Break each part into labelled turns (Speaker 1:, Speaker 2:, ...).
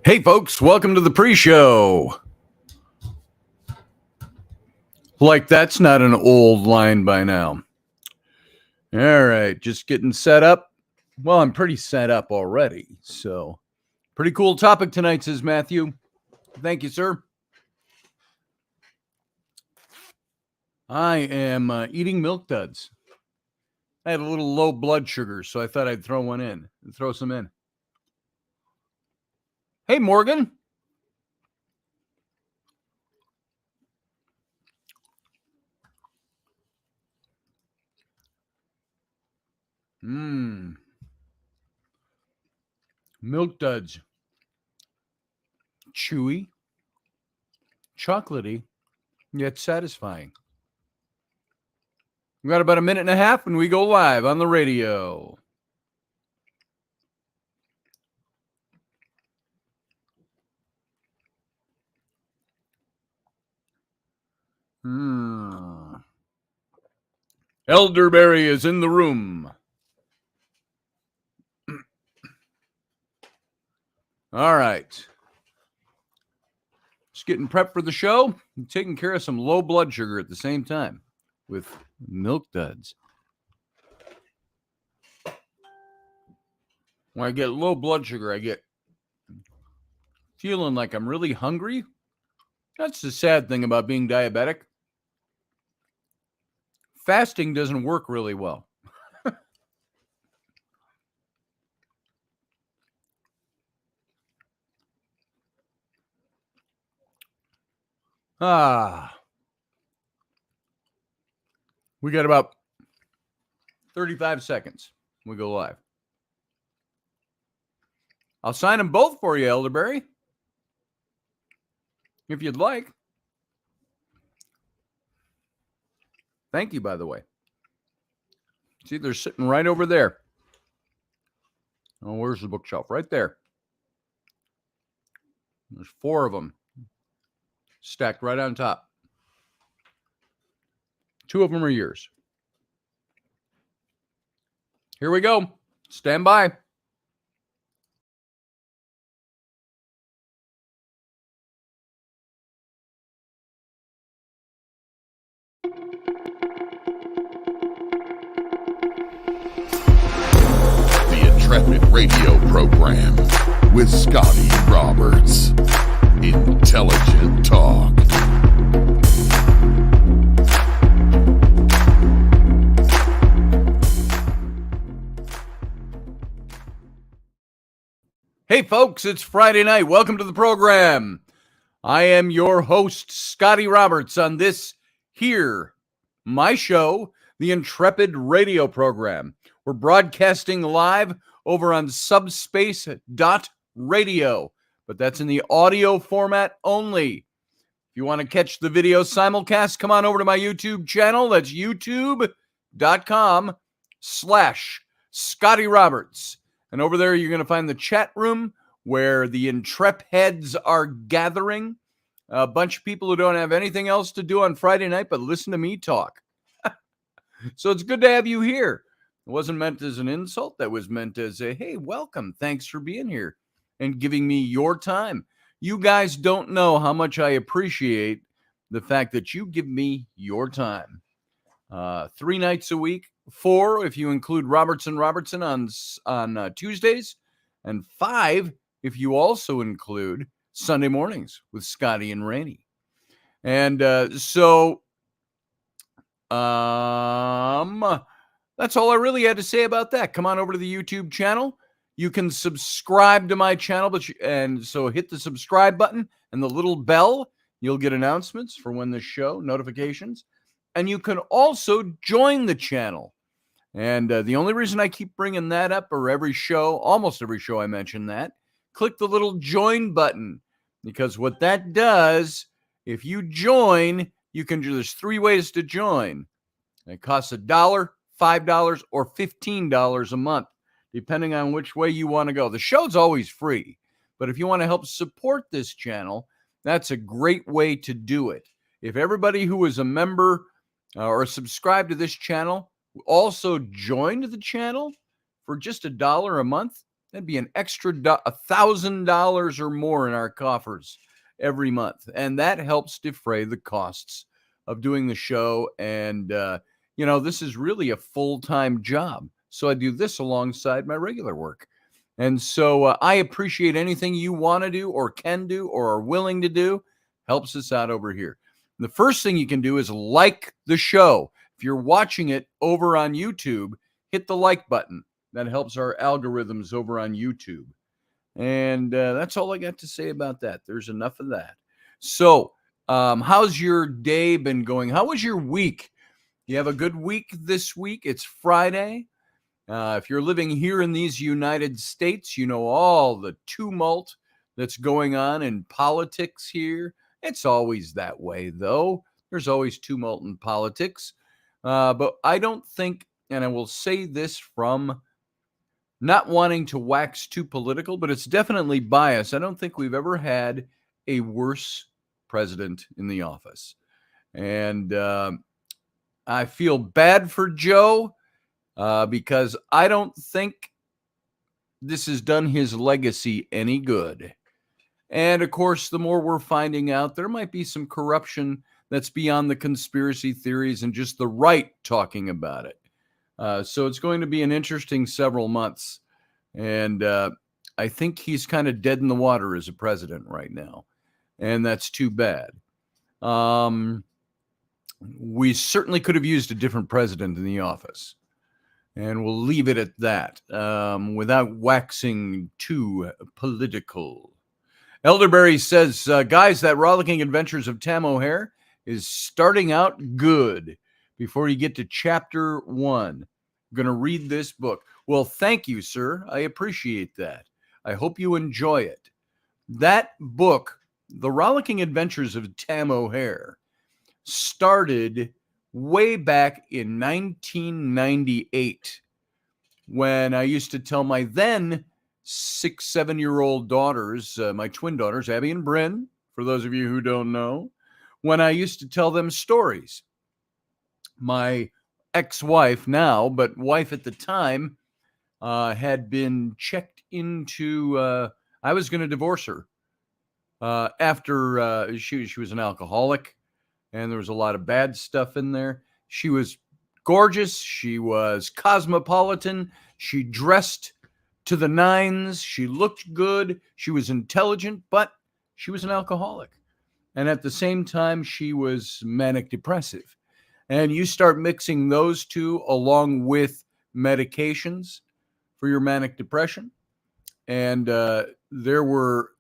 Speaker 1: Hey, folks, welcome to the pre-show. Like that's not an old line by now. All right, just getting set up. Well, I'm pretty set up already, so pretty cool topic tonight, says Matthew. Thank you, sir. I am eating milk duds. I had a little low blood sugar, so I thought I'd throw some in. Hey, Morgan. Milk duds. Chewy, chocolatey, yet satisfying. We got about a minute and a half and we go live on the radio. Elderberry is in the room. All right. Just getting prepped for the show. I'm taking care of some low blood sugar at the same time with milk duds. When I get low blood sugar, I get feeling like I'm really hungry. That's the sad thing about being diabetic. Fasting doesn't work really well. We got about 35 seconds. We go live. I'll sign them both for you, Elderberry, if you'd like. Thank you, by the way. See, they're sitting right over there. Oh, where's the bookshelf? Right there. There's 4 of them stacked right on top. 2 of them are yours. Here we go. Stand by.
Speaker 2: The Intrepid radio program with Scotty Roberts. Intelligent talk.
Speaker 1: Hey, folks, it's Friday night. Welcome to the program. I am your host, Scotty Roberts, on this here, my show, the Intrepid radio program. We're broadcasting live over on subspace.radio, but that's in the audio format only. If you want to catch the video simulcast, come on over to my YouTube channel. That's youtube.com/Scotty Roberts. And over there, you're going to find the chat room where the Intrepids are gathering. A bunch of people who don't have anything else to do on Friday night but listen to me talk. So it's good to have you here. It wasn't meant as an insult. That was meant as a, hey, welcome. Thanks for being here and giving me your time. You guys don't know how much I appreciate the fact that you give me your time. 3 nights a week, 4 if you include Robertson on Tuesdays, and 5 if you also include Sunday mornings with Scotty and Rainey. And so that's all I really had to say about that. Come on over to the YouTube channel. You can subscribe to my channel, so hit the subscribe button and the little bell. You'll get announcements for when the show, notifications. And you can also join the channel. And the only reason I keep bringing that up, or almost every show I mention that, click the little join button. Because what that does, if you join, there's 3 ways to join. It costs $1, $5, or $15 a month, depending on which way you want to go. The show's always free. But if you want to help support this channel, that's a great way to do it. If everybody who is a member or subscribe to this channel also joined the channel for just $1 a month, That'd be an extra $1,000 or more in our coffers every month. And that helps defray the costs of doing the show. And, this is really a full-time job. So I do this alongside my regular work. And so I appreciate anything you want to do or can do or are willing to do. Helps us out over here. The first thing you can do is like the show. If you're watching it over on YouTube, hit the like button. That helps our algorithms over on YouTube. And that's all I got to say about that. There's enough of that. So, how's your day been going? How was your week? You have a good week this week? It's Friday. If you're living here in these United States, you know all the tumult that's going on in politics here. It's always that way, though. There's always tumult in politics. But I don't think, and I will say this from not wanting to wax too political, but it's definitely biased. I don't think we've ever had a worse president in the office. And I feel bad for Joe because I don't think this has done his legacy any good. And of course, the more we're finding out, there might be some corruption that's beyond the conspiracy theories and just the right talking about it. So it's going to be an interesting several months. And I think he's kind of dead in the water as a president right now. And that's too bad. We certainly could have used a different president in the office. And we'll leave it at that without waxing too political. Elderberry says, guys, that Rollicking Adventures of Tam O'Hare is starting out good. Before you get to chapter 1, I'm going to read this book. Well, thank you, sir. I appreciate that. I hope you enjoy it. That book, The Rollicking Adventures of Tam O'Hare, started way back in 1998 when I used to tell my then 6-7-year-old daughters, my twin daughters, Abby and Bryn, for those of you who don't know, when I used to tell them stories. My ex-wife now, but wife at the time, had been checked into, I was going to divorce her after she was an alcoholic, and there was a lot of bad stuff in there. She was gorgeous. She was cosmopolitan. She dressed to the nines. She looked good. She was intelligent, but she was an alcoholic. And at the same time, she was manic depressive. And you start mixing those two along with medications for your manic depression. And there were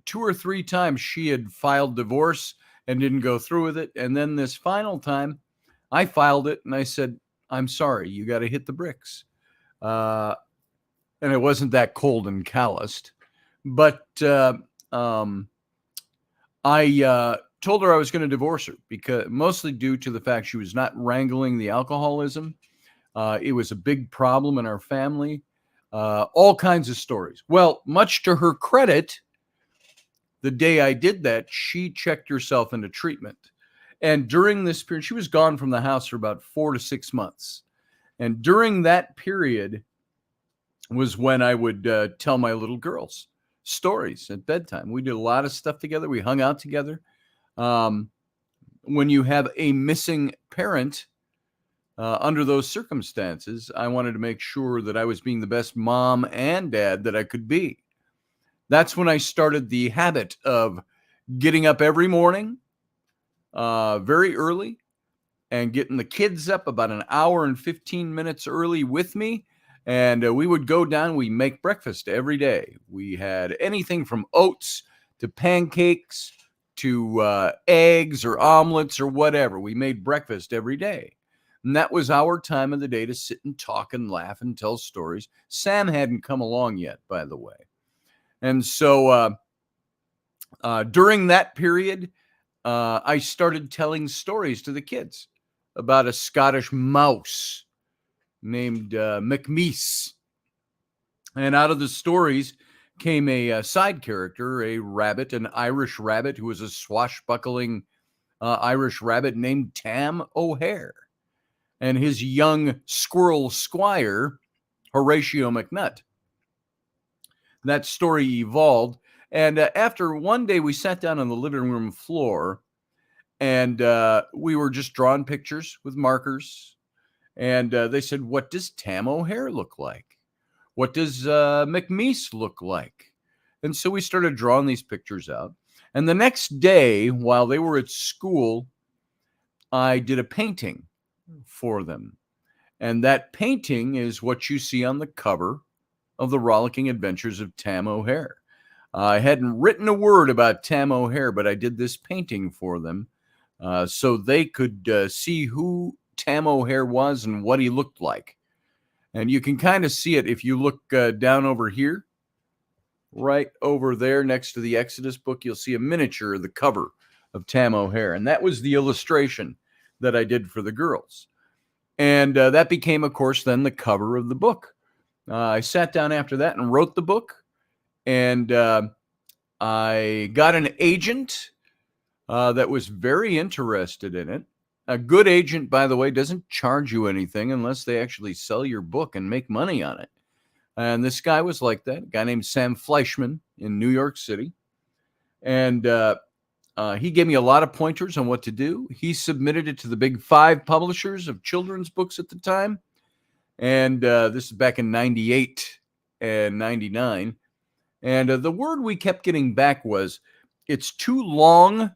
Speaker 1: 2 or 3 times she had filed divorce and didn't go through with it. And then this final time, I filed it and I said, I'm sorry, you got to hit the bricks. And it wasn't that cold and calloused. But I told her I was going to divorce her, because mostly due to the fact she was not wrangling the alcoholism. It was a big problem in our family. All kinds of stories. Well, much to her credit, the day I did that, she checked herself into treatment. And during this period, she was gone from the house for about 4 to 6 months. And during that period was when I would tell my little girls stories at bedtime. We did a lot of stuff together. We hung out together. When you have a missing parent, under those circumstances, I wanted to make sure that I was being the best mom and dad that I could be. That's when I started the habit of getting up every morning, very early, and getting the kids up about an hour and 15 minutes early with me. And we would go down, we make breakfast every day. We had anything from oats to pancakes to eggs or omelets or whatever. We made breakfast every day. And that was our time of the day to sit and talk and laugh and tell stories. Sam hadn't come along yet, by the way. And so during that period, I started telling stories to the kids about a Scottish mouse named McMeese. And out of the stories came a side character, a rabbit, an Irish rabbit who was a swashbuckling Irish rabbit named Tam O'Hare. And his young squirrel squire, Horatio McNutt. that story evolved. And after one day, we sat down on the living room floor, and we were just drawing pictures with markers. And they said, "What does Tam O'Hare look like? What does McMeese look like?" And so we started drawing these pictures out. And the next day, while they were at school, I did a painting for them. And that painting is what you see on the cover of The Rollicking Adventures of Tam O'Hare. I hadn't written a word about Tam O'Hare, but I did this painting for them so they could see who Tam O'Hare was and what he looked like. And you can kind of see it if you look down over here, right over there next to the Exodus book. You'll see a miniature of the cover of Tam O'Hare. And that was the illustration that I did for the girls. And that became, of course, then the cover of the book. I sat down after that and wrote the book. And I got an agent that was very interested in it. A good agent, by the way, doesn't charge you anything unless they actually sell your book and make money on it. And this guy was like that, a guy named Sam Fleischman in New York City. And he gave me a lot of pointers on what to do. He submitted it to the big 5 publishers of children's books at the time. And this is back in 98 and 99. And the word we kept getting back was, it's too long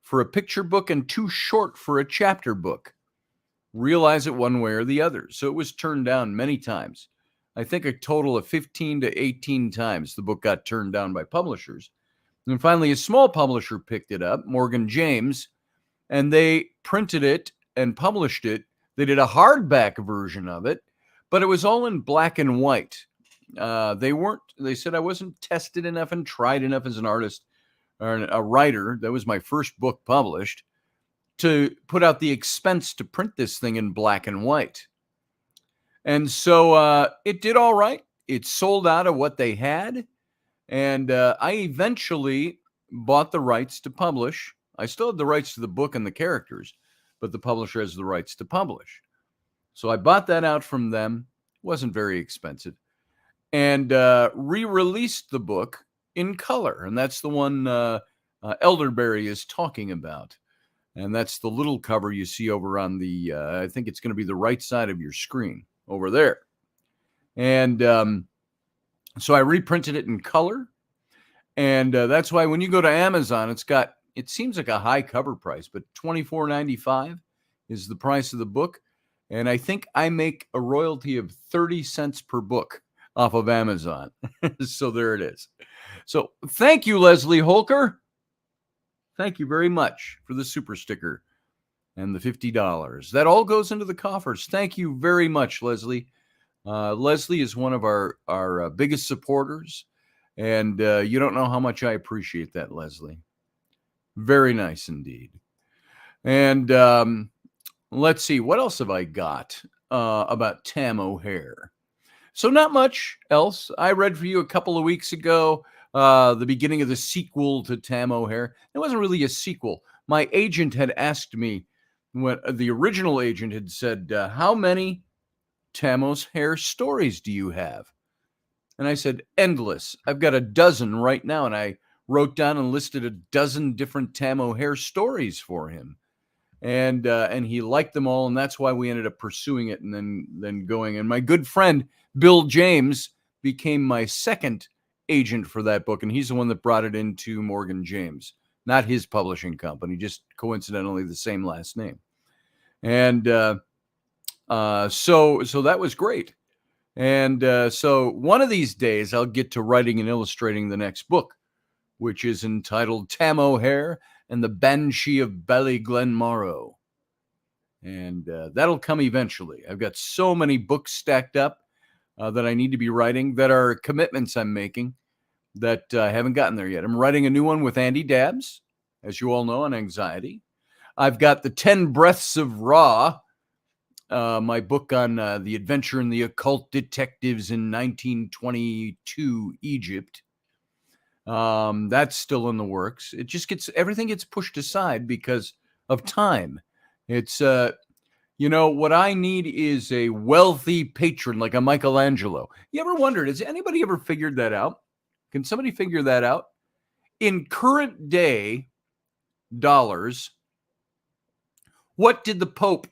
Speaker 1: for a picture book and too short for a chapter book. Realize it one way or the other. So it was turned down many times. I think a total of 15 to 18 times the book got turned down by publishers. And finally, a small publisher picked it up, Morgan James, and they printed it and published it. They did a hardback version of it, but it was all in black and white. They said I wasn't tested enough and tried enough as an artist or a writer. That was my first book published, to put out the expense to print this thing in black and white. And so it did all right. It sold out of what they had. And I eventually bought the rights to publish. I still had the rights to the book and the characters, but the publisher has the rights to publish. So I bought that out from them. It wasn't very expensive. And re-released the book in color. And that's the one Elderberry is talking about. And that's the little cover you see over on the, I think it's going to be the right side of your screen over there. And so I reprinted it in color. And that's why when you go to Amazon, it seems like a high cover price, but $24.95 is the price of the book. And I think I make a royalty of 30 cents per book off of Amazon. So there it is. So thank you, Leslie Holker. Thank you very much for the super sticker and the $50. That all goes into the coffers. Thank you very much, Leslie. Leslie is one of our biggest supporters, and you don't know how much I appreciate that, Leslie. Very nice indeed. And let's see, what else have I got about Tam O'Hare? So not much else. I read for you a couple of weeks ago the beginning of the sequel to Tam O'Hare. It wasn't really a sequel. My agent had asked me, when the original agent had said, how many Tam O'Hare stories do you have? And I said, endless. I've got a dozen right now. And I wrote down and listed a dozen different Tam O'Hare stories for him. And he liked them all. And that's why we ended up pursuing it and then going. And my good friend, Bill James, became my second agent for that book. And he's the one that brought it into Morgan James, not his publishing company, just coincidentally the same last name. And so that was great. And so one of these days I'll get to writing and illustrating the next book, which is entitled Tam O'Hare and the Banshee of Ballyglenmorrow. And that'll come eventually. I've got so many books stacked up that I need to be writing, that are commitments I'm making that I haven't gotten there yet. I'm writing a new one with Andy Dabbs, as you all know, on anxiety. I've got the 10 Breaths of Ra, my book on the adventure in the occult detectives in 1922 Egypt. That's still in the works. It just everything gets pushed aside because of time. It's, what I need is a wealthy patron like a Michelangelo. You ever wondered, has anybody ever figured that out? Can somebody figure that out? In current day dollars, what did the Pope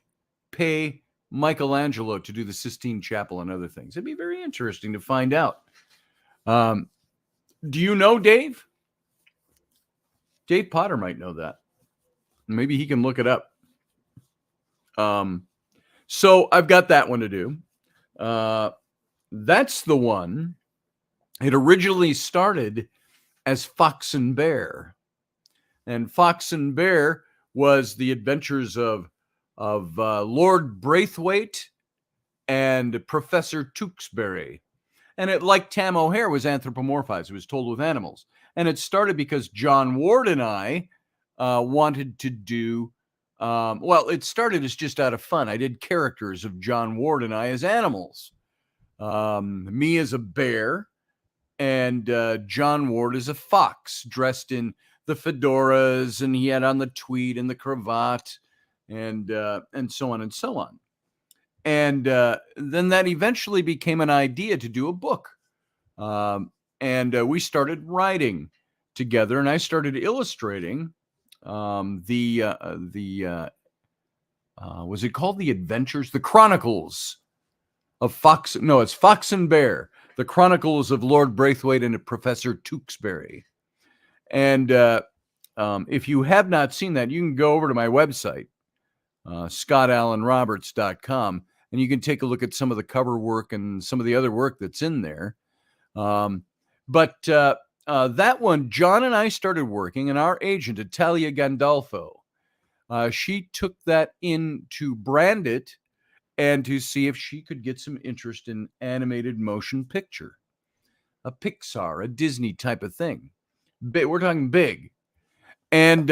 Speaker 1: pay Michelangelo to do the Sistine Chapel and other things? It'd be very interesting to find out. Do you know, Dave? Dave Potter might know that. Maybe he can look it up. So I've got that one to do. That's the one. It originally started as Fox and Bear. And Fox and Bear was the adventures of Lord Braithwaite and Professor Tewksbury. And it, like Tam O'Hare, was anthropomorphized. It was told with animals. And it started because John Ward and I wanted to do, well, it started as just out of fun. I did characters of John Ward and I as animals. Me as a bear, and John Ward as a fox, dressed in the fedoras, and he had on the tweed and the cravat, and so on and so on. And then that eventually became an idea to do a book. And we started writing together, and I started illustrating was it called The Adventures? The Chronicles of Fox. No, it's Fox and Bear, The Chronicles of Lord Braithwaite and Professor Tewksbury. And if you have not seen that, you can go over to my website, scottallenroberts.com, and you can take a look at some of the cover work and some of the other work that's in there. But that one, John and I started working, and our agent, Italia Gandolfo, she took that in to brand it and to see if she could get some interest in animated motion picture, a Pixar, a Disney type of thing. We're talking big. And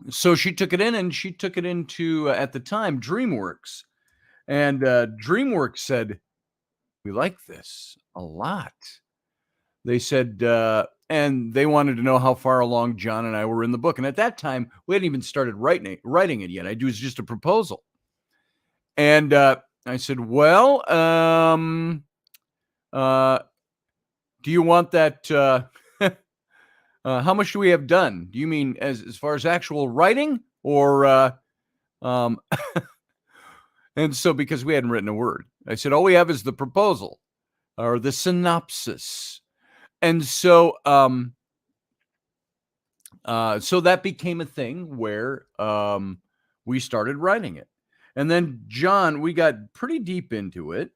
Speaker 1: so she took it in, and she took it into, at the time, DreamWorks. And DreamWorks said, we like this a lot. They said, and they wanted to know how far along John and I were in the book. And at that time, we hadn't even started writing it yet. It was just a proposal. And I said, well, do you want that? How much do we have done? Do you mean as far as actual writing, or and so, because we hadn't written a word, I said, all we have is the proposal or the synopsis. And so, so that became a thing where we started writing it. And then John, we got pretty deep into it,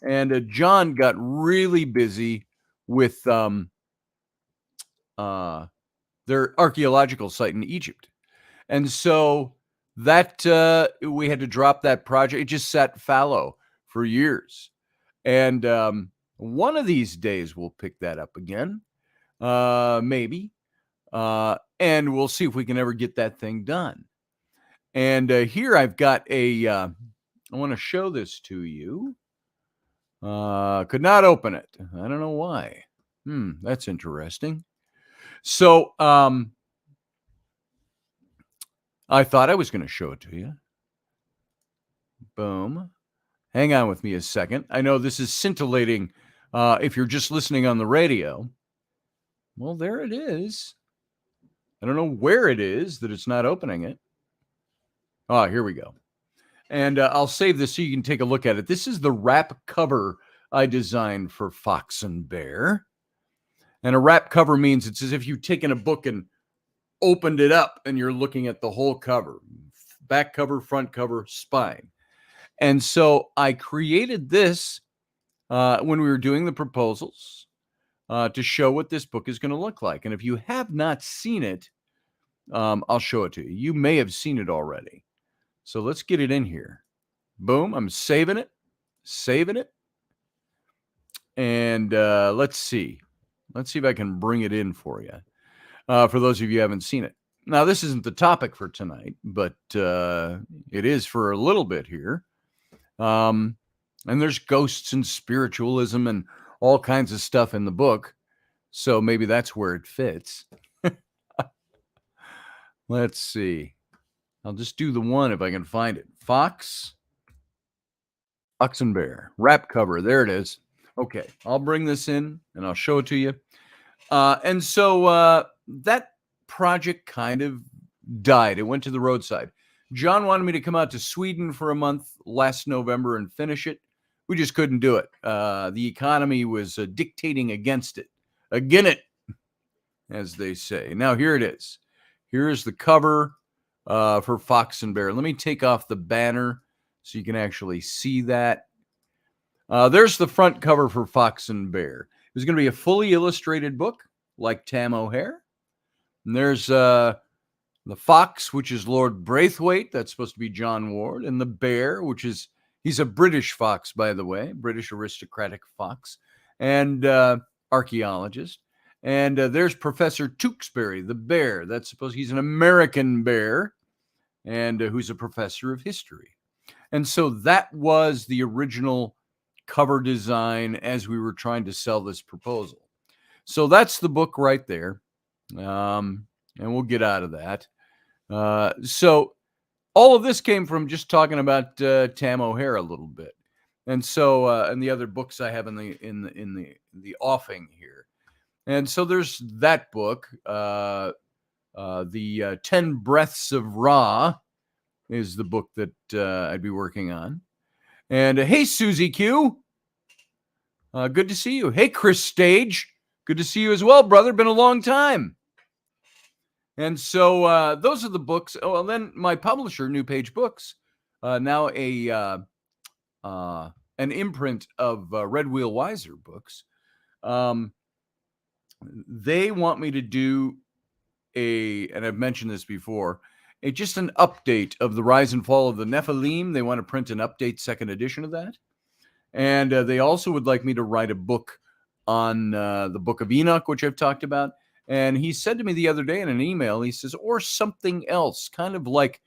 Speaker 1: and John got really busy with their archaeological site in Egypt. And so that we had to drop that project. It just sat fallow for years. And one of these days we'll pick that up again, maybe. And we'll see if we can ever get that thing done. And here I've got I want to show this to you. Could not open it. I don't know why. That's interesting. So I thought I was going to show it to you. Boom. Hang on with me a second. I know this is scintillating if you're just listening on the radio. Well, there it is. I don't know where it is that it's not opening it. Oh, here we go. And I'll save this so you can take a look at it. This is the wrap cover I designed for Fox and Bear. And a wrap cover means it's as if you've taken a book and opened it up and you're looking at the whole cover, back cover, front cover, spine. And so I created this when we were doing the proposals to show what this book is going to look like. And if you have not seen it, I'll show it to you. You may have seen it already. So let's get it in here. Boom. I'm saving it. And let's see. Let's see if I can bring it in for you. For those of you who haven't seen it. Now, this isn't the topic for tonight, but it is for a little bit here. And there's ghosts and spiritualism and all kinds of stuff in the book. So maybe that's where it fits. Let's see. I'll just do the one if I can find it. Fox and Bear. Wrap cover. There it is. Okay, I'll bring this in and I'll show it to you. And so that project kind of died. It went to the roadside. John wanted me to come out to Sweden for a month last November and finish it. We just couldn't do it. The economy was dictating against it, as they say. Now, here it is. Here's the cover for Fox and Bear. Let me take off the banner so you can actually see that. There's the front cover for Fox and Bear. It was going to be a fully illustrated book like Tam O'Hare. And there's the fox, which is Lord Braithwaite. That's supposed to be John Ward. And the bear, he's a British fox, by the way, British aristocratic fox and archaeologist. And there's Professor Tewksbury, the bear. He's an American bear and who's a professor of history. And so that was the original cover design as we were trying to sell this proposal. So that's the book right there. And we'll get out of that. So all of this came from just talking about Tam O'Hare a little bit. And so and the other books I have in the offing here. And so there's that book. The 10 Breaths of Ra is the book that I'd be working on. And hey, Susie Q. Good to see you. Hey, Chris Stage. Good to see you as well, brother. Been a long time. And so those are the books. Oh, and then my publisher, New Page Books, now an imprint of Red Wheel Wiser books. They want me to do and I've mentioned this before, just an update of the Rise and Fall of the Nephilim. They want to print an update second edition of that. And they also would like me to write a book on the Book of Enoch, which I've talked about. And he said to me the other day in an email, he says, or something else, kind of like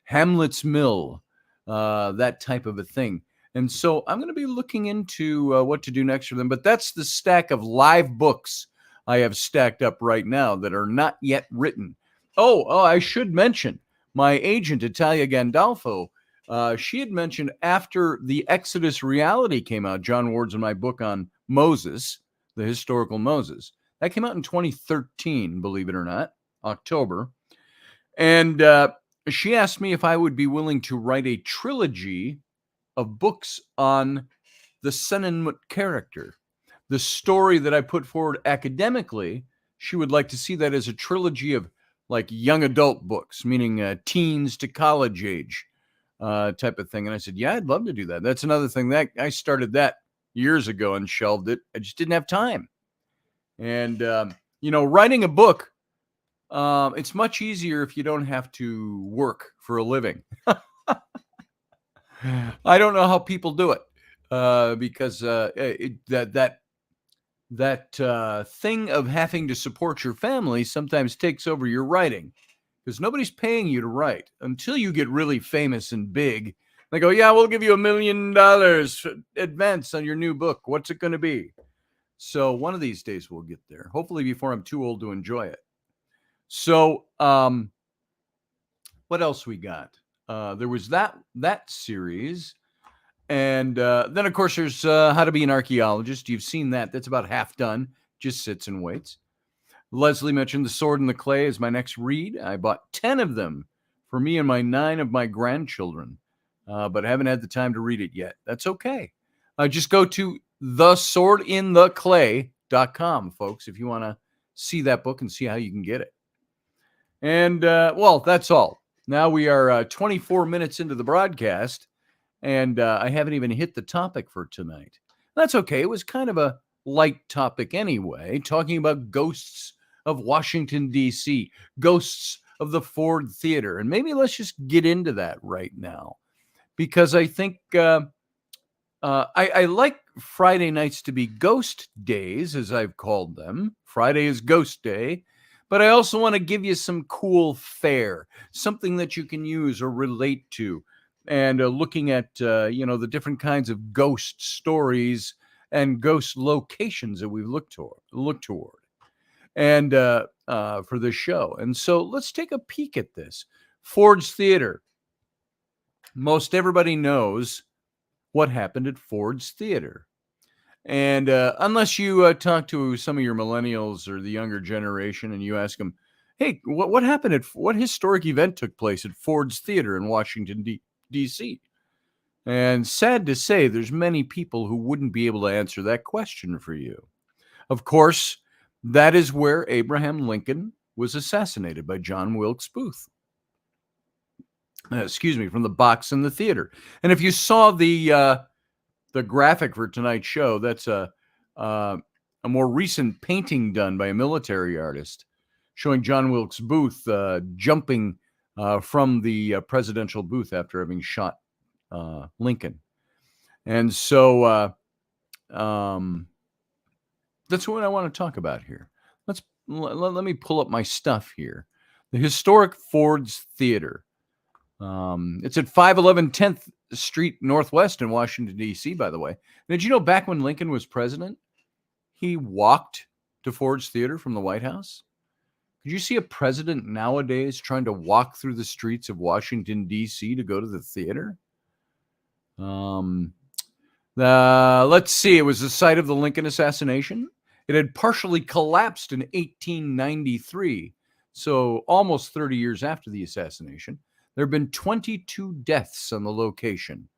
Speaker 1: Hamlet's Mill, that type of a thing. And so I'm going to be looking into what to do next for them. But that's the stack of live books I have stacked up right now that are not yet written. Oh, I should mention my agent, Italia Gandolfo. She had mentioned after the Exodus reality came out, John Ward's and my book on Moses, the historical Moses. That came out in 2013, believe it or not, October. And she asked me if I would be willing to write a trilogy of books on the Senenmut character. The story that I put forward academically, she would like to see that as a trilogy of like young adult books, meaning teens to college age type of thing. And I said, yeah, I'd love to do that. That's another thing that I started that years ago and shelved it. I just didn't have time. And, writing a book, it's much easier if you don't have to work for a living. I don't know how people do it because that thing of having to support your family sometimes takes over your writing because nobody's paying you to write until you get really famous and big. They go, yeah, we'll give you $1 million advance on your new book. What's it going to be? So one of these days we'll get there, hopefully before I'm too old to enjoy it. So what else we got? There was that series. And then, of course, there's How to Be an Archaeologist. You've seen that. That's about half done. Just sits and waits. Leslie mentioned The Sword and the Clay is my next read. I bought 10 of them for me and my 9 of my grandchildren, but haven't had the time to read it yet. That's okay. Just go to theswordintheclay.com, folks, if you want to see that book and see how you can get it. And, that's all. Now we are 24 minutes into the broadcast. And I haven't even hit the topic for tonight. That's okay. It was kind of a light topic anyway, talking about ghosts of Washington, D.C., ghosts of the Ford Theater. And maybe let's just get into that right now, because I think I like Friday nights to be ghost days, as I've called them. Friday is Ghost Day. But I also want to give you some cool fare, something that you can use or relate to. And looking at, the different kinds of ghost stories and ghost locations that we've looked toward and for this show. And so let's take a peek at this. Ford's Theater. Most everybody knows what happened at Ford's Theater. And unless you talk to some of your millennials or the younger generation and you ask them, hey, what happened what historic event took place at Ford's Theater in Washington, D.C.? And sad to say, there's many people who wouldn't be able to answer that question for you. Of course, that is where Abraham Lincoln was assassinated by John Wilkes Booth. From the box in the theater. And if you saw the graphic for tonight's show, that's a more recent painting done by a military artist showing John Wilkes Booth jumping from the presidential booth after having shot Lincoln. And so that's what I want to talk about here. Let me pull up my stuff here. The historic Ford's Theater. It's at 511 10th Street Northwest in Washington, D.C., by the way. Did you know back when Lincoln was president, he walked to Ford's Theater from the White House? Could you see a president nowadays trying to walk through the streets of Washington, D.C. to go to the theater? Let's see. It was the site of the Lincoln assassination. It had partially collapsed in 1893, so almost 30 years after the assassination. There have been 22 deaths on the location.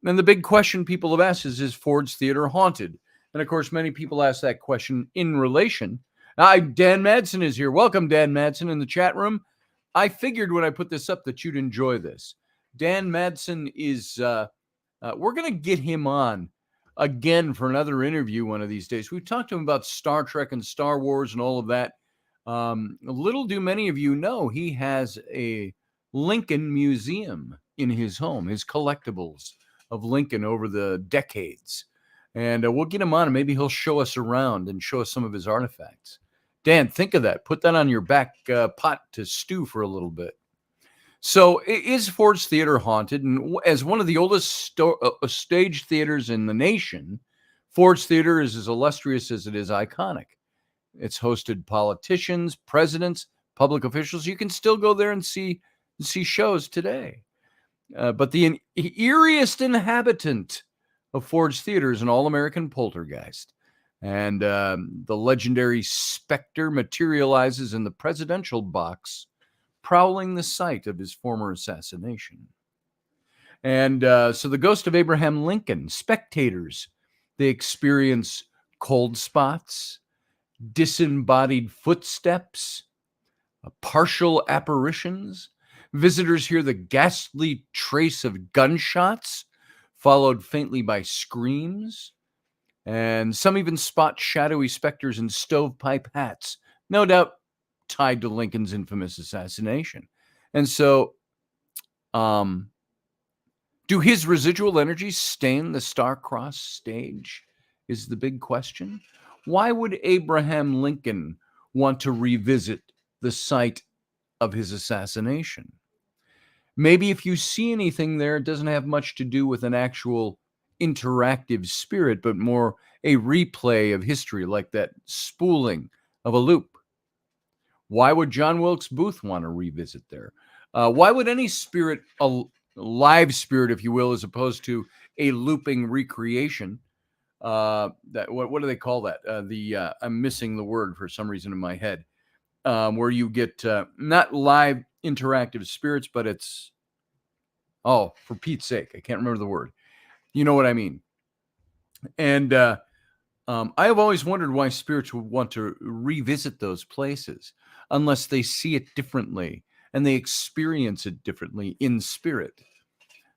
Speaker 1: And the big question people have asked is Ford's Theater haunted? And of course, many people ask that question in relation. Dan Madsen is here. Welcome, Dan Madsen, in the chat room. I figured when I put this up that you'd enjoy this. Dan Madsen is, we're going to get him on again for another interview one of these days. We've talked to him about Star Trek and Star Wars and all of that. Little do many of you know, he has a Lincoln Museum in his home, his collectibles of Lincoln over the decades. And we'll get him on and maybe he'll show us around and show us some of his artifacts. Dan, think of that. Put that on your back pot to stew for a little bit. So is Ford's Theater haunted? And as one of the oldest stage theaters in the nation, Ford's Theater is as illustrious as it is iconic. It's hosted politicians, presidents, public officials. You can still go there and see shows today. But the eeriest inhabitant of Ford's Theater is an all-American poltergeist. And the legendary specter materializes in the presidential box, prowling the site of his former assassination. And so the ghost of Abraham Lincoln, spectators, they experience cold spots, disembodied footsteps, partial apparitions. Visitors hear the ghastly trace of gunshots, followed faintly by screams. And some even spot shadowy specters in stovepipe hats, no doubt tied to Lincoln's infamous assassination. And so, do his residual energies stain the star-crossed stage is the big question. Why would Abraham Lincoln want to revisit the site of his assassination? Maybe if you see anything there, it doesn't have much to do with an actual interactive spirit, but more a replay of history, like that spooling of a loop. Why would John Wilkes Booth want to revisit there? Why would any spirit, a live spirit, if you will, as opposed to a looping recreation, what do they call that? I'm missing the word for some reason in my head, where you get not live interactive spirits, but it's, for Pete's sake, I can't remember the word. You know what I mean? And I have always wondered why spirits would want to revisit those places unless they see it differently and they experience it differently in spirit.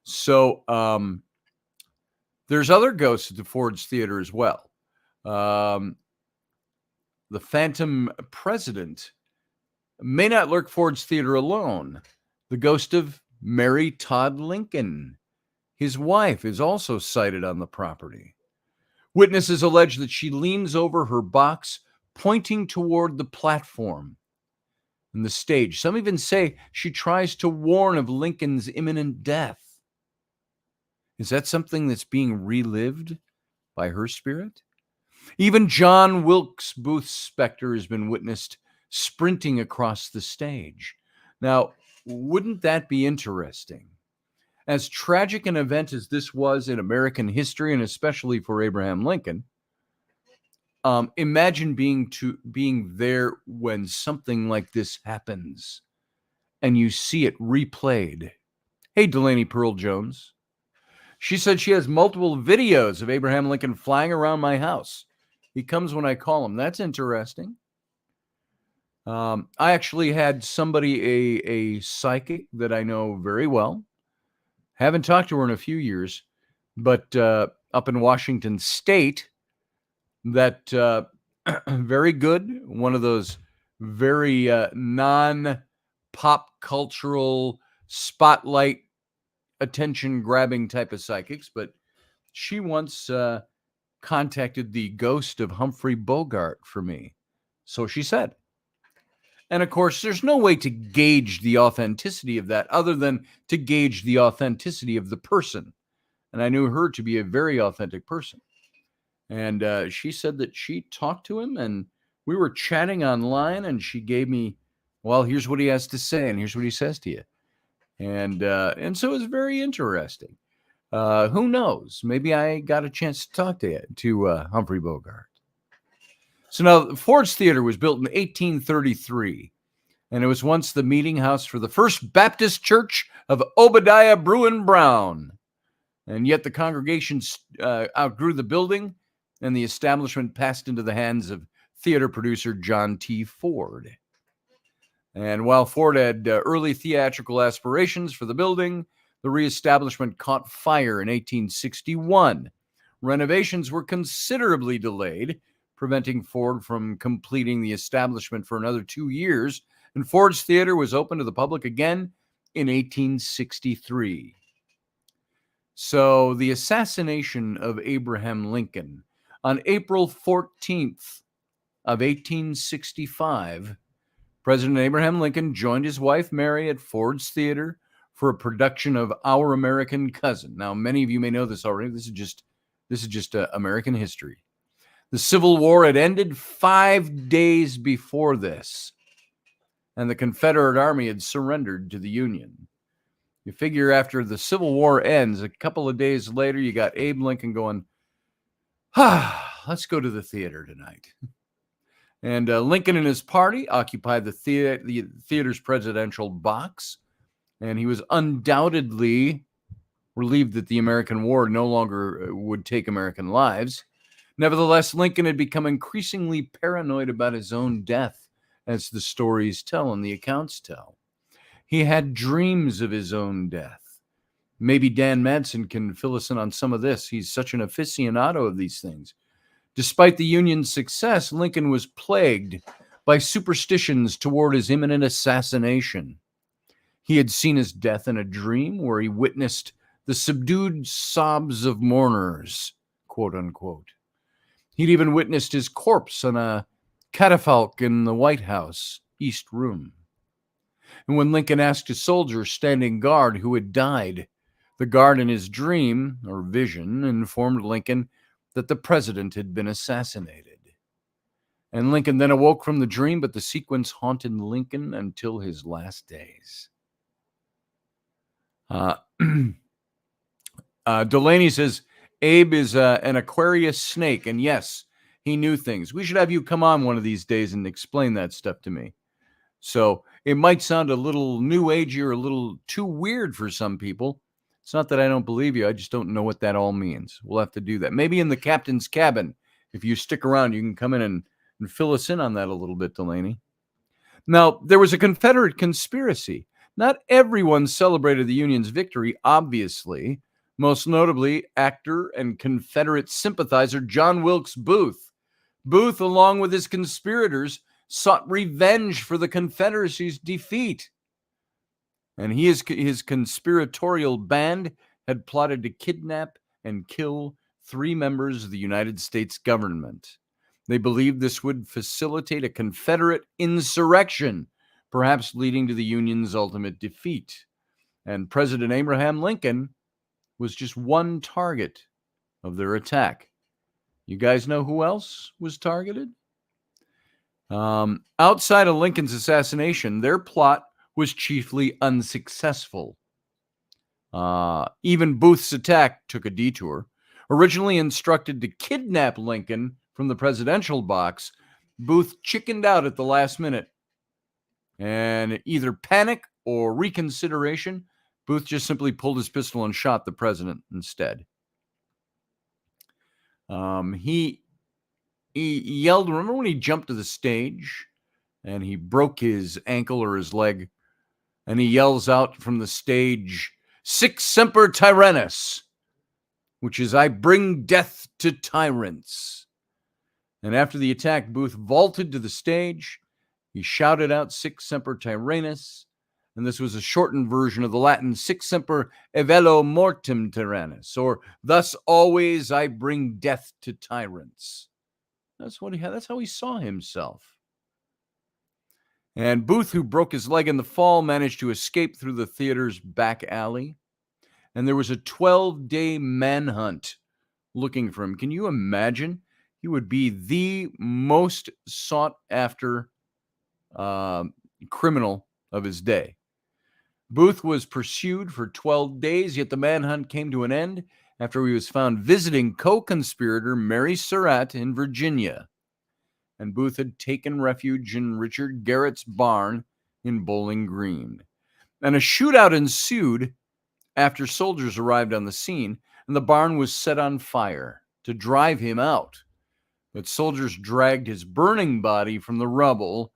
Speaker 1: So there's other ghosts at the Ford's Theater as well. The Phantom President may not lurk Ford's Theater alone. The ghost of Mary Todd Lincoln, his wife, is also sighted on the property. Witnesses allege that she leans over her box, pointing toward the platform and the stage. Some even say she tries to warn of Lincoln's imminent death. Is that something that's being relived by her spirit? Even John Wilkes Booth's specter has been witnessed sprinting across the stage. Now, wouldn't that be interesting? As tragic an event as this was in American history, and especially for Abraham Lincoln, Imagine being there when something like this happens and you see it replayed. Hey, Delaney Pearl Jones. She said she has multiple videos of Abraham Lincoln flying around my house. He comes when I call him. That's interesting. I actually had somebody, a psychic that I know very well. Haven't talked to her in a few years, but up in Washington State, that very good. One of those very non-pop cultural spotlight attention-grabbing type of psychics, but she once contacted the ghost of Humphrey Bogart for me. So she said. And of course, there's no way to gauge the authenticity of that other than to gauge the authenticity of the person. And I knew her to be a very authentic person. And she said that she talked to him and we were chatting online and she gave me, well, here's what he has to say and here's what he says to you. And so it was very interesting. Who knows? Maybe I got a chance to talk to Humphrey Bogart. So now Ford's Theater was built in 1833, and it was once the meeting house for the First Baptist Church of Obadiah Bruin Brown. And yet the congregation outgrew the building, and the establishment passed into the hands of theater producer John T. Ford. And while Ford had early theatrical aspirations for the building, the reestablishment caught fire in 1861. Renovations were considerably delayed, preventing Ford from completing the establishment for another 2 years, and Ford's Theater was open to the public again in 1863. So the assassination of Abraham Lincoln on April 14th of 1865, President Abraham Lincoln joined his wife Mary at Ford's Theater for a production of Our American Cousin. Now, many of you may know this already. This is just American history. The Civil War had ended 5 days before this, and the Confederate Army had surrendered to the Union. You figure after the Civil War ends, a couple of days later, you got Abe Lincoln going, let's go to the theater tonight. And Lincoln and his party occupied the theater's presidential box, and he was undoubtedly relieved that the American war no longer would take American lives. Nevertheless, Lincoln had become increasingly paranoid about his own death, as the stories tell and the accounts tell. He had dreams of his own death. Maybe Dan Madsen can fill us in on some of this. He's such an aficionado of these things. Despite the Union's success, Lincoln was plagued by superstitions toward his imminent assassination. He had seen his death in a dream where he witnessed the subdued sobs of mourners, quote unquote. He'd even witnessed his corpse on a catafalque in the White House, East Room. And when Lincoln asked a soldier standing guard who had died, the guard in his dream, or vision, informed Lincoln that the president had been assassinated. And Lincoln then awoke from the dream, but the sequence haunted Lincoln until his last days. Delaney says, Abe is an Aquarius snake, and yes, he knew things. We should have you come on one of these days and explain that stuff to me. So it might sound a little new agey or a little too weird for some people. It's not that I don't believe you. I just don't know what that all means. We'll have to do that. Maybe in the captain's cabin, if you stick around, you can come in and fill us in on that a little bit, Delaney. Now, there was a Confederate conspiracy. Not everyone celebrated the Union's victory, obviously. Most notably, actor and Confederate sympathizer John Wilkes Booth. Booth, along with his conspirators, sought revenge for the Confederacy's defeat. And his conspiratorial band had plotted to kidnap and kill 3 members of the United States government. They believed this would facilitate a Confederate insurrection, perhaps leading to the Union's ultimate defeat. And President Abraham Lincoln was just one target of their attack. You guys know who else was targeted? Outside of Lincoln's assassination, their plot was chiefly unsuccessful. Even Booth's attack took a detour. Originally instructed to kidnap Lincoln from the presidential box, Booth chickened out at the last minute. And either panic or reconsideration, Booth just simply pulled his pistol and shot the president instead. He yelled, remember when he jumped to the stage and he broke his ankle or his leg? And he yells out from the stage, "Sic semper tyrannis," which is, "I bring death to tyrants." And after the attack, Booth vaulted to the stage. He shouted out, "Sic semper tyrannis," and this was a shortened version of the Latin "Sic semper evelo mortem tyrannis," or "Thus always I bring death to tyrants." That's what he had. That's how he saw himself. And Booth, who broke his leg in the fall, managed to escape through the theater's back alley. And there was a 12-day manhunt looking for him. Can you imagine? He would be the most sought-after criminal of his day. Booth was pursued for 12 days, yet the manhunt came to an end after he was found visiting co-conspirator Mary Surratt in Virginia. And Booth had taken refuge in Richard Garrett's barn in Bowling Green. And a shootout ensued after soldiers arrived on the scene, and the barn was set on fire to drive him out. But soldiers dragged his burning body from the rubble,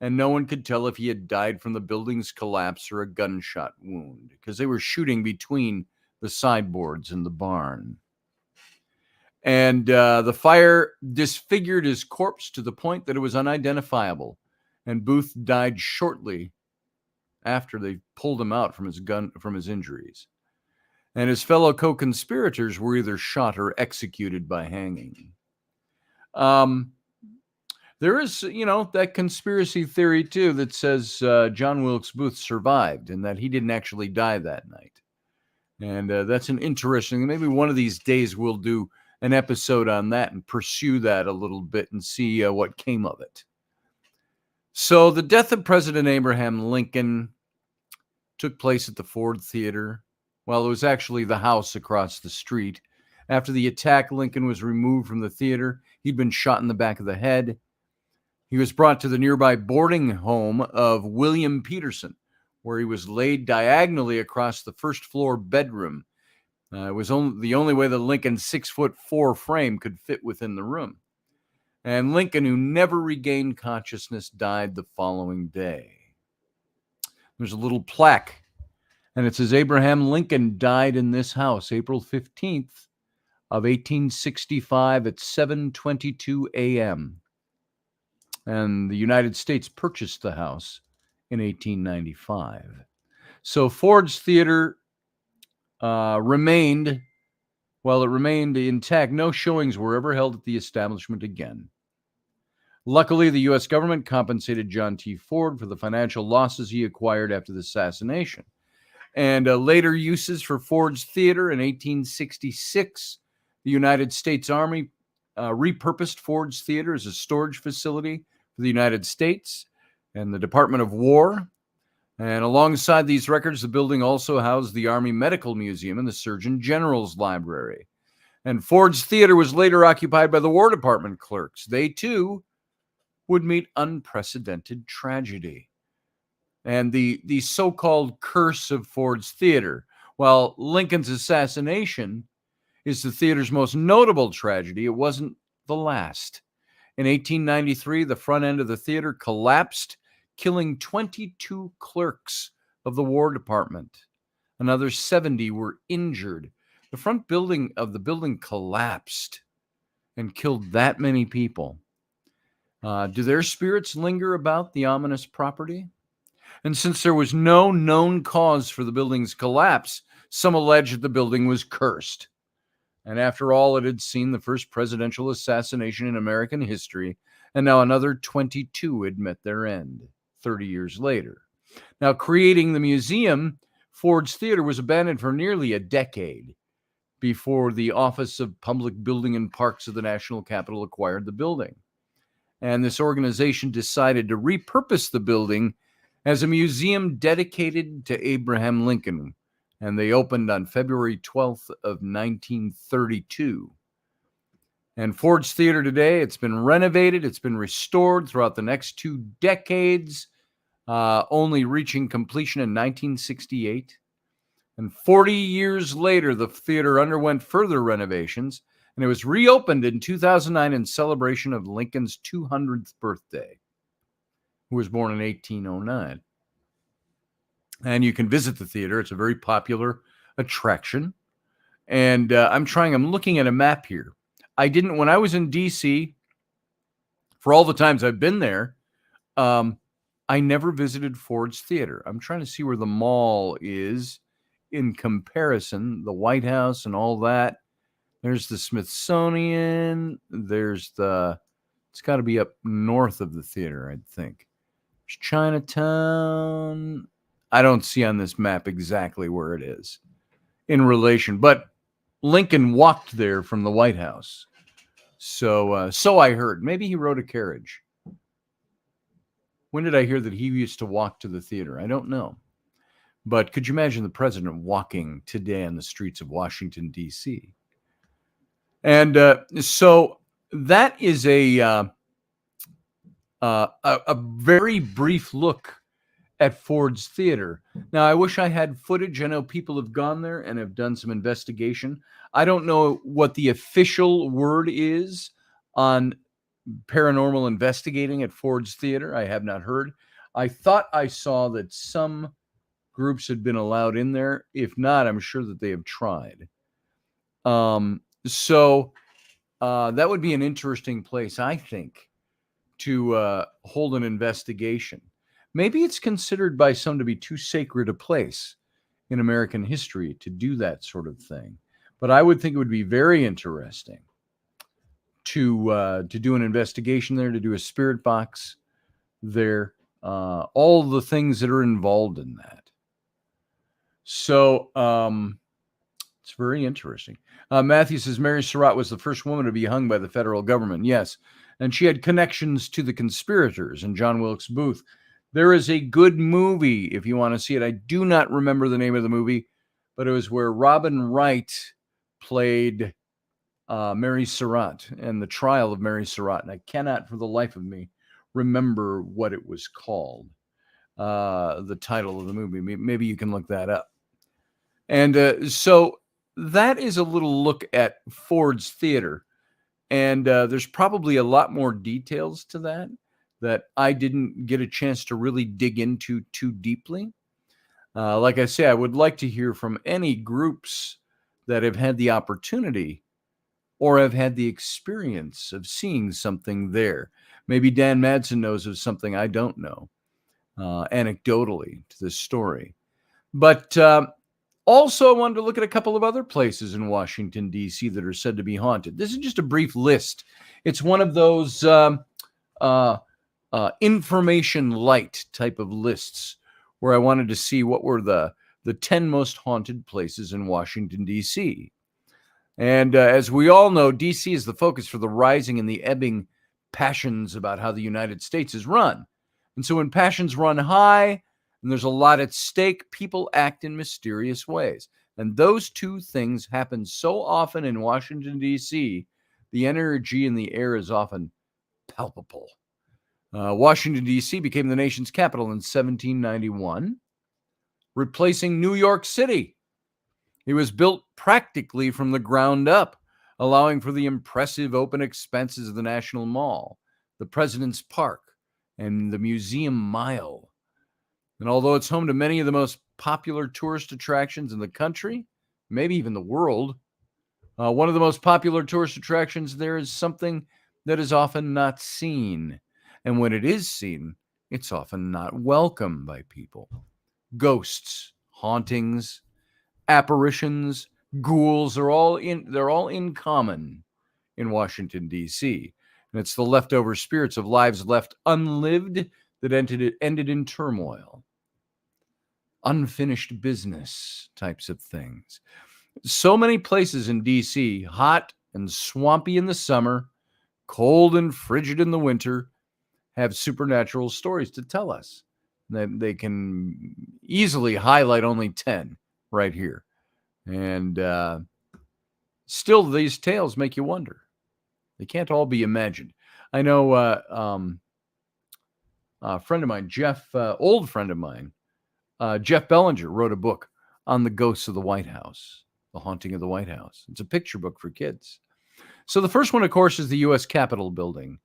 Speaker 1: and no one could tell if he had died from the building's collapse or a gunshot wound, because they were shooting between the sideboards in the barn. And the fire disfigured his corpse to the point that it was unidentifiable. And Booth died shortly after they pulled him out from his injuries. And his fellow co-conspirators were either shot or executed by hanging. There is, that conspiracy theory, too, that says John Wilkes Booth survived and that he didn't actually die that night. And that's an interesting, maybe one of these days we'll do an episode on that and pursue that a little bit and see what came of it. So the death of President Abraham Lincoln took place at the Ford Theater. Well, it was actually the house across the street. After the attack, Lincoln was removed from the theater. He'd been shot in the back of the head. He was brought to the nearby boarding home of William Peterson, where he was laid diagonally across the first floor bedroom. It was the only way that Lincoln's 6'4" frame could fit within the room. And Lincoln, who never regained consciousness, died the following day. There's a little plaque, and it says Abraham Lincoln died in this house, April 15th of 1865 at 7:22 a.m. And the United States purchased the house in 1895. So Ford's Theater remained intact. No showings were ever held at the establishment again. Luckily, the U.S. government compensated John T. Ford for the financial losses he acquired after the assassination. And later uses for Ford's Theater in 1866, the United States Army repurposed Ford's Theater as a storage facility for the United States and the Department of War. And alongside these records, the building also housed the Army Medical Museum and the Surgeon General's Library. And Ford's Theater was later occupied by the War Department clerks. They, too, would meet unprecedented tragedy. And the so-called curse of Ford's Theater, while Lincoln's assassination is the theater's most notable tragedy, it wasn't the last. In 1893, the front end of the theater collapsed, killing 22 clerks of the War Department. Another 70 were injured. The front building of the building collapsed and killed that many people. Do their spirits linger about the ominous property? And since there was no known cause for the building's collapse, some allege that the building was cursed. And after all, it had seen the first presidential assassination in American history, and now another 22 had met their end 30 years later. Now, creating the museum, Ford's Theater was abandoned for nearly a decade before the Office of Public Building and Parks of the National Capital acquired the building. And this organization decided to repurpose the building as a museum dedicated to Abraham Lincoln. And they opened on February 12th of 1932. And Ford's Theater today, it's been renovated. It's been restored throughout the next 2 decades, only reaching completion in 1968. And 40 years later, the theater underwent further renovations, and it was reopened in 2009 in celebration of Lincoln's 200th birthday, who was born in 1809. And you can visit the theater. It's a very popular attraction. And I'm looking at a map here. When I was in DC, for all the times I've been there, I never visited Ford's Theater. I'm trying to see where the mall is in comparison, the White House and all that. There's the Smithsonian. It's got to be up north of the theater, I'd think. There's Chinatown. I don't see on this map exactly where it is in relation, but Lincoln walked there from the White House. So I heard. Maybe he rode a carriage. When did I hear that he used to walk to the theater? I don't know. But could you imagine the president walking today on the streets of Washington, D.C.? And so that is a very brief look at Ford's Theater. Now, I wish I had footage. I know people have gone there and have done some investigation. I don't know what the official word is on paranormal investigating at Ford's Theater. I have not heard. I thought I saw that some groups had been allowed in there. If not, I'm sure that they have tried. So that would be an interesting place, I think, to hold an investigation. Maybe it's considered by some to be too sacred a place in American history to do that sort of thing. But I would think it would be very interesting to do an investigation there, to do a spirit box there, all the things that are involved in that. So it's very interesting. Matthew says Mary Surratt was the first woman to be hung by the federal government. Yes. And she had connections to the conspirators and John Wilkes Booth. There is a good movie if you want to see it. I do not remember the name of the movie, but it was where Robin Wright played Mary Surratt and the trial of Mary Surratt. And I cannot for the life of me remember what it was called, the title of the movie. Maybe you can look that up. And so that is a little look at Ford's Theater. And there's probably a lot more details to that I didn't get a chance to really dig into too deeply. Like I say, I would like to hear from any groups that have had the opportunity or have had the experience of seeing something there. Maybe Dan Madsen knows of something I don't know, anecdotally to this story. But also, I wanted to look at a couple of other places in Washington, D.C. that are said to be haunted. This is just a brief list. It's one of those information light type of lists where I wanted to see what were the 10 most haunted places in Washington, D.C. And as we all know, D.C. is the focus for the rising and the ebbing passions about how the United States is run. And so when passions run high and there's a lot at stake, people act in mysterious ways. And those two things happen so often in Washington, D.C., the energy in the air is often palpable. Washington, D.C. became the nation's capital in 1791, replacing New York City. It was built practically from the ground up, allowing for the impressive open expanses of the National Mall, the President's Park, and the Museum Mile. And although it's home to many of the most popular tourist attractions in the country, maybe even the world, one of the most popular tourist attractions there is something that is often not seen. And when it is seen, it's often not welcome by people. Ghosts, hauntings, apparitions, ghouls are all in common in Washington, D.C. And it's the leftover spirits of lives left unlived that ended in turmoil. Unfinished business types of things. So many places in D.C., hot and swampy in the summer, cold and frigid in the winter, have supernatural stories to tell us. They can easily highlight only 10 right here. And still, these tales make you wonder. They can't all be imagined. I know a friend of mine, old friend of mine, Jeff Bellinger, wrote a book on the ghosts of the White House, the haunting of the White House. It's a picture book for kids. So the first one, of course, is the U.S. Capitol building.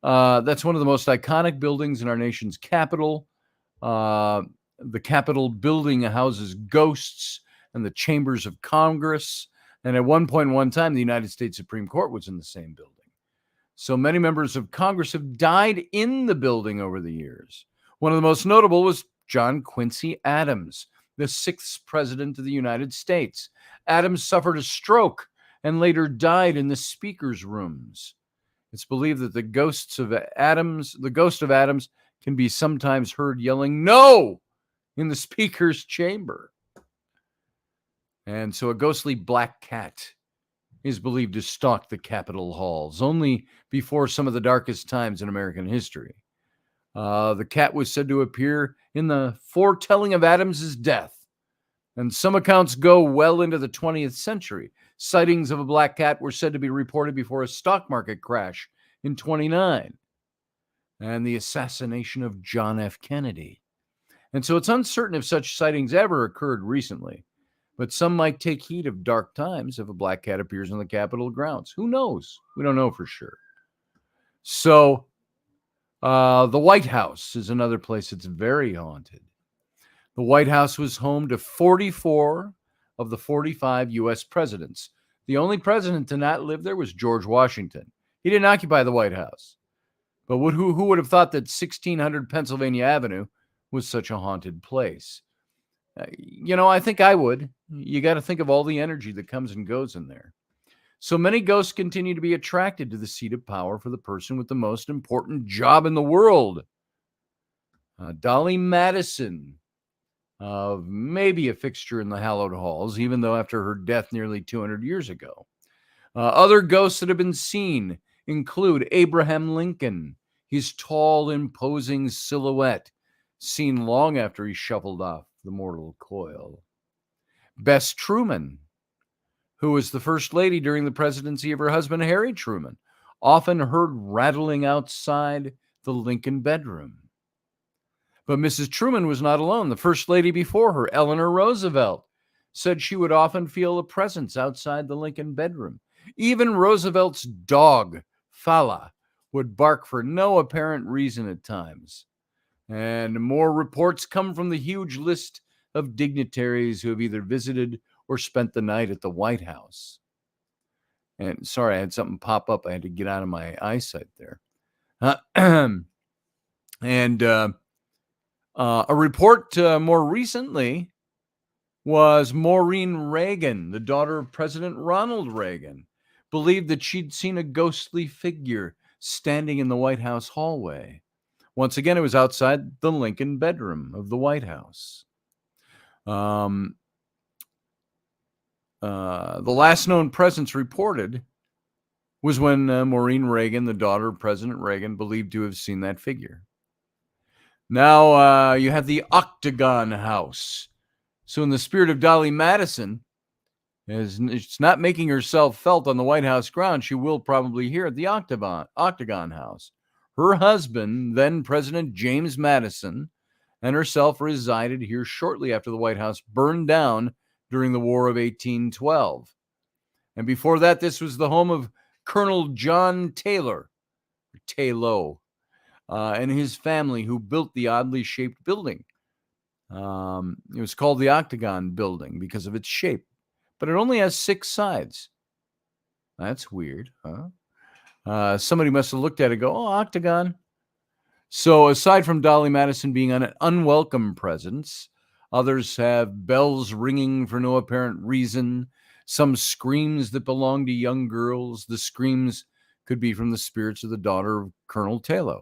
Speaker 1: That's one of the most iconic buildings in our nation's capital. The Capitol building houses ghosts and the chambers of Congress. And at one point, one time, the United States Supreme Court was in the same building. So many members of Congress have died in the building over the years. One of the most notable was John Quincy Adams, the 6th president of the United States. Adams suffered a stroke and later died in the speaker's rooms. It's believed that the ghost of Adams can be sometimes heard yelling, "No!" in the speaker's chamber. And so a ghostly black cat is believed to stalk the Capitol halls, only before some of the darkest times in American history. The cat was said to appear in the foretelling of Adams's death, and some accounts go well into the 20th century. Sightings of a black cat were said to be reported before a stock market crash in 1929 and the assassination of John F. Kennedy. And so it's uncertain if such sightings ever occurred recently, but some might take heed of dark times if a black cat appears on the Capitol grounds. Who knows? We don't know for sure. So the White House is another place that's very haunted. The White House was home to 44 of the 45 U.S. presidents. The only president to not live there was George Washington. He didn't occupy the White House. But who would have thought that 1600 Pennsylvania Avenue was such a haunted place? I think I would. You got to think of all the energy that comes and goes in there. So many ghosts continue to be attracted to the seat of power for the person with the most important job in the world. Dolly Madison, maybe a fixture in the hallowed halls, even though after her death nearly 200 years ago. Other ghosts that have been seen include Abraham Lincoln, his tall, imposing silhouette, seen long after he shuffled off the mortal coil. Bess Truman, who was the first lady during the presidency of her husband, Harry Truman, often heard rattling outside the Lincoln bedroom. But Mrs. Truman was not alone. The first lady before her, Eleanor Roosevelt, said she would often feel a presence outside the Lincoln bedroom. Even Roosevelt's dog, Fala, would bark for no apparent reason at times. And more reports come from the huge list of dignitaries who have either visited or spent the night at the White House. And sorry, I had something pop up. I had to get out of my eyesight there. A report more recently was Maureen Reagan, the daughter of President Ronald Reagan, believed that she'd seen a ghostly figure standing in the White House hallway. Once again, it was outside the Lincoln bedroom of the White House. The last known presence reported was when Maureen Reagan, the daughter of President Reagan, believed to have seen that figure. Now you have the Octagon House. So in the spirit of Dolly Madison, as it's not making herself felt on the White House grounds, she will probably hear at the Octagon House. Her husband, then President James Madison, and herself resided here shortly after the White House burned down during the War of 1812. And before that, this was the home of Colonel John Taylor, and his family, who built the oddly shaped building. It was called the Octagon Building because of its shape, but it only has 6 sides. That's weird, huh? Somebody must have looked at it and go, "Oh, Octagon." So aside from Dolly Madison being an unwelcome presence, others have bells ringing for no apparent reason, some screams that belong to young girls. The screams could be from the spirits of the daughter of Colonel Taylor.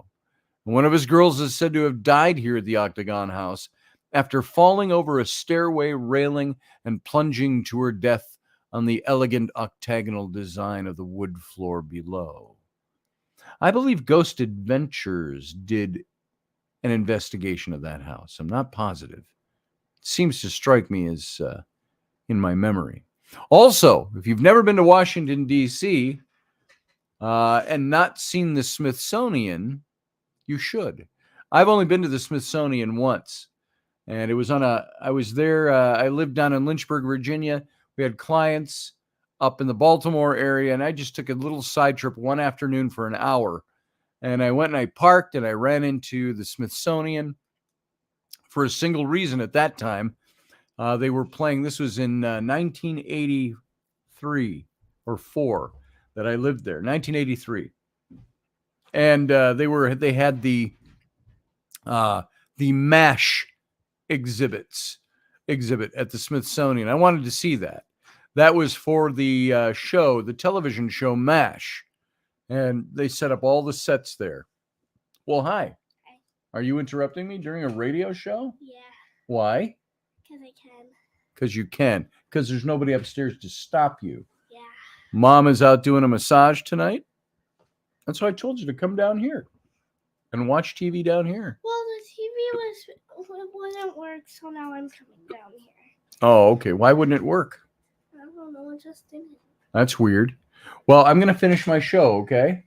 Speaker 1: One of his girls is said to have died here at the Octagon House after falling over a stairway railing and plunging to her death on the elegant octagonal design of the wood floor below. I believe Ghost Adventures did an investigation of that house. I'm not positive. It seems to strike me as in my memory. Also, if you've never been to Washington, D.C., and not seen the Smithsonian, you should. I've only been to the Smithsonian once, and it was I was there. I lived down in Lynchburg, Virginia. We had clients up in the Baltimore area, and I just took a little side trip one afternoon for an hour. And I went and I parked and I ran into the Smithsonian for a single reason at that time. They were playing, this was in 1983 or 4 that I lived there, 1983. And they had the MASH exhibit at the Smithsonian. I wanted to see that. That was for the the television show MASH. And they set up all the sets there. Well, hi.
Speaker 3: Hi.
Speaker 1: Are you interrupting me during a radio show?
Speaker 3: Yeah.
Speaker 1: Why?
Speaker 3: Because I can.
Speaker 1: Because you can. Because there's nobody upstairs to stop you.
Speaker 3: Yeah.
Speaker 1: Mom is out doing a massage tonight. That's why I told you to come down here and watch TV down here.
Speaker 3: Well, the TV wouldn't work, so now I'm coming down here.
Speaker 1: Oh, okay. Why wouldn't it work?
Speaker 3: I don't know. It just didn't.
Speaker 1: That's weird. Well, I'm going to finish my show, okay?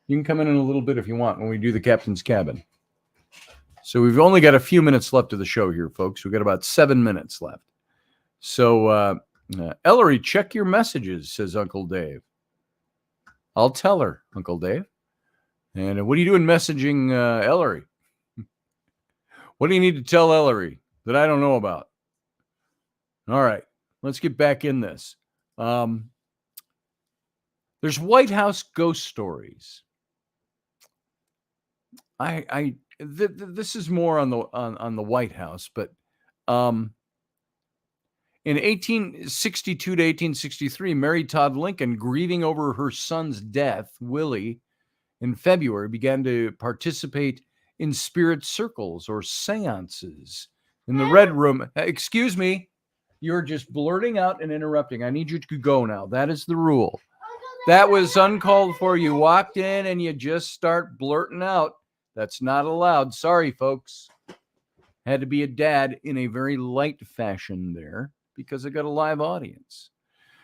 Speaker 1: You can come in a little bit if you want when we do the captain's cabin. So we've only got a few minutes left of the show here, folks. We've got about 7 minutes left. So, Ellery, check your messages, says Uncle Dave. I'll tell her, Uncle Dave. And what are you doing messaging Ellery? What do you need to tell Ellery that I don't know about? All right, let's get back in this. There's White House ghost stories. This is more on the White House, but in 1862 to 1863, Mary Todd Lincoln, grieving over her son's death, Willie, in February, began to participate in spirit circles or seances in the Red Room. Excuse me, you're just blurting out and interrupting. I need you to go now. That is the rule. That was uncalled for. You walked in and you just start blurting out. That's not allowed. Sorry, folks. Had to be a dad in a very light fashion there because I got a live audience.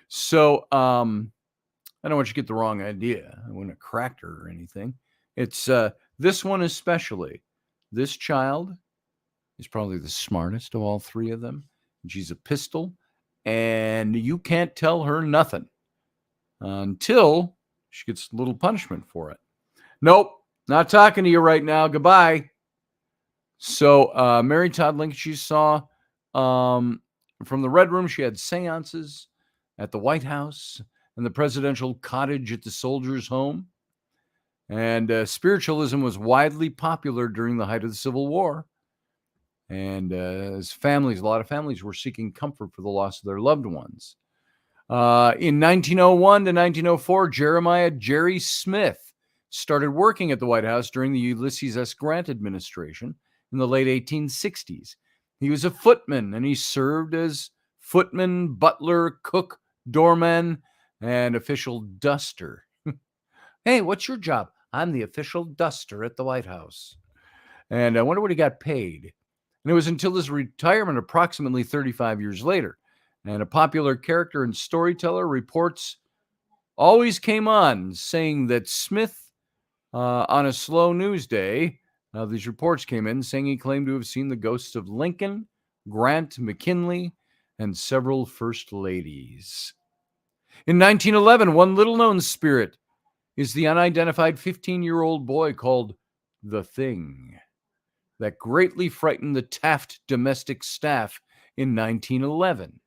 Speaker 1: So I don't want you to get the wrong idea. I wouldn't have cracked her or anything. It's this one especially. This child is probably the smartest of all three of them. She's a pistol, and you can't tell her nothing until she gets a little punishment for it. Nope, not talking to you right now. Goodbye. So Mary Todd Lincoln, she saw from the Red Room, she had seances at the White House and the presidential cottage at the soldiers' home. And spiritualism was widely popular during the height of the Civil War. And as families, a lot of families were seeking comfort for the loss of their loved ones. In 1901 to 1904, Jerry Smith started working at the White House during the Ulysses S. Grant administration in the late 1860s. He was a footman, and he served as footman, butler, cook, doorman, and official duster. Hey, what's your job? I'm the official duster at the White House. And I wonder what he got paid. And it was until his retirement approximately 35 years later. And a popular character and storyteller reports always came on saying that Smith, on a slow news day, these reports came in saying he claimed to have seen the ghosts of Lincoln, Grant, McKinley, and several first ladies. In 1911, one little-known spirit is the unidentified 15-year-old boy called the Thing that greatly frightened the Taft domestic staff in 1911.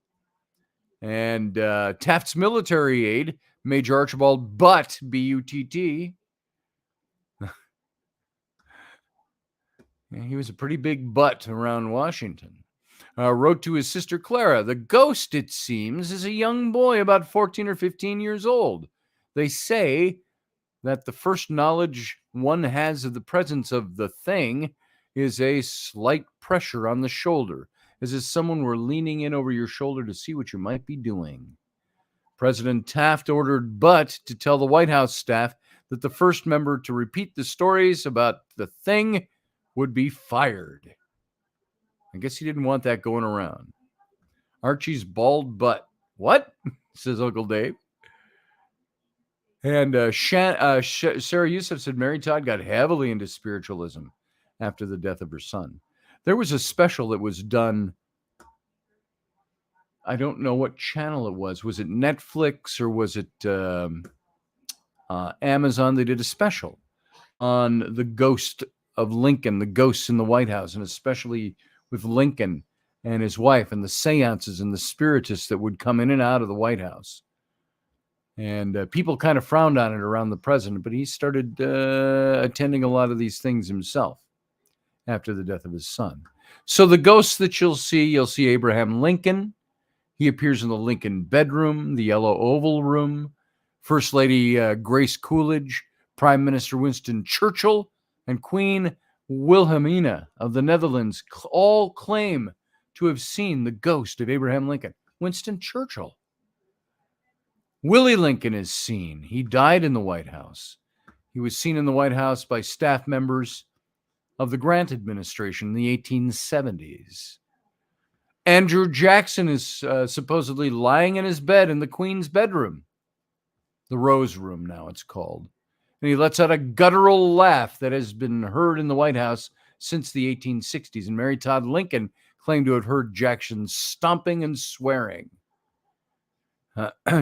Speaker 1: And Taft's military aide, Major Archibald Butt, B-U-T-T, he was a pretty big butt around Washington, wrote to his sister Clara, the ghost, it seems, is a young boy about 14 or 15 years old. They say that the first knowledge one has of the presence of the Thing is a slight pressure on the shoulder, as if someone were leaning in over your shoulder to see what you might be doing. President Taft ordered Butt to tell the White House staff that the first member to repeat the stories about the Thing would be fired. I guess he didn't want that going around. Archie's bald butt. What? Says Uncle Dave. And Sarah Youssef said Mary Todd got heavily into spiritualism after the death of her son. There was a special that was done. I don't know what channel it was. Was it Netflix or was it Amazon? They did a special on the ghost of Lincoln, the ghosts in the White House, and especially with Lincoln and his wife and the seances and the spiritists that would come in and out of the White House. And people kind of frowned on it around the president, but he started attending a lot of these things himself after the death of his son. So the ghosts that you'll see Abraham Lincoln. He appears in the Lincoln bedroom, the Yellow Oval Room, First Lady Grace Coolidge, Prime Minister Winston Churchill, and Queen Wilhelmina of the Netherlands all claim to have seen the ghost of Abraham Lincoln. Winston Churchill. Willie Lincoln is seen. He died in the White House. He was seen in the White House by staff members of the Grant administration in the 1870s. Andrew Jackson is supposedly lying in his bed in the Queen's bedroom, the Rose Room now it's called. And he lets out a guttural laugh that has been heard in the White House since the 1860s. And Mary Todd Lincoln claimed to have heard Jackson stomping and swearing.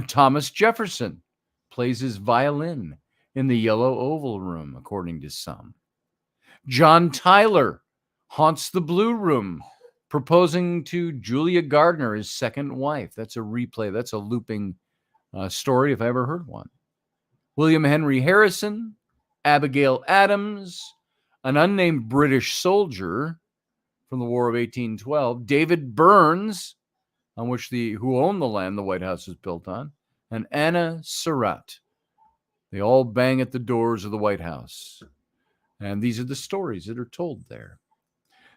Speaker 1: Thomas Jefferson plays his violin in the Yellow Oval Room, according to some. John Tyler haunts the Blue Room, proposing to Julia Gardner, his second wife. That's a replay. That's a looping story if I ever heard one. William Henry Harrison, Abigail Adams, an unnamed British soldier from the War of 1812, David Burns, on which who owned the land the White House was built on, and Anna Surratt. They all bang at the doors of the White House. And these are the stories that are told there.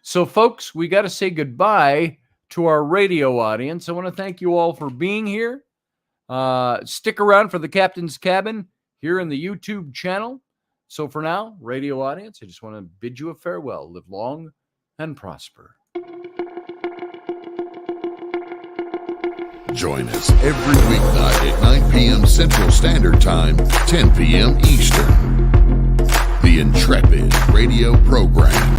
Speaker 1: So, folks, we got to say goodbye to our radio audience. I want to thank you all for being here. Stick around for the Captain's Cabin here in the YouTube channel. So for now, radio audience, I just want to bid you a farewell. Live long and prosper.
Speaker 2: Join us every weeknight at 9 p.m. Central Standard Time, 10 p.m. Eastern. The Intrepid Radio Program.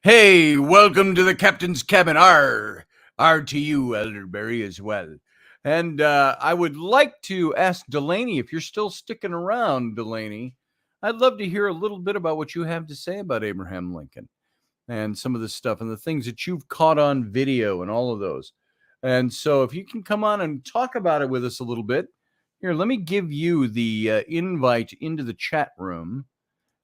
Speaker 1: Hey, welcome to the captain's cabin. R to you, Elderberry, as well. And I would like to ask Delaney, if you're still sticking around, Delaney, I'd love to hear a little bit about what you have to say about Abraham Lincoln and some of the stuff and the things that you've caught on video and all of those. And so if you can come on and talk about it with us a little bit, here, let me give you the invite into the chat room.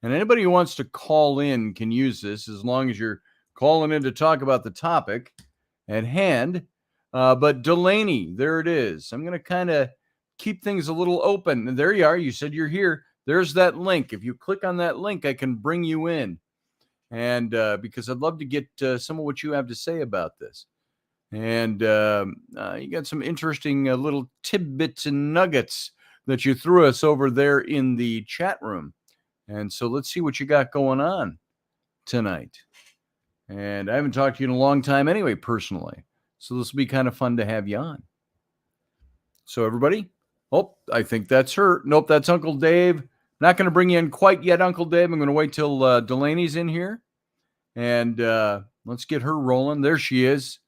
Speaker 1: And anybody who wants to call in can use this as long as you're calling in to talk about the topic at hand. But Delaney, there it is. I'm going to kind of keep things a little open. And there you are. You said you're here. There's that link. If you click on that link, I can bring you in. And because I'd love to get some of what you have to say about this. And you got some interesting little tidbits and nuggets that you threw us over there in the chat room. And so let's see what you got going on tonight. And I haven't talked to you in a long time anyway, personally. So this will be kind of fun to have you on. So everybody, oh, I think that's her. Nope, that's Uncle Dave. Not going to bring you in quite yet, Uncle Dave. I'm going to wait till Delaney's in here. And let's get her rolling. There she is.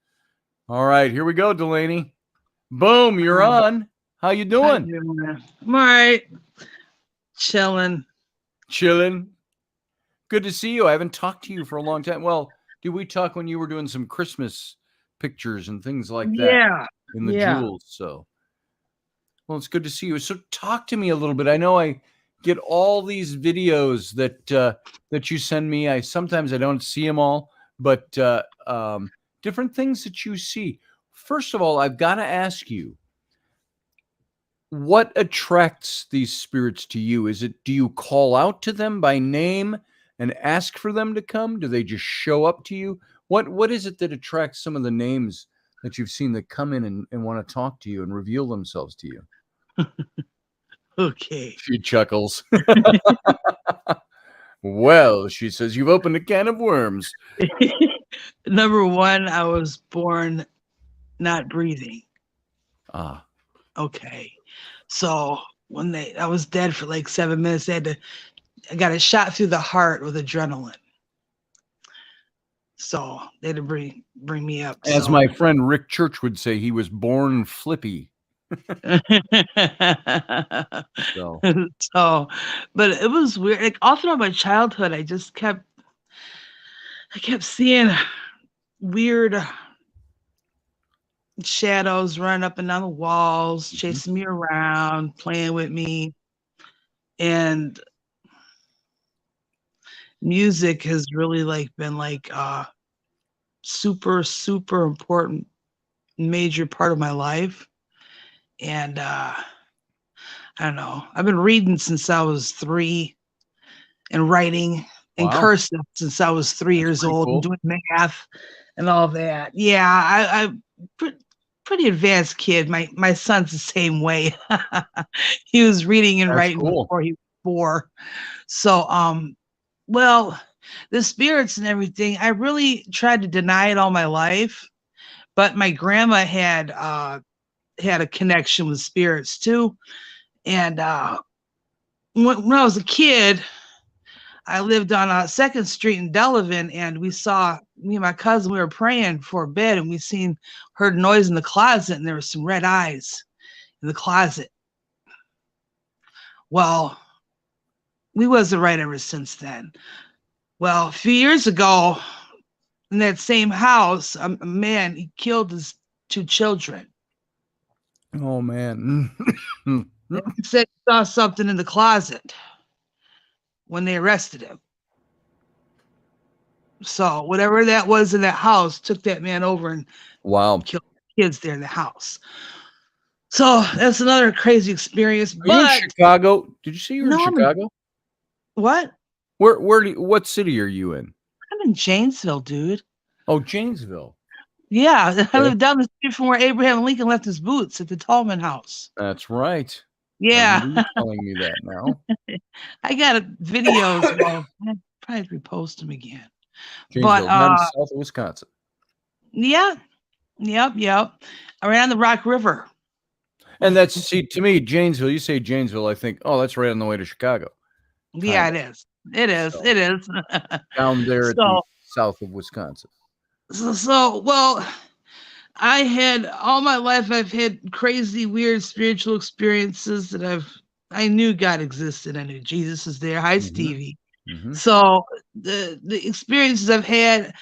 Speaker 1: All right, here we go, Delaney. Boom, you're on. How you doing?
Speaker 4: I'm all right. Chilling.
Speaker 1: Good to see you. I haven't talked to you for a long time. Well, did we talk when you were doing some Christmas pictures and things like that?
Speaker 4: Yeah.
Speaker 1: In the jewels. So, well, it's good to see you. So talk to me a little bit. I know I get all these videos that you send me. Sometimes I don't see them all, but different things that you see. First of all, I've got to ask you, what attracts these spirits to you? Do you call out to them by name and ask for them to come? Do they just show up to you? What is it that attracts some of the names that you've seen that come in and want to talk to you and reveal themselves to you?
Speaker 4: Okay.
Speaker 1: She chuckles. Well, she says, you've opened a can of worms.
Speaker 4: Number one, I was born not breathing.
Speaker 1: Ah.
Speaker 4: Okay. So when I was dead for like 7 minutes, I got a shot through the heart with adrenaline. So they had to bring me up.
Speaker 1: As my friend Rick Church would say, he was born flippy.
Speaker 4: So, but it was weird. Like all throughout my childhood, I kept seeing weird shadows running up and down the walls, chasing me around, playing with me. And music has really been super, super important, major part of my life. And I don't know. I've been reading since I was 3 and writing in cursive since I was 3 years old, and doing math and all that. Yeah, I'm pretty advanced kid. My son's the same way. He was reading and writing before he was 4. So, well, the spirits and everything, I really tried to deny it all my life. But my grandma had a connection with spirits too. And when I was a kid, I lived on 2nd Street in Delavan, and me and my cousin, we were praying for bed, and heard noise in the closet, and there was some red eyes in the closet. Well, we wasn't right ever since then. Well, a few years ago, in that same house, a man, he killed his 2 children.
Speaker 1: Oh, man.
Speaker 4: He said he saw something in the closet when they arrested him. So whatever that was in that house took that man over and killed kids there in the house. So that's another crazy experience.
Speaker 1: Are you in Chicago? Did you say you were in Chicago?
Speaker 4: What?
Speaker 1: What city are you in?
Speaker 4: I'm in Janesville, dude.
Speaker 1: Oh, Janesville.
Speaker 4: Yeah, okay. I live down the street from where Abraham Lincoln left his boots at the Tallman House.
Speaker 1: That's right.
Speaker 4: Yeah.
Speaker 1: You're telling me that now.
Speaker 4: I got videos. Well, I'll probably repost them again.
Speaker 1: Janesville, south of Wisconsin.
Speaker 4: Yeah. Yep. Right on the Rock River.
Speaker 1: And to me, Janesville, you say Janesville, I think, oh, that's right on the way to Chicago.
Speaker 4: Yeah, it is. It is.
Speaker 1: Down there at the south of Wisconsin?
Speaker 4: Well, I had all my life. I've had crazy, weird spiritual experiences that I knew God existed. I knew Jesus is there. Hi,
Speaker 1: Mhm.
Speaker 4: Stevie.
Speaker 1: Mhm.
Speaker 4: So the experiences I've had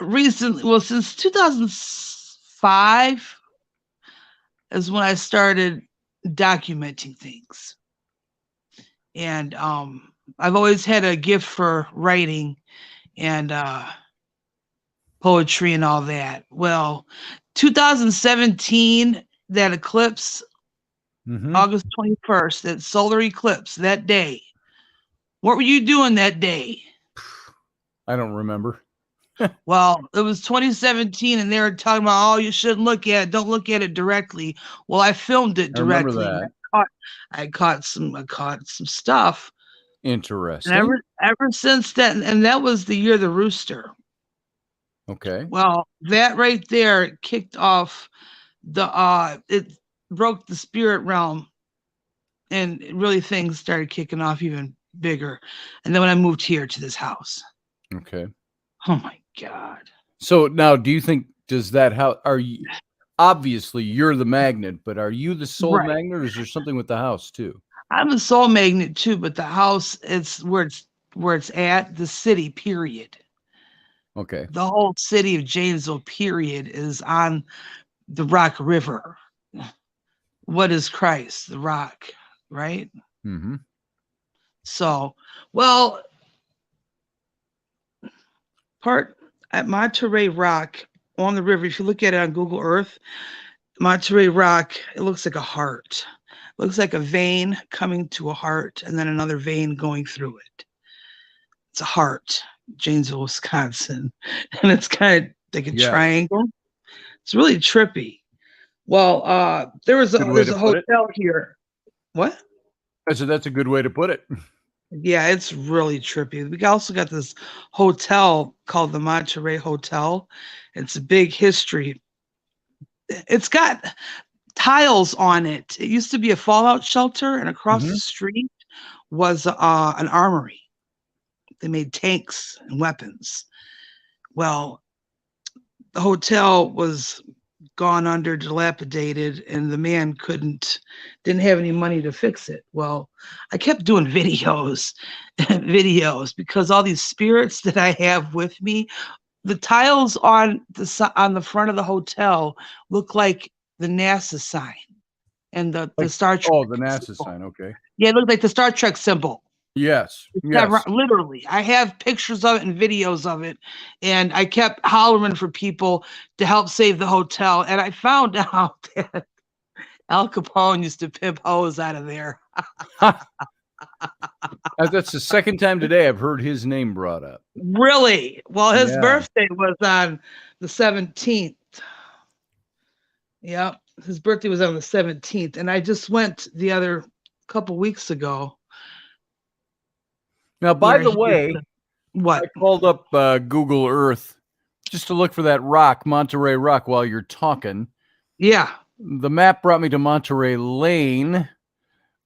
Speaker 4: recently, well, since 2005 is when I started documenting things. And I've always had a gift for writing and poetry and all that. Well, 2017, that eclipse,
Speaker 1: Mhm.
Speaker 4: August 21st, that solar eclipse, that day. What were you doing that day?
Speaker 1: I don't remember.
Speaker 4: Well, it was 2017, and they were talking about, oh, you shouldn't look at it. Don't look at it directly. Well, I filmed it
Speaker 1: I remember
Speaker 4: directly. And
Speaker 1: that.
Speaker 4: I caught some stuff. And
Speaker 1: Interesting.
Speaker 4: ever since then, and that was the year of the rooster.
Speaker 1: Okay.
Speaker 4: Well, that right there kicked off it broke the spirit realm, and really things started kicking off even bigger. And then when I moved here to this house,
Speaker 1: Okay.
Speaker 4: oh my God.
Speaker 1: So now, do you think does that how are you? Obviously, you're the magnet, but are you the soul
Speaker 4: Right.
Speaker 1: magnet, or is there something with the house too?
Speaker 4: I'm a soul magnet too, but the house is where it's at, the city, period.
Speaker 1: Okay.
Speaker 4: The whole city of Janesville, period, is on the Rock River. What is Christ? The rock, right?
Speaker 1: Mm-hmm.
Speaker 4: So, well, part at Monterey Rock on the river, if you look at it on Google Earth, Monterey Rock, it looks like a heart. It looks like a vein coming to a heart and then another vein going through it. It's a heart, Janesville, Wisconsin. And it's kind of like a triangle. It's really trippy. Well, there's a hotel here. What?
Speaker 1: I said that's a good way to put it.
Speaker 4: Yeah, it's really trippy. We also got this hotel called the Monterey Hotel. It's a big history. It's got tiles on it. It used to be a fallout shelter, and across the street was an armory. They made tanks and weapons. Well, the hotel was gone under, dilapidated, and the man didn't have any money to fix it. Well, I kept doing videos because all these spirits that I have with me, the tiles on the front of the hotel look like the NASA sign and the Star Trek.
Speaker 1: Oh, the NASA
Speaker 4: symbol.
Speaker 1: sign. Okay.
Speaker 4: Yeah, it looked like the Star Trek symbol.
Speaker 1: Yes. Yes.
Speaker 4: Literally. I have pictures of it and videos of it. And I kept hollering for people to help save the hotel. And I found out that Al Capone used to pimp hoes out of there.
Speaker 1: That's the second time today I've heard his name brought up.
Speaker 4: Really? Well, his birthday was on the 17th. Yep. His birthday was on the 17th. And I just went the other couple weeks ago.
Speaker 1: Now, by the way,
Speaker 4: what?
Speaker 1: I called up Google Earth just to look for that rock, Monterey Rock, while you're talking.
Speaker 4: Yeah.
Speaker 1: The map brought me to Monterey Lane.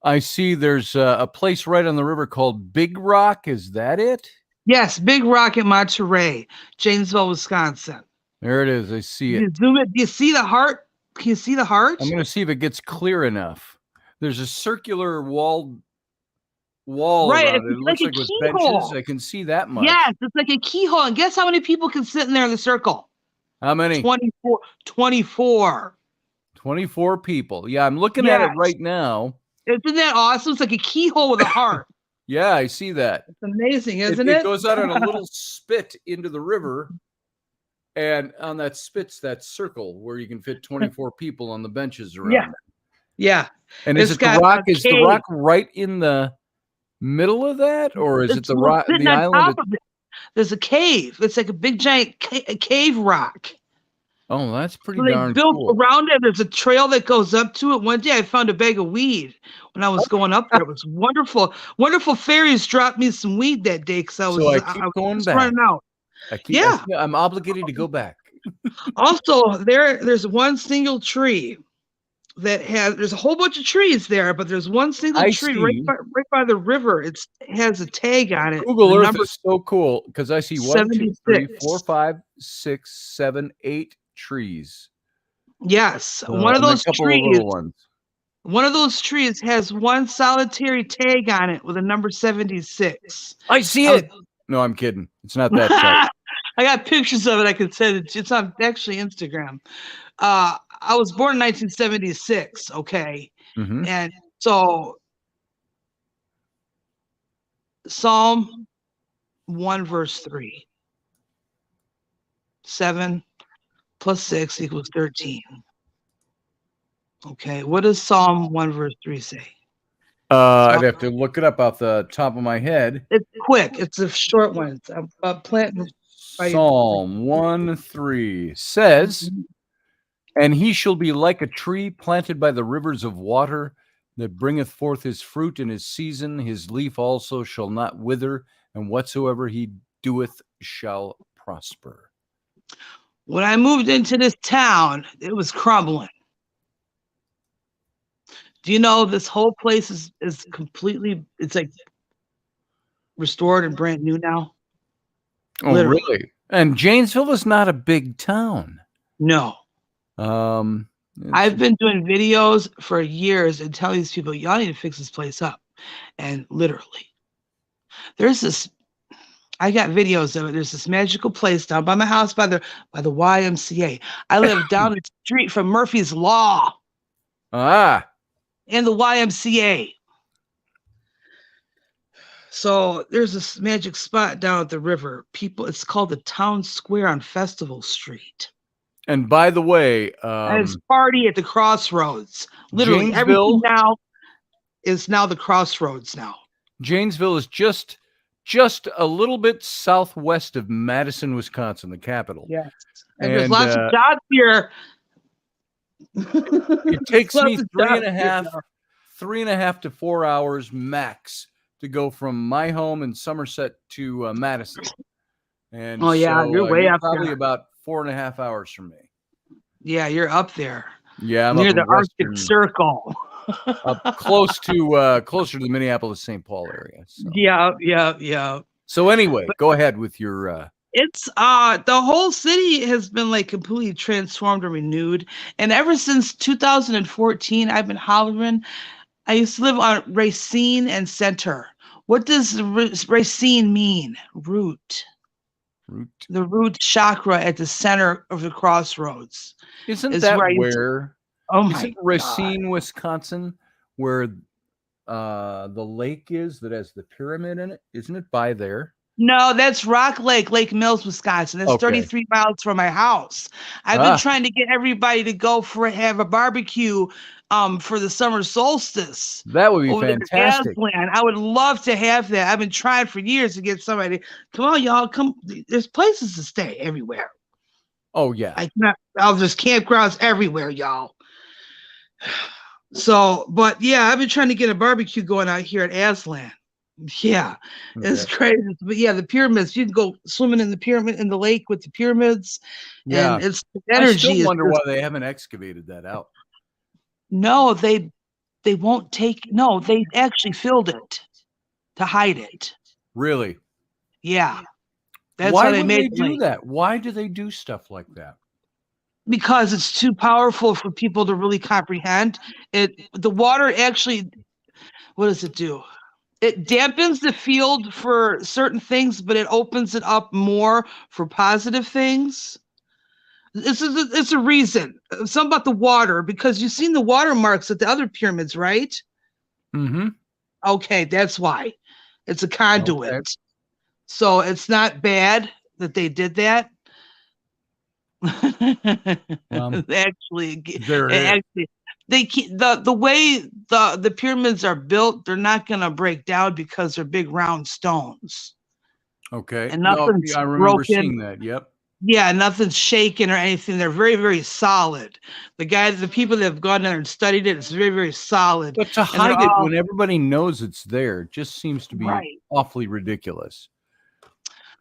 Speaker 1: I see there's a place right on the river called Big Rock. Is that it?
Speaker 4: Yes, Big Rock in Monterey, Janesville, Wisconsin.
Speaker 1: There it is. I see it.
Speaker 4: You zoom it. Do you see the heart? Can you see the heart?
Speaker 1: I'm going to see if it gets clear enough. There's a circular wall
Speaker 4: right,
Speaker 1: around it. It looks like with benches. I can see that much.
Speaker 4: Yes, it's like a keyhole. And guess how many people can sit in there in the circle?
Speaker 1: How many?
Speaker 4: 24.
Speaker 1: 24 people. Yeah, I'm looking at it right now.
Speaker 4: Isn't that awesome? It's like a keyhole with a heart.
Speaker 1: Yeah, I see that.
Speaker 4: It's amazing, isn't it?
Speaker 1: It goes out on a little spit into the river. And on that spit's that circle where you can fit 24 people on the benches around.
Speaker 4: Yeah. Yeah.
Speaker 1: And is it the rock? Is the rock right in the middle of that, or is it the rock? The island?
Speaker 4: There's a cave. It's like a big giant cave rock.
Speaker 1: Oh, that's pretty
Speaker 4: so
Speaker 1: darn
Speaker 4: built
Speaker 1: cool.
Speaker 4: Around it, there's a trail that goes up to it. One day, I found a bag of weed when I was going up there. It was wonderful. Wonderful fairies dropped me some weed that day because I was
Speaker 1: going back.
Speaker 4: Running out.
Speaker 1: I'm obligated to go back.
Speaker 4: Also, there's one single tree. that has, there's a whole bunch of trees there, but there's one single
Speaker 1: I
Speaker 4: tree
Speaker 1: see.
Speaker 4: right by the river. It has a tag on it.
Speaker 1: Google
Speaker 4: the
Speaker 1: Earth
Speaker 4: number
Speaker 1: is so cool because I see 1, 2, 3, 4,
Speaker 4: 76.
Speaker 1: 5, 6, 7, 8 trees.
Speaker 4: Yes, one of
Speaker 1: And a
Speaker 4: those
Speaker 1: couple of
Speaker 4: trees.
Speaker 1: little ones.
Speaker 4: One of those trees has one solitary tag on it with a number 76.
Speaker 1: I see it. No, I'm kidding. It's not that tall.
Speaker 4: I got pictures of it. I can send it. It's on actually Instagram. I was born in 1976. Okay.
Speaker 1: Mhm.
Speaker 4: And so Psalm 1 verse 3. 7 plus 6 equals 13. Okay. What does Psalm 1 verse 3 say?
Speaker 1: I'd have to look it up off the top of my head.
Speaker 4: It's quick. It's a short one. It's planting.
Speaker 1: Psalm 1:3 says, "And he shall be like a tree planted by the rivers of water, that bringeth forth his fruit in his season. His leaf also shall not wither, and whatsoever he doeth shall prosper."
Speaker 4: When I moved into this town, it was crumbling. Do you know this whole place is completely, it's like restored and brand new now?
Speaker 1: Oh,
Speaker 4: Literally.
Speaker 1: really? And Janesville is not a big town.
Speaker 4: No. I've been doing videos for years and telling these people, y'all need to fix this place up. And literally, there's this, I got videos of it. There's this magical place down by my house by the YMCA. I live down the street from Murphy's Law. And the YMCA. So there's this magic spot down at the river. It's called the Town Square on Festival Street.
Speaker 1: And by the way,
Speaker 4: and it's party at the Crossroads. Literally, everything now is now the Crossroads now. Janesville
Speaker 1: is just a little bit southwest of Madison, Wisconsin, the capital.
Speaker 4: Yes. And there's lots of jobs here.
Speaker 1: It takes me 3.5 to 4 hours max to go from my home in Somerset to Madison. And
Speaker 4: you're way up
Speaker 1: probably
Speaker 4: there.
Speaker 1: about 4.5 hours from me.
Speaker 4: Yeah, you're up there.
Speaker 1: Yeah, I'm
Speaker 4: near
Speaker 1: up
Speaker 4: the Arctic Circle.
Speaker 1: Up closer to the Minneapolis-St. Paul area. So.
Speaker 4: Yeah.
Speaker 1: So anyway, go ahead with your
Speaker 4: It's the whole city has been like completely transformed and renewed. And ever since 2014, I've been hollering. I used to live on Racine and Center. What does Racine mean? Root. The root chakra at the center of the crossroads.
Speaker 1: Isn't that where?
Speaker 4: Oh my
Speaker 1: Isn't Racine, God. Wisconsin, where the lake is that has the pyramid in it? Isn't it by there?
Speaker 4: No, that's Rock Lake, Lake Mills, Wisconsin. That's 33 miles from my house. I've been trying to get everybody to go have a barbecue for the summer solstice.
Speaker 1: That would be fantastic.
Speaker 4: I would love to have that. I've been trying for years to get somebody. Come on, y'all. Come. There's places to stay everywhere.
Speaker 1: Oh, yeah.
Speaker 4: There's campgrounds everywhere, y'all. So, but yeah, I've been trying to get a barbecue going out here at Aslan. Yeah, it's crazy. But yeah, the pyramids, you can go swimming in the lake with the pyramids.
Speaker 1: Yeah.
Speaker 4: And it's energy.
Speaker 1: I still wonder why they haven't excavated that out.
Speaker 4: No, they won't they actually filled it to hide it.
Speaker 1: Really?
Speaker 4: Yeah. That's
Speaker 1: why
Speaker 4: how they
Speaker 1: would
Speaker 4: made
Speaker 1: they do that? Why do they do stuff like that?
Speaker 4: Because it's too powerful for people to really comprehend. The water actually, what does it do? It dampens the field for certain things, but it opens it up more for positive things. It's a reason. Something about the water, because you've seen the watermarks at the other pyramids, right?
Speaker 1: Mm-hmm.
Speaker 4: Okay, that's why. It's a conduit. Okay. So it's not bad that they did that. Actually, the way the pyramids are built, they're not going to break down because they're big round stones.
Speaker 1: Okay.
Speaker 4: And nothing's
Speaker 1: I remember
Speaker 4: broken.
Speaker 1: seeing that. Yep.
Speaker 4: Yeah, nothing's shaken or anything. They're very, very solid. The people that have gone there and studied it, it's very, very solid.
Speaker 1: But to hide it when everybody knows it's there just seems to be awfully ridiculous.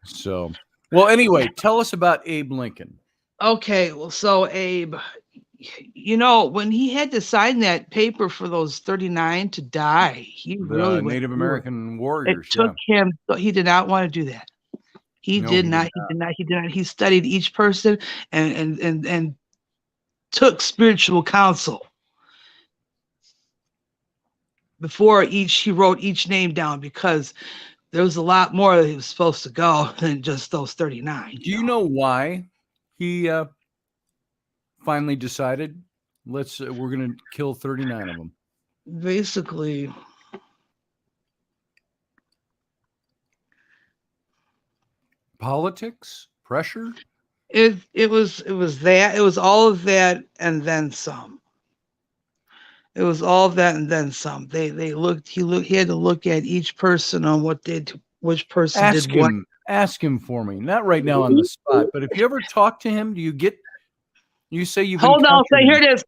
Speaker 1: So, well, anyway, tell us about Abe Lincoln.
Speaker 4: Okay, well, so Abe, you know, when he had to sign that paper for those 39 to die, he really went
Speaker 1: Native
Speaker 4: through it.
Speaker 1: American
Speaker 4: It
Speaker 1: warriors.
Speaker 4: took him. He did not want to do that. He
Speaker 1: No,
Speaker 4: did
Speaker 1: he
Speaker 4: not.
Speaker 1: did
Speaker 4: He did not. He did not. He studied each person and took spiritual counsel before he wrote each name down, because there was a lot more that he was supposed to go than just those 39.
Speaker 1: Do you know why he finally decided we're going to kill 39 of them?
Speaker 4: Basically,
Speaker 1: Politics, pressure.
Speaker 4: it was that. It was all of that and then some. It was all of that and then some. He had to look at each person on which person
Speaker 1: Ask
Speaker 4: did what.
Speaker 1: him. Ask him for me. Not right now on the spot, but if you ever talk to him, you say you've
Speaker 4: Hold on, say,
Speaker 1: encountered
Speaker 4: here
Speaker 1: him.
Speaker 4: it is.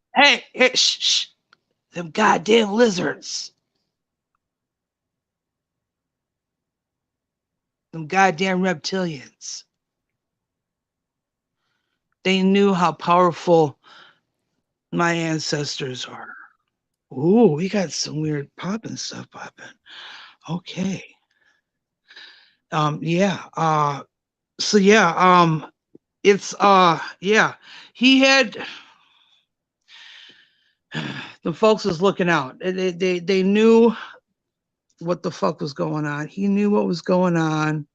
Speaker 4: Hey, shh, shh. Them goddamn lizards. Them goddamn reptilians. They knew how powerful my ancestors are. Ooh, we got some weird popping stuff popping. Okay. Yeah. So yeah, it's yeah. He had the folks was looking out. They knew what the fuck was going on. He knew what was going on.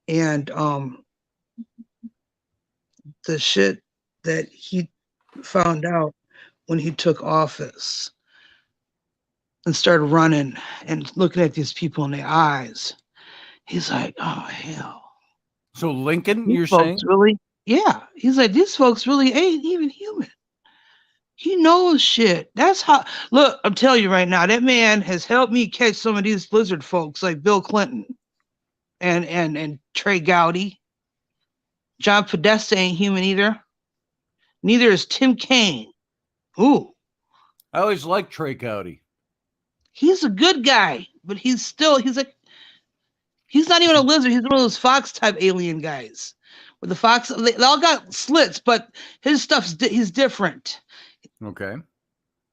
Speaker 4: And the shit that he found out when he took office and started running and looking at these people in the eyes, he's like, oh hell.
Speaker 1: So Lincoln,
Speaker 4: These
Speaker 1: you're
Speaker 4: folks
Speaker 1: saying?
Speaker 4: really, yeah. He's like, these folks really ain't even human. He knows shit. That's how. Look, I'm telling you right now, that man has helped me catch some of these lizard folks like Bill Clinton and Trey Gowdy. John Podesta ain't human either. Neither is Tim Kaine. Ooh,
Speaker 1: I always liked Trey Gowdy.
Speaker 4: he's a good guy, but he's not even a lizard. He's one of those fox type alien guys. With the fox, they all got slits, but his he's different.
Speaker 1: Okay.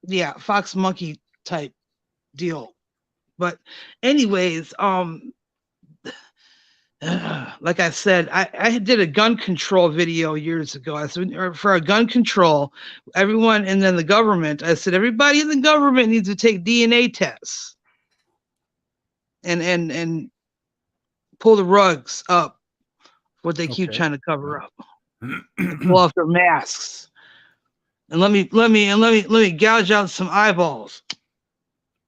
Speaker 4: Yeah, fox monkey type deal. But anyways, like I said, I did a gun control video years ago. I said, for a gun control, everyone, and then the government, I said, everybody in the government needs to take DNA tests and pull the rugs up, what they keep
Speaker 1: Okay.
Speaker 4: trying to cover up, and pull off their masks. And let me gouge out some eyeballs.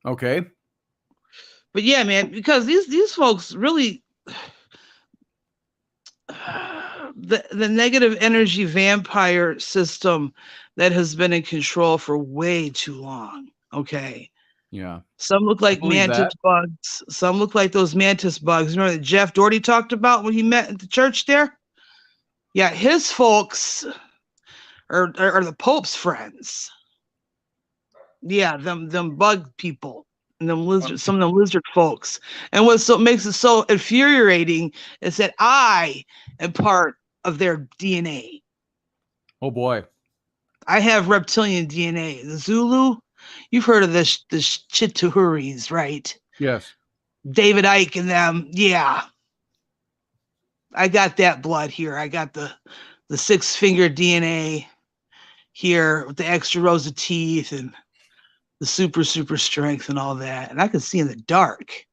Speaker 1: Okay.
Speaker 4: But yeah, man, because these folks really, the negative energy vampire system that has been in control for way too long. Okay.
Speaker 1: Yeah.
Speaker 4: Some look like
Speaker 1: believe
Speaker 4: mantis
Speaker 1: that.
Speaker 4: bugs. Some look like those mantis bugs. Remember that Jeff Doherty talked about when he met at the church there? Yeah, his folks are the Pope's friends. Yeah, them bug people and some of them lizard folks. And what makes it so infuriating is that I am part of their DNA.
Speaker 1: Oh boy.
Speaker 4: I have reptilian DNA. The Zulu, you've heard of the Chitahuris, right?
Speaker 1: Yes.
Speaker 4: David Icke and them. Yeah. I got that blood here. I got the 6-finger DNA here with the extra rows of teeth and the super strength and all that. And I can see in the dark.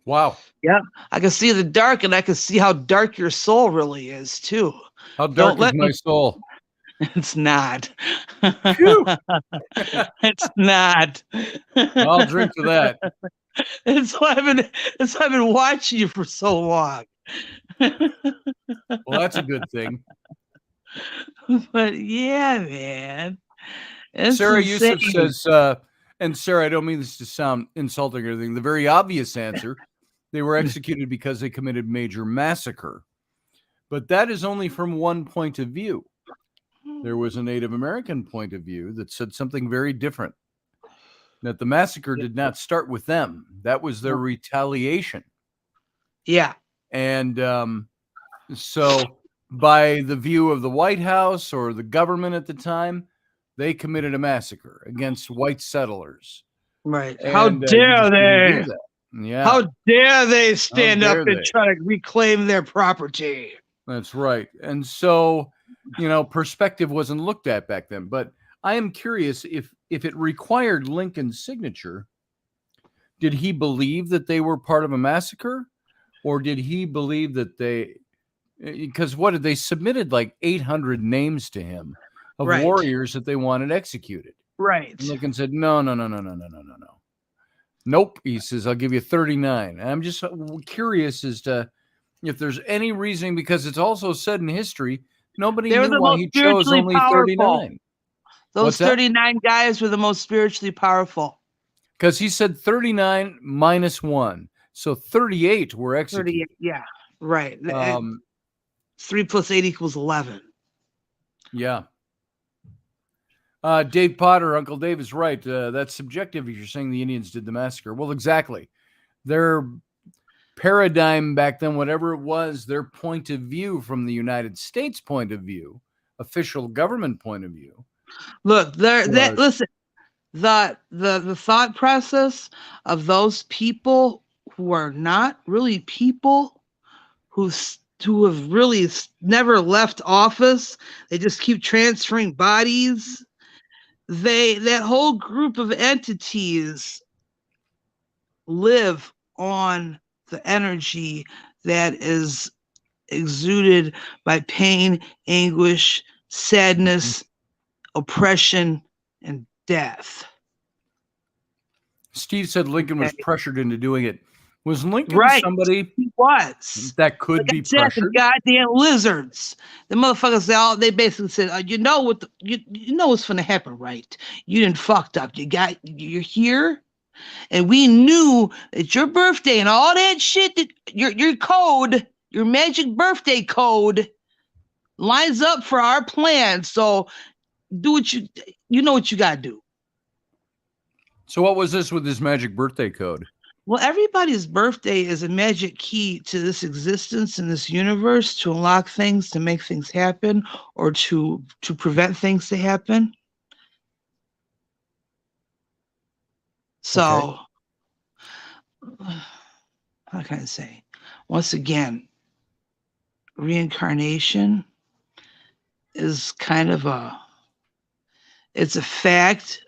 Speaker 1: Wow.
Speaker 4: Yeah. I can see in the dark, and I can see how dark your soul really is too.
Speaker 1: How dark is my soul?
Speaker 4: It's not.
Speaker 1: Phew.
Speaker 4: It's not.
Speaker 1: I'll drink to that.
Speaker 4: It's why I've been watching you for so long.
Speaker 1: Well, that's a good thing.
Speaker 4: But yeah, man. It's
Speaker 1: Sarah
Speaker 4: insane.
Speaker 1: Yusuf says, and Sarah, I don't mean this to sound insulting or anything. The very obvious answer, they were executed because they committed major massacre. But that is only from one point of view. There was a Native American point of view that said something very different. That the massacre did not start with them. That was their retaliation.
Speaker 4: Yeah.
Speaker 1: And so by the view of the White House or the government at the time, they committed a massacre against white settlers.
Speaker 4: Right.
Speaker 1: And
Speaker 4: How
Speaker 1: you
Speaker 4: dare
Speaker 1: just didn't do
Speaker 4: they?
Speaker 1: that. Yeah,
Speaker 4: How dare they stand
Speaker 1: dare
Speaker 4: up and
Speaker 1: they?
Speaker 4: try to reclaim their property?
Speaker 1: That's right. And so, perspective wasn't looked at back then. But I am curious if it required Lincoln's signature, did he believe that they were part of a massacre? Or did he believe that because what did they submitted like 800 names to him of
Speaker 4: Right.
Speaker 1: warriors that they wanted executed.
Speaker 4: Right.
Speaker 1: And Lincoln said, no. Nope. He says, I'll give you 39. And I'm just kurious as to if there's any reasoning, because it's also said in history, nobody
Speaker 4: They were
Speaker 1: knew
Speaker 4: the
Speaker 1: why
Speaker 4: most
Speaker 1: he chose
Speaker 4: spiritually
Speaker 1: only
Speaker 4: powerful.
Speaker 1: 39.
Speaker 4: Those
Speaker 1: What's that?
Speaker 4: 39 guys were the most spiritually powerful.
Speaker 1: Because he said 39 minus 1. So 38 were executed.
Speaker 4: 38, yeah, right. 3 plus 8 equals 11.
Speaker 1: Yeah. Dave Potter, Uncle Dave is right. That's subjective if you're saying the Indians did the massacre. Well, exactly. Their paradigm back then, whatever it was, their point of view from the United States point of view, official government point of view.
Speaker 4: Look, listen, the thought process of those people who are not really people, who have really never left office, they just keep transferring bodies. That whole group of entities live on the energy that is exuded by pain, anguish, sadness, oppression, and death.
Speaker 1: Steve said Lincoln was pressured into doing it. Was Lincoln somebody
Speaker 4: he was
Speaker 1: that could be pressured?
Speaker 4: The goddamn lizards. The motherfuckers, they basically said, you know what's going to happen, right? You done fucked up. You're here, and we knew that your birthday and all that shit, that your code, your magic birthday code, lines up for our plan. So do what you know what you gotta do.
Speaker 1: So what was this with his magic birthday code?
Speaker 4: Well, everybody's birthday is a magic key to this existence in this universe, to unlock things, to make things happen, or to prevent things to happen. So, how can I say? Once again, reincarnation is kind of it's a fact,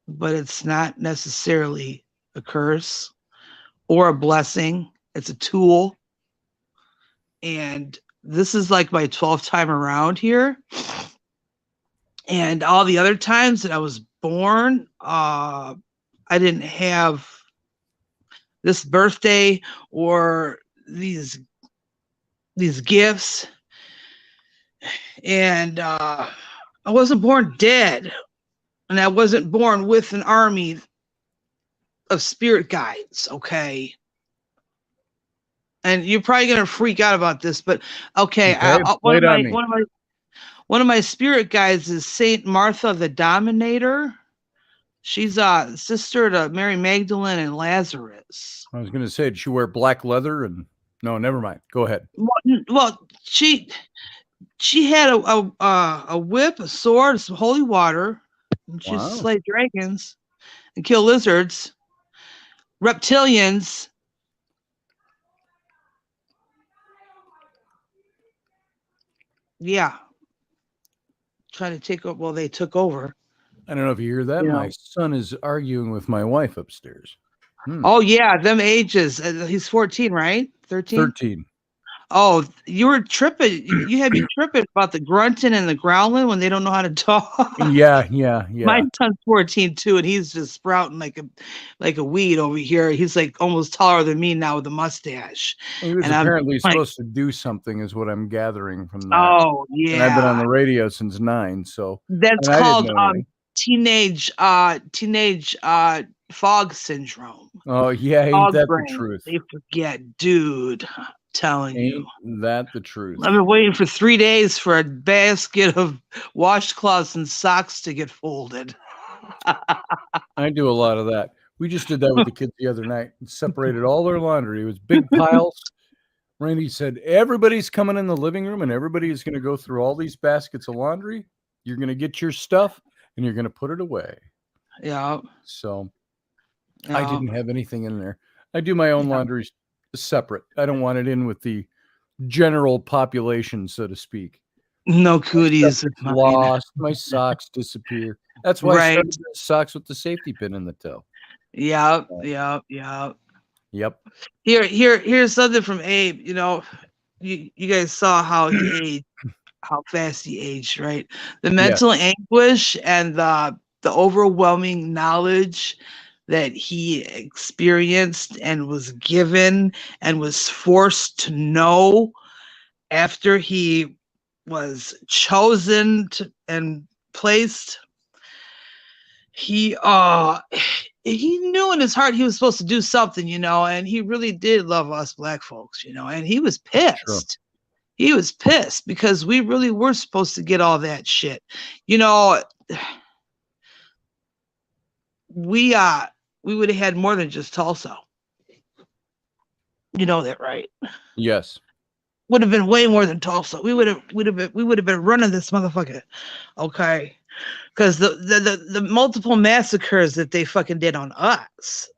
Speaker 4: but it's not necessarily a curse or a blessing. It's a tool. And this is like my 12th time around here. And all the other times that I was born, I didn't have this birthday or these gifts. And I wasn't born dead. And I wasn't born with an army of spirit guides, okay? And you're probably gonna freak out about this, but okay. One of my spirit guides is Saint Martha the Dominator. She's a sister to Mary Magdalene and Lazarus.
Speaker 1: I was gonna say, did she wear black leather? And no, never mind. Go ahead.
Speaker 4: Well, she had a whip, a sword, some holy water. And she used to slay dragons and kill lizards, reptilians. Yeah. Trying to take over. Well, they took over.
Speaker 1: I don't know if you hear that. My son is arguing with my wife upstairs.
Speaker 4: Oh, yeah. Them ages. He's 14, right? 13?
Speaker 1: 13.
Speaker 4: Oh, you were tripping. You had me tripping about the grunting and the growling when they don't know how to talk.
Speaker 1: Yeah.
Speaker 4: My son's 14 too, and he's just sprouting like a weed over here. He's like almost taller than me now with a mustache.
Speaker 1: He was apparently supposed to do something, is what I'm gathering from that.
Speaker 4: Oh, yeah.
Speaker 1: And I've been on the radio since 9, so
Speaker 4: that's called teenage fog syndrome.
Speaker 1: Oh yeah, ain't that the truth?
Speaker 4: They forget, dude. I'm telling you.
Speaker 1: That the truth?
Speaker 4: I've been waiting for 3 days for a basket of washcloths and socks to get folded.
Speaker 1: I do a lot of that. We just did that with the kids the other night and separated all their laundry. It was big piles. Randy said, everybody's coming in the living room and everybody is going to go through all these baskets of laundry. You're going to get your stuff and you're going to put it away.
Speaker 4: Yeah.
Speaker 1: So
Speaker 4: Yeah.
Speaker 1: I didn't have anything in there. I do my own laundry separate. I don't want it in with the general population, so to speak.
Speaker 4: No cooties.
Speaker 1: Lost. My socks disappear. That's why I
Speaker 4: Right.
Speaker 1: started the socks with the safety pin in the toe.
Speaker 4: Yep.
Speaker 1: Yep.
Speaker 4: Here's something from Abe. You know, you guys saw how he aged, how fast he aged, right? The mental anguish and the overwhelming knowledge that he experienced and was given and was forced to know after he was chosen and placed. He knew in his heart he was supposed to do something, you know, and he really did love us black folks, you know, and he was pissed. Sure. He was pissed because we really were supposed to get all that shit. You know, we would have had more than just Tulsa. You know that, right?
Speaker 1: Yes.
Speaker 4: Would have been way more than Tulsa. We would have been running this motherfucker. Okay. Because the multiple massacres that they fucking did on us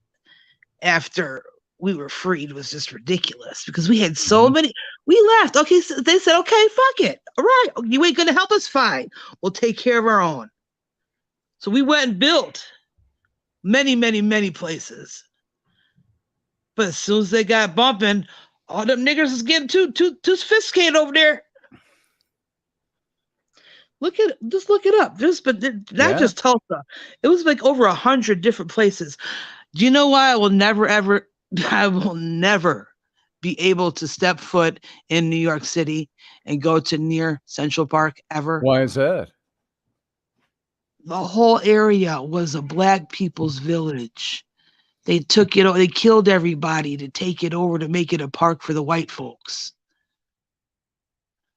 Speaker 4: after we were freed was just ridiculous because we had so many. We left. Okay, so they said, okay, fuck it. All right, you ain't gonna help us? Fine. We'll take care of our own. So we went and built many, many, many places. But as soon as they got bumping, all them niggers is getting too sophisticated over there. Just look it up. Not just Tulsa. It was like over 100 different places. Do you know why I will never be able to step foot in New York City and go to near Central Park ever?
Speaker 1: Why is that?
Speaker 4: The whole area was a black people's village. They took it. They killed everybody to take it over to make it a park for the white folks.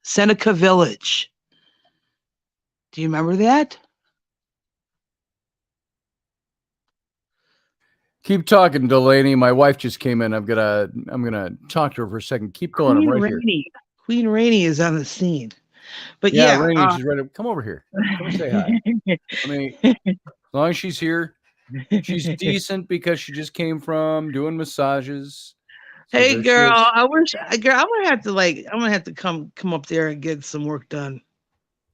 Speaker 4: Seneca Village. Do you remember that?
Speaker 1: Keep talking, Delaney. My wife just came in. I'm gonna talk to her for a second. Keep going. I'm right here.
Speaker 4: Queen Rainey is on the scene. But yeah,
Speaker 1: Rainey, she's ready. Come over here. Come and say hi. I mean, as long as she's here, she's decent because she just came from doing massages.
Speaker 4: So hey, girl, I'm gonna have to come up there and get some work done.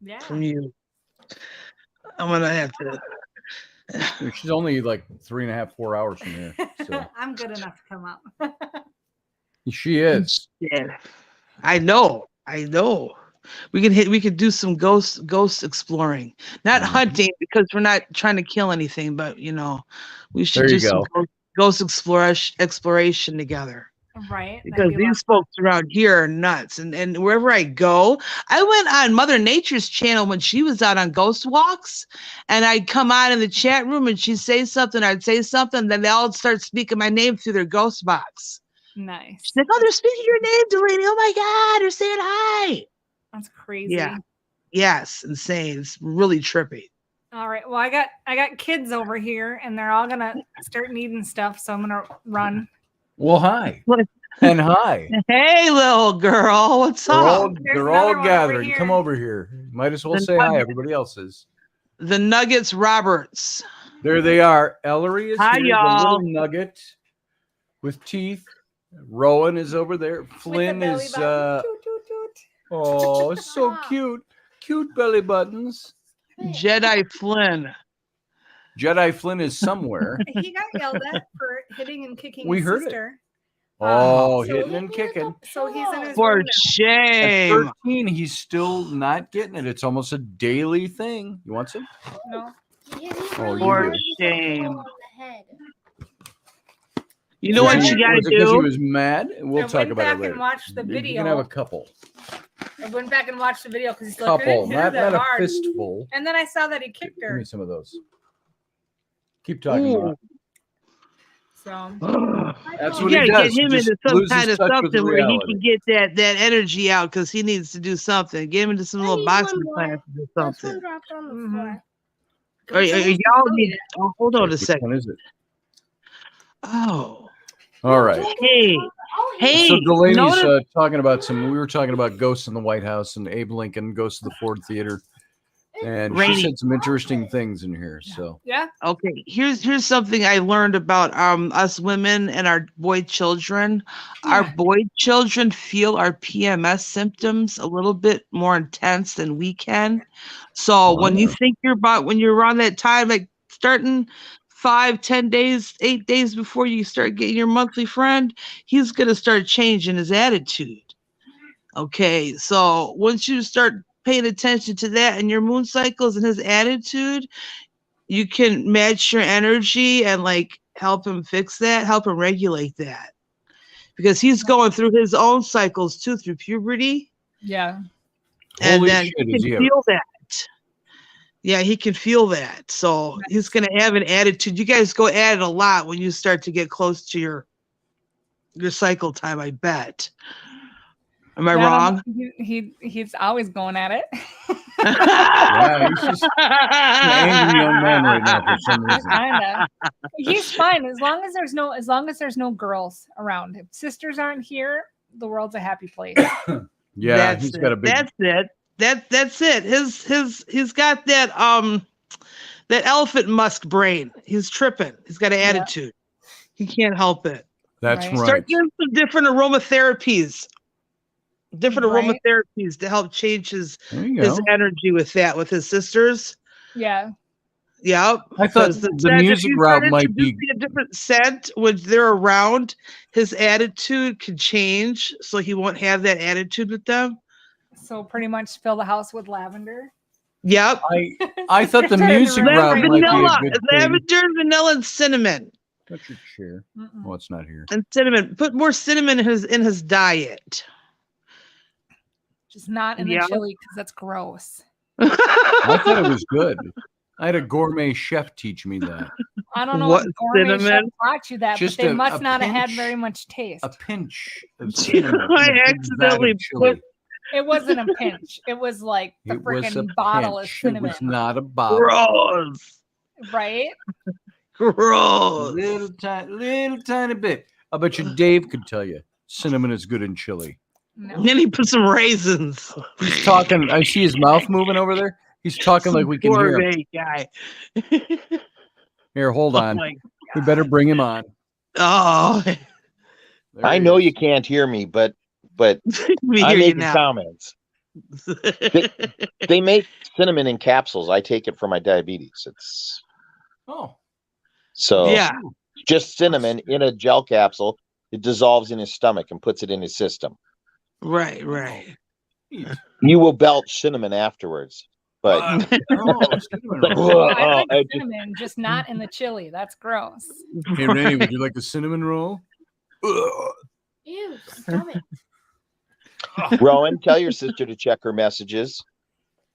Speaker 4: Yeah. From you. I'm gonna have to.
Speaker 1: She's only like 3.5, 4 hours from here. So.
Speaker 5: I'm good enough to come up.
Speaker 1: She is.
Speaker 4: Yeah, I know. We could do some ghost exploring, not hunting because we're not trying to kill anything, but you know, we should do some ghost exploration together.
Speaker 5: Right.
Speaker 4: Because these folks around here are nuts. And wherever I go, I went on Mother Nature's channel when she was out on ghost walks. And I'd come on in the chat room and she'd say something, I'd say something, then they all start speaking my name through their ghost box.
Speaker 5: Nice.
Speaker 4: She's like, oh, they're speaking your name, Delaney. Oh my God, they're saying hi.
Speaker 5: That's crazy.
Speaker 4: Yeah. Yes, insane. It's really trippy.
Speaker 5: All right. Well, I got kids over here and they're all gonna start needing stuff, so I'm gonna run.
Speaker 1: Well, hi. And hi.
Speaker 4: Hey, little girl. What's up?
Speaker 1: They're all gathered. Come over here. Might as well say hi. Everybody else is.
Speaker 4: The Nuggets Roberts.
Speaker 1: There they are. Ellery is
Speaker 4: hi,
Speaker 1: here.
Speaker 4: y'all.
Speaker 1: The little nugget with teeth. Rowan is over there. Flynn is oh, so cute. Cute belly buttons.
Speaker 4: Jedi Flynn.
Speaker 1: Jedi Flynn is somewhere.
Speaker 5: He got yelled at for hitting and kicking
Speaker 1: his
Speaker 5: sister.
Speaker 1: It. Oh, hitting and kicking.
Speaker 5: So he's in his
Speaker 4: for shame.
Speaker 1: At 13, he's still not getting it. It's almost a daily thing. You want some?
Speaker 5: No.
Speaker 4: For shame. You know what you gotta do?
Speaker 1: Because he was mad. We'll talk about it later.
Speaker 5: I went back and watched the video.
Speaker 1: You can have a couple.
Speaker 5: I went back and watched the video because he's
Speaker 1: like, couple, not a
Speaker 5: hard.
Speaker 1: fistful.
Speaker 5: And then I saw that he kicked her.
Speaker 1: Give me some of those. Keep talking about it.
Speaker 5: So
Speaker 1: that's what he does.
Speaker 4: Get him into some kind of something where he can get that energy out because he needs to do something. Get him into some little boxing classes or something.
Speaker 3: This one dropped on the floor.
Speaker 4: Are y'all need? Oh, hold on a second.
Speaker 1: Which one is it?
Speaker 4: Oh.
Speaker 1: All right.
Speaker 4: Hey.
Speaker 3: Oh,
Speaker 4: Hey,
Speaker 1: So Delaney's
Speaker 4: notice-
Speaker 1: talking about we were talking about ghosts in the White House and Abe Lincoln, ghosts of the Ford Theater. And
Speaker 4: Rainy.
Speaker 1: she said some interesting things in here. So
Speaker 5: Yeah.
Speaker 4: Okay, here's something I learned about us women and our boy children. Our
Speaker 5: Yeah.
Speaker 4: boy children feel our PMS symptoms a little bit more intense than we can. So when you think when you're around that time, like starting 5, 10 days, 8 days before you start getting your monthly friend, he's gonna start changing his attitude. Okay, so once you start paying attention to that and your moon cycles and his attitude, you can match your energy and like help him fix that, help him regulate that. Because he's going through his own cycles too, through puberty.
Speaker 5: Yeah.
Speaker 4: And
Speaker 1: holy
Speaker 4: then
Speaker 1: shit,
Speaker 4: he
Speaker 1: is
Speaker 4: can
Speaker 1: he
Speaker 4: feel that. Yeah, he can feel that. So he's gonna have an attitude. You guys go at it a lot when you start to get close to your cycle time, I bet. Am I wrong?
Speaker 5: He's always going at it.
Speaker 1: yeah, he's just an angry young man right now for some reason.
Speaker 5: Kinda. He's fine as long as there's no girls around. If sisters aren't here, the world's a happy place.
Speaker 1: Yeah,
Speaker 4: That's
Speaker 1: he's
Speaker 4: it.
Speaker 1: got a big.
Speaker 4: That's it. That's it. He's got that that elephant musk brain. He's tripping. He's got an attitude. He can't help it.
Speaker 1: That's
Speaker 5: Right.
Speaker 1: right.
Speaker 4: Start doing some different aromatherapies. Different
Speaker 5: Right.
Speaker 4: aromatherapies to help change his
Speaker 1: There you
Speaker 4: his
Speaker 1: go.
Speaker 4: energy with that, with his sisters.
Speaker 5: Yeah.
Speaker 4: Yep.
Speaker 1: I thought
Speaker 4: 'Cause
Speaker 1: the
Speaker 4: scent, if
Speaker 1: music
Speaker 4: you
Speaker 1: route
Speaker 4: start
Speaker 1: might be.
Speaker 4: introducing a different scent when they're around, his attitude could change, so he won't have that attitude with them.
Speaker 5: So pretty much fill the house with lavender.
Speaker 4: Yep.
Speaker 1: I thought the
Speaker 5: Turn it
Speaker 1: music
Speaker 5: around.
Speaker 1: route might be
Speaker 4: Vanilla,
Speaker 1: a good thing.
Speaker 4: lavender, vanilla, and cinnamon.
Speaker 1: That's your chair.
Speaker 5: Mm-mm.
Speaker 1: Oh, it's not here.
Speaker 4: And cinnamon. Put more cinnamon in his diet.
Speaker 5: Just not in the
Speaker 4: Yeah.
Speaker 5: chili because that's gross.
Speaker 1: I thought it was good. I had a gourmet chef teach me that.
Speaker 5: I don't know
Speaker 4: What,
Speaker 5: what gourmet chef
Speaker 4: cinnamon?
Speaker 5: taught you that,
Speaker 1: Just
Speaker 5: but they
Speaker 1: a
Speaker 5: must not have had
Speaker 1: pinch.
Speaker 5: very much taste.
Speaker 1: A pinch of cinnamon. in
Speaker 4: I
Speaker 1: a big vat of
Speaker 4: accidentally
Speaker 1: chili.
Speaker 5: It wasn't a pinch. It was like the
Speaker 1: It was a
Speaker 5: freaking bottle of
Speaker 1: pinch. It
Speaker 5: cinnamon,
Speaker 1: was not a bottle.
Speaker 4: Gross.
Speaker 5: right?
Speaker 4: Gross.
Speaker 1: Little tiny bit. I bet you Dave could tell you cinnamon is good in chili.
Speaker 5: No.
Speaker 4: And then he put some raisins.
Speaker 1: He's talking. I see his mouth moving over there. He's talking like we can hear him.
Speaker 4: Gourmet guy.
Speaker 1: Here, hold
Speaker 4: Oh
Speaker 1: on.
Speaker 4: my
Speaker 1: We better bring him on.
Speaker 4: Oh,
Speaker 1: There
Speaker 6: I
Speaker 1: he
Speaker 6: know
Speaker 1: is.
Speaker 6: you can't hear me, but
Speaker 4: we
Speaker 6: I'm
Speaker 4: hear you
Speaker 6: making
Speaker 4: now.
Speaker 6: comments. They make cinnamon in capsules. I take it for my diabetes. It's
Speaker 1: Oh,
Speaker 6: so
Speaker 4: Yeah.
Speaker 6: just cinnamon in a gel capsule. It dissolves in his stomach and puts it in his system.
Speaker 4: Right, right.
Speaker 1: neat.
Speaker 6: You will belch cinnamon afterwards. But
Speaker 1: Oh, cinnamon
Speaker 6: Like,
Speaker 1: roll.
Speaker 5: Oh,
Speaker 6: whoa.
Speaker 5: I like
Speaker 6: I just-
Speaker 5: cinnamon, just not in the chili. That's gross.
Speaker 1: Hey, Randy, would you like a cinnamon roll? Ugh.
Speaker 3: Ew, stop it.
Speaker 6: Rowan, tell your sister to check her messages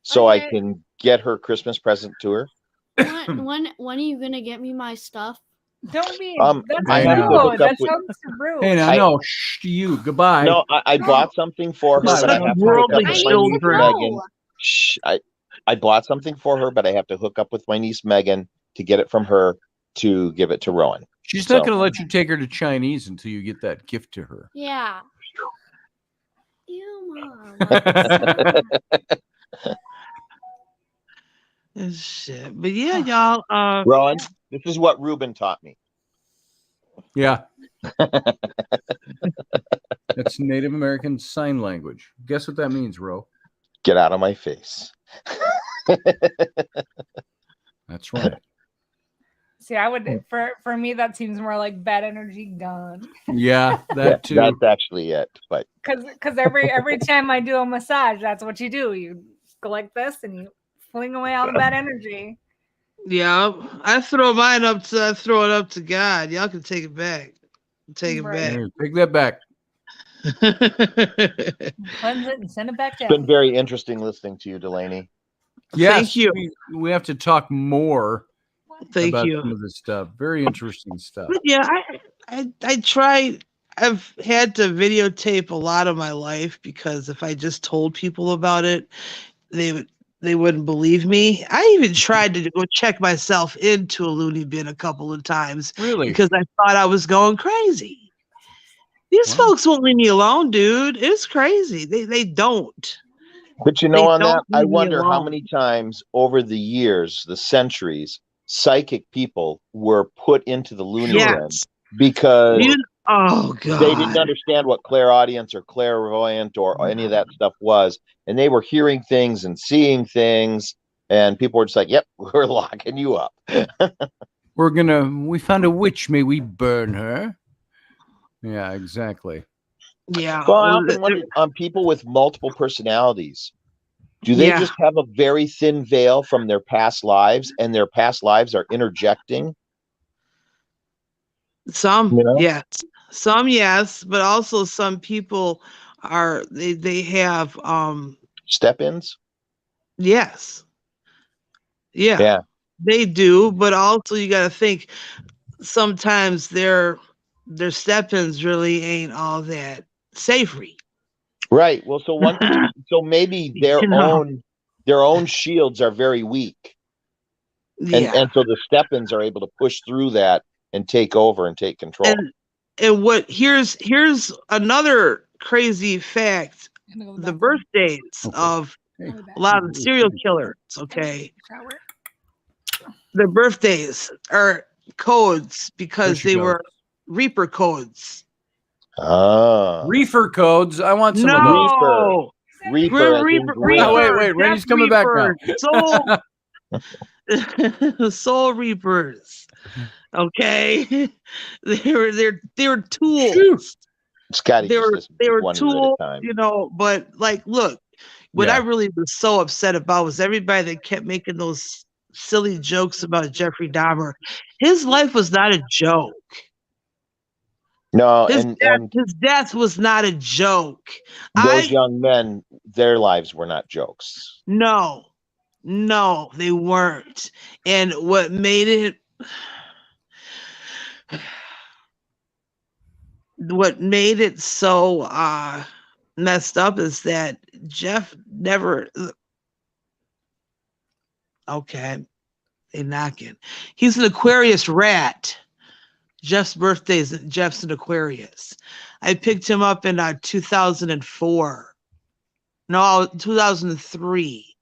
Speaker 6: so I
Speaker 3: Okay.
Speaker 6: can get her Christmas present to her.
Speaker 3: When are you gonna get me my stuff?
Speaker 5: Don't be. That's
Speaker 1: I have to
Speaker 5: rude.
Speaker 6: hook up
Speaker 5: That
Speaker 6: with-
Speaker 5: sounds rude.
Speaker 1: Hey, now,
Speaker 6: I-
Speaker 1: no, shh, to you. Goodbye.
Speaker 6: No, I bought something for her, but I have to hook up
Speaker 4: Worldly
Speaker 6: with my niece
Speaker 4: children.
Speaker 6: Megan. Shh, I bought something for her, but I have to hook up with my niece Megan to get it from her to give it to Rowan.
Speaker 1: She's not
Speaker 6: So-
Speaker 1: going to let you take her to Chinese until you get that gift to her.
Speaker 3: Yeah. Ew, mom.
Speaker 4: Shit. But yeah, y'all.
Speaker 6: Rowan, this is what Ruben taught me.
Speaker 1: Yeah. That's Native American Sign Language. Guess what that means, Ro?
Speaker 6: Get out of my face.
Speaker 1: That's right.
Speaker 5: See, I would for me that seems more like bad energy gone.
Speaker 1: Yeah,
Speaker 6: Yeah,
Speaker 1: that too.
Speaker 6: that's actually it. But
Speaker 5: Because every time I do a massage, that's what you do. You go like this and you fling away all the bad energy.
Speaker 4: Yeah, I throw mine up to God. Y'all can take it back. Take it
Speaker 5: Right.
Speaker 1: Here, take that back.
Speaker 4: back.
Speaker 5: Cleanse it and send it back
Speaker 6: it's been
Speaker 5: down.
Speaker 6: very interesting listening to you, Delaney.
Speaker 1: Yes,
Speaker 4: Thank you.
Speaker 1: We have to talk more
Speaker 4: Thank
Speaker 1: about
Speaker 4: you.
Speaker 1: some of this stuff. Very interesting stuff.
Speaker 4: But yeah, I try. I've had to videotape a lot of my life because if I just told people about it, they wouldn't believe me. I even tried to go check myself into a loony bin a couple of times
Speaker 1: Really?
Speaker 4: because I thought I was going crazy. These
Speaker 1: Wow.
Speaker 4: folks won't leave me alone, dude. It's crazy. They don't.
Speaker 6: But
Speaker 4: They
Speaker 6: on that,
Speaker 4: don't
Speaker 6: I
Speaker 4: leave me
Speaker 6: wonder how
Speaker 4: alone.
Speaker 6: many times over the years, the centuries, psychic people were put into the loony bin
Speaker 4: Yes.
Speaker 6: because
Speaker 4: Oh
Speaker 6: they didn't
Speaker 4: God.
Speaker 6: understand what clairaudience or clairvoyant or any of that stuff was, and they were hearing things and seeing things, and people were just like, "Yep, we're locking you up."
Speaker 1: We found a witch. May we burn her? Yeah, exactly.
Speaker 4: Yeah.
Speaker 6: Well, I often wonder on people with multiple personalities. Do they
Speaker 4: Yeah.
Speaker 6: just have a very thin veil from their past lives, and their past lives are interjecting?
Speaker 4: Some,
Speaker 6: You know?
Speaker 4: yes. Some, yes, but also some people are they have
Speaker 6: Step-ins?
Speaker 4: yes. Yeah.
Speaker 6: Yeah.
Speaker 4: They do, but also you got to think sometimes their step-ins really ain't all that savory.
Speaker 6: Right. Well, so one could so maybe
Speaker 4: You know.
Speaker 6: their own shields are very weak.
Speaker 4: Yeah.
Speaker 6: And so the step-ins are able to push through that and take over and take control.
Speaker 4: And what here's another crazy fact. The birthdays of
Speaker 1: Hey.
Speaker 4: a lot of the serial killers, okay? Their birthdays are codes because
Speaker 1: There she
Speaker 4: they
Speaker 1: goes.
Speaker 4: were Reaper codes.
Speaker 6: Ah.
Speaker 1: Reefer codes. I want some of those.
Speaker 4: No,
Speaker 6: Reaper as in
Speaker 4: Reaper,
Speaker 6: Gwen.
Speaker 1: Oh, wait, Randy's
Speaker 4: Death
Speaker 1: coming back now.
Speaker 4: Soul, Soul Reapers. Okay, they were tools.
Speaker 6: Scotty
Speaker 4: They
Speaker 6: just
Speaker 4: were
Speaker 6: listens to one
Speaker 4: tools,
Speaker 6: at a time.
Speaker 4: you know. But like, look, what I
Speaker 1: Yeah.
Speaker 4: really was so upset about was everybody that kept making those silly jokes about Jeffrey Dahmer. His life was not a joke.
Speaker 6: No,
Speaker 4: His
Speaker 6: and
Speaker 4: death was not a joke.
Speaker 6: those young men, their lives were not jokes.
Speaker 4: No, they weren't. And what made it so messed up is that Jeff never okay, they knocking. He's an Aquarius rat. Jeff's birthday is Jeff's an Aquarius. I picked him up in 2004. No, 2003.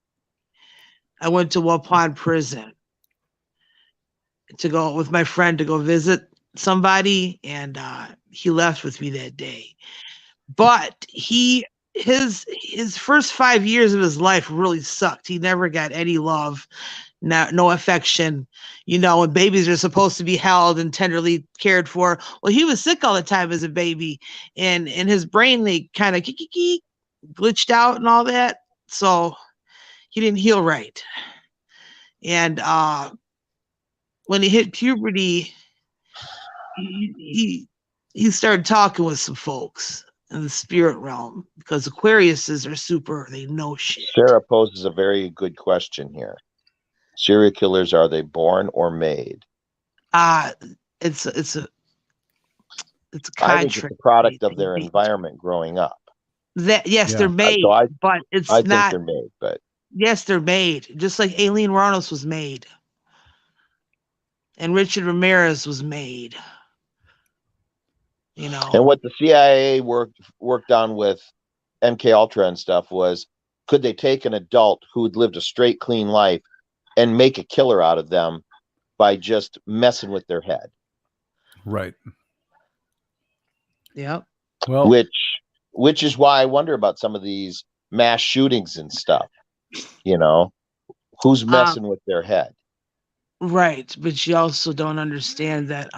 Speaker 4: I went to Waupun Prison to go with my friend to go visit somebody, and he left with me that day. But his first 5 years of his life really sucked. He never got any love, no affection, you know, and babies are supposed to be held and tenderly cared for. Well, he was sick all the time as a baby, and in his brain they kind of glitched out and all that, so he didn't heal right. And when he hit puberty, he started talking with some folks in the spirit realm, because Aquariuses are super, they know shit.
Speaker 6: Sarah poses a very good question here. Serial killers, are they born or made?
Speaker 4: It's a
Speaker 6: I think it's a product of their environment growing up.
Speaker 4: That yes,
Speaker 1: Yeah.
Speaker 4: they're made,
Speaker 6: So
Speaker 4: but it's
Speaker 6: I
Speaker 4: not.
Speaker 6: think they're made, but
Speaker 4: Yes, they're made, just like Aileen Wuornos was made, and Richard Ramirez was made. You know,
Speaker 6: and what the CIA worked on with MK Ultra and stuff was, could they take an adult who had lived a straight, clean life and make a killer out of them by just messing with their head?
Speaker 1: Right.
Speaker 4: Yep.
Speaker 1: Well,
Speaker 6: which is why I wonder about some of these mass shootings and stuff. You know, who's messing with their head?
Speaker 4: Right, but you also don't understand that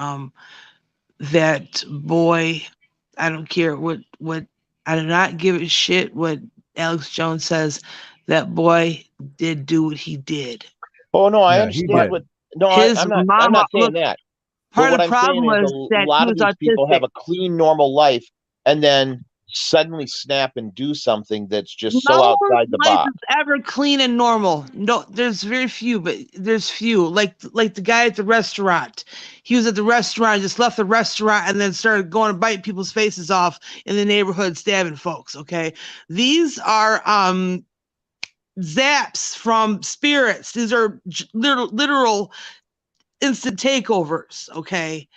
Speaker 4: that boy, I don't care what I do not give a shit what Alex Jones says. That boy did do what he did.
Speaker 6: Oh no, I
Speaker 1: Yeah,
Speaker 6: understand what. No,
Speaker 4: His
Speaker 6: I'm
Speaker 4: mama,
Speaker 6: not saying
Speaker 4: look,
Speaker 6: that.
Speaker 4: part
Speaker 6: But
Speaker 4: of the
Speaker 6: what I'm
Speaker 4: problem
Speaker 6: saying is
Speaker 4: was that
Speaker 6: a lot
Speaker 4: he
Speaker 6: of
Speaker 4: was
Speaker 6: these people
Speaker 4: autistic.
Speaker 6: have a clean, normal life, and then suddenly snap and do something that's just so
Speaker 4: No
Speaker 6: outside the
Speaker 4: life
Speaker 6: box.
Speaker 4: is ever clean and normal. No, there's very few, but there's few. Like the guy at the restaurant. He was at the restaurant, just left the restaurant, and then started going to bite people's faces off in the neighborhood, stabbing folks. Okay, these are zaps from spirits. These are literal instant takeovers. Okay,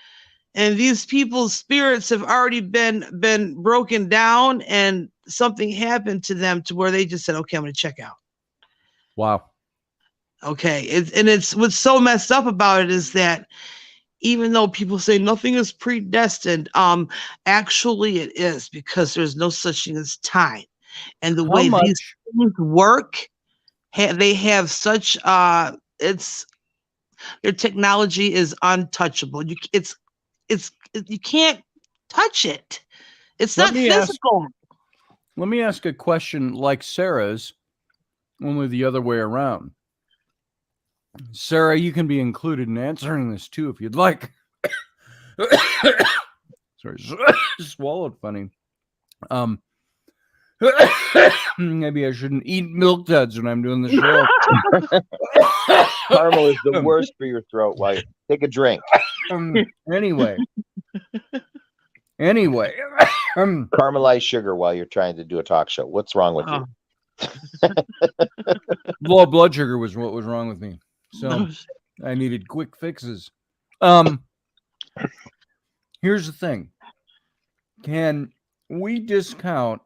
Speaker 4: and these people's spirits have already been broken down, and something happened to them to where they just said, okay, I'm going to check out.
Speaker 1: Wow.
Speaker 4: Okay. It's what's so messed up about it is that even though people say nothing is predestined, actually it is, because there's no such thing as time. And the
Speaker 1: How
Speaker 4: way
Speaker 1: much?
Speaker 4: these things work, they have such their technology is untouchable. You can't touch it. It's
Speaker 1: Let
Speaker 4: not
Speaker 1: me ask-
Speaker 4: physical.
Speaker 1: Let me ask a question like Sarah's, only the other way around. Sarah, you can be included in answering this too if you'd like. Sorry, swallowed funny. Maybe I shouldn't eat milk duds when I'm doing the show.
Speaker 6: Caramel is the worst for your throat. Like, take a drink.
Speaker 1: Anyway,
Speaker 6: Caramelized sugar while you're trying to do a talk show. What's wrong with you?
Speaker 1: low blood sugar was what was wrong with me. So I needed quick fixes. Here's the thing. Can we discount,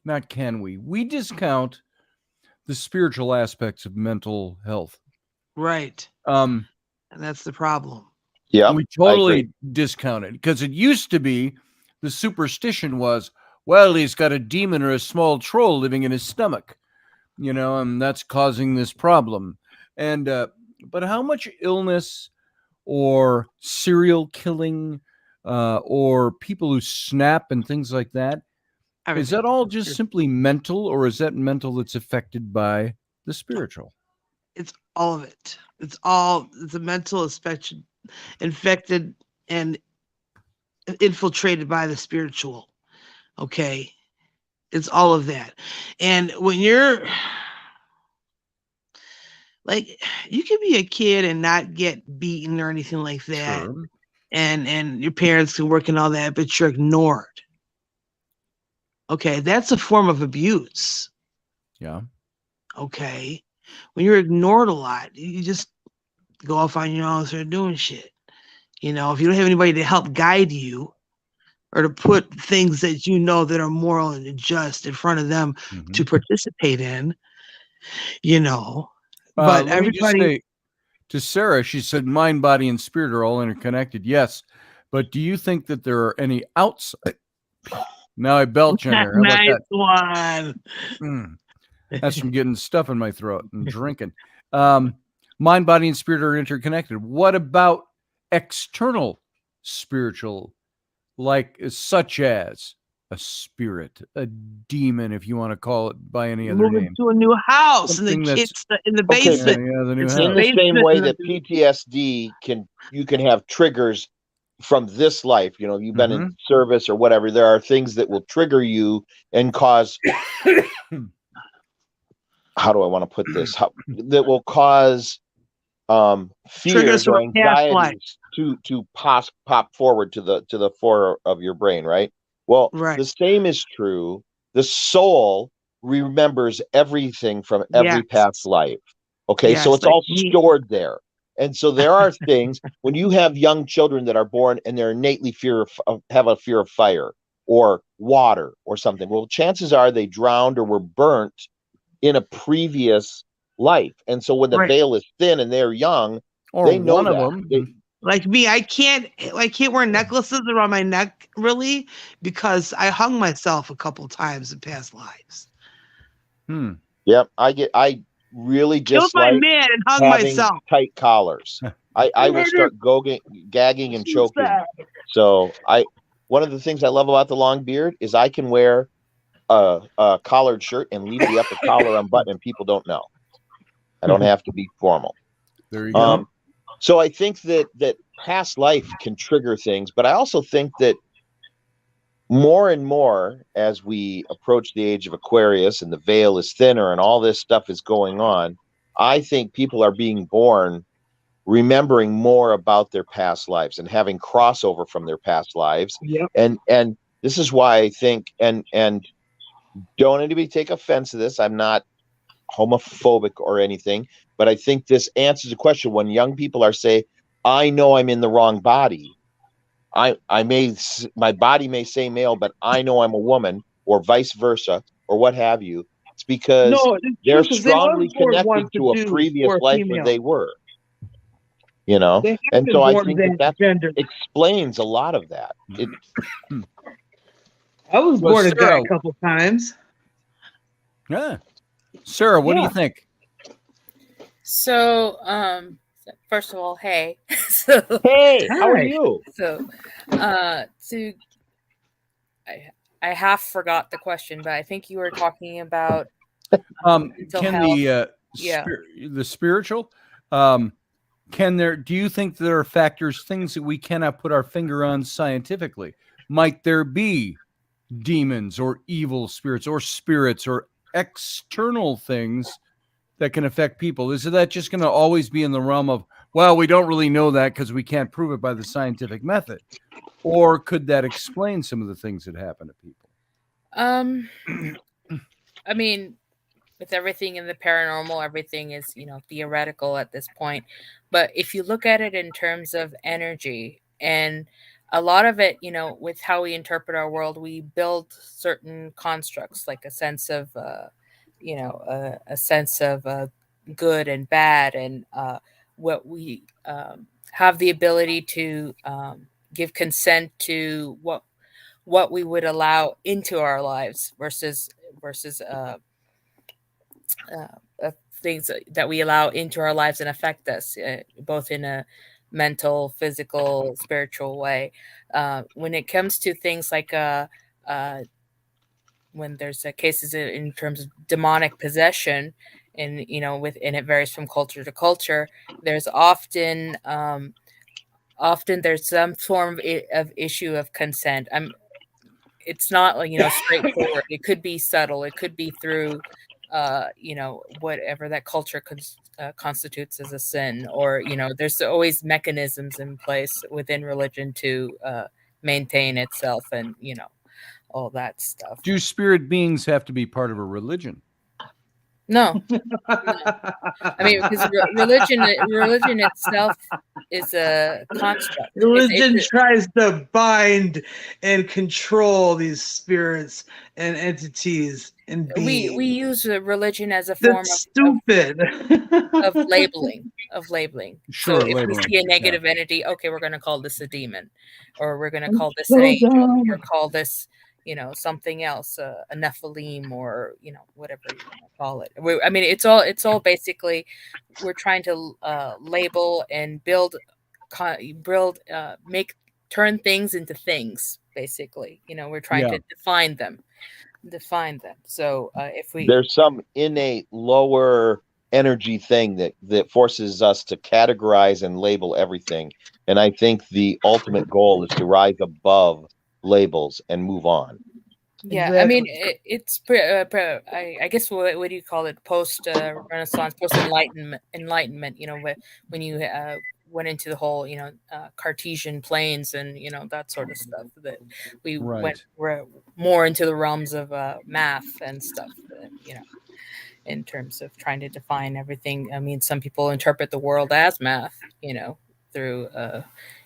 Speaker 1: not can we discount the spiritual aspects of mental health?
Speaker 4: Right.
Speaker 1: And
Speaker 4: that's the problem.
Speaker 6: Yeah.
Speaker 1: We totally discount it, because it used to be the superstition was, well, he's got a demon or a small troll living in his stomach, and that's causing this problem. And but how much illness or serial killing or people who snap and things like that, is that all just simply mental, or is that mental that's affected by the spiritual?
Speaker 4: It's all of it. It's a mental infected and infiltrated by the spiritual. Okay. It's all of that. And when you're like, you can be a kid and not get beaten or anything like that.
Speaker 1: Sure.
Speaker 4: And your parents can work and all that, but you're ignored. Okay. That's a form of abuse.
Speaker 1: Yeah.
Speaker 4: Okay. When you're ignored a lot, you just go off on your own and start doing shit. If you don't have anybody to help guide you or to put things that that are moral and just in front of them to participate in, but
Speaker 1: let me just say to Sarah, she said mind, body, and spirit are all interconnected. Yes. But do you think that there are any outside? Now I belch on her. How about
Speaker 4: that?
Speaker 1: One. That's from getting stuff in my throat and drinking. Mind, body, and spirit are interconnected. What about external spiritual, such as a spirit, a demon, if you want to call it by any other name?
Speaker 4: To a new house, and the kids in the basement.
Speaker 1: The new house.
Speaker 6: In the same way that PTSD you can have triggers from this life. You've been in service or whatever. There are things that will trigger you and cause. How do I want to put this? That will cause fears or anxieties to pop forward to the fore of your brain, right? Well, the same is true. The soul remembers everything from every past life. Okay, so it's all stored there. And so there are things when you have young children that are born and they're innately have a fear of fire or water or something. Well, chances are they drowned or were burnt in a previous life. And so when the veil is thin and they're young, they know that.
Speaker 4: Like me, I can't wear necklaces around my neck really, because I hung myself a couple times in past lives.
Speaker 6: Yep, I really
Speaker 4: killed my man and hung myself.
Speaker 6: Tight collars. I will start gagging and choking. So one of the things I love about the long beard is I can wear a collared shirt and leave the upper collar unbuttoned and people don't know. I don't have to be formal.
Speaker 1: There you go.
Speaker 6: So I think that past life can trigger things, but I also think that more and more as we approach the age of Aquarius and the veil is thinner and all this stuff is going on, I think people are being born remembering more about their past lives and having crossover from their past lives.
Speaker 4: Yep.
Speaker 6: And this is why I think, and don't anybody take offense to this, I'm not homophobic or anything, but I think this answers the question when young people are saying, I know I'm in the wrong body. my body may say male, but I know I'm a woman, or vice versa, or what have you. It's because they're strongly connected to a previous life where they were. You know, and so I think that explains a lot of that.
Speaker 4: I was born a guy a couple times.
Speaker 1: Yeah. Sarah, what do you think?
Speaker 7: So, first of all, hey.
Speaker 6: Hey, how are you?
Speaker 7: So, I half forgot the question, but I think you were talking about
Speaker 1: can the spiritual do you think there are factors, things that we cannot put our finger on scientifically? Might there be demons or evil spirits or external things that can affect people? Is that just going to always be in the realm of, well, we don't really know that because we can't prove it by the scientific method? Or could that explain some of the things that happen to people?
Speaker 7: I mean, with everything in the paranormal, everything is, theoretical at this point. But if you look at it in terms of energy, and a lot of it, with how we interpret our world, we build certain constructs, like a sense of, a sense of good and bad, and what we have the ability to give consent to what we would allow into our lives versus things that we allow into our lives and affect us, both in a mental, physical, spiritual way. When it comes to things like when there's cases in terms of demonic possession, and and it varies from culture to culture, there's often there's some form of issue of consent. It's not straightforward. It could be subtle. It could be through whatever that culture constitutes as a sin, or there's always mechanisms in place within religion to maintain itself, and all that stuff.
Speaker 1: Do spirit beings have to be part of a religion?
Speaker 7: No. I mean, because religion itself is a construct.
Speaker 4: Religion tries to bind and control these spirits and entities and beings.
Speaker 7: We use religion as a form of labeling.
Speaker 1: Sure,
Speaker 7: so if
Speaker 1: labeling.
Speaker 7: we see a negative entity, okay, we're going to call this a demon, or we're going to call this an angel, or call this something else, a Nephilim, or whatever you want to call it. I mean, it's all basically, we're trying to label and turn things into things. Basically, we're trying to define them. So if
Speaker 6: there's some innate lower energy thing that forces us to categorize and label everything, and I think the ultimate goal is to rise above labels and move on.
Speaker 7: Yeah, exactly. I mean, it's I guess what do you call it? Post Renaissance, post Enlightenment. When you went into the whole Cartesian planes and that sort of stuff, that we went more into the realms of math and stuff. In terms of trying to define everything. I mean, some people interpret the world as math. Through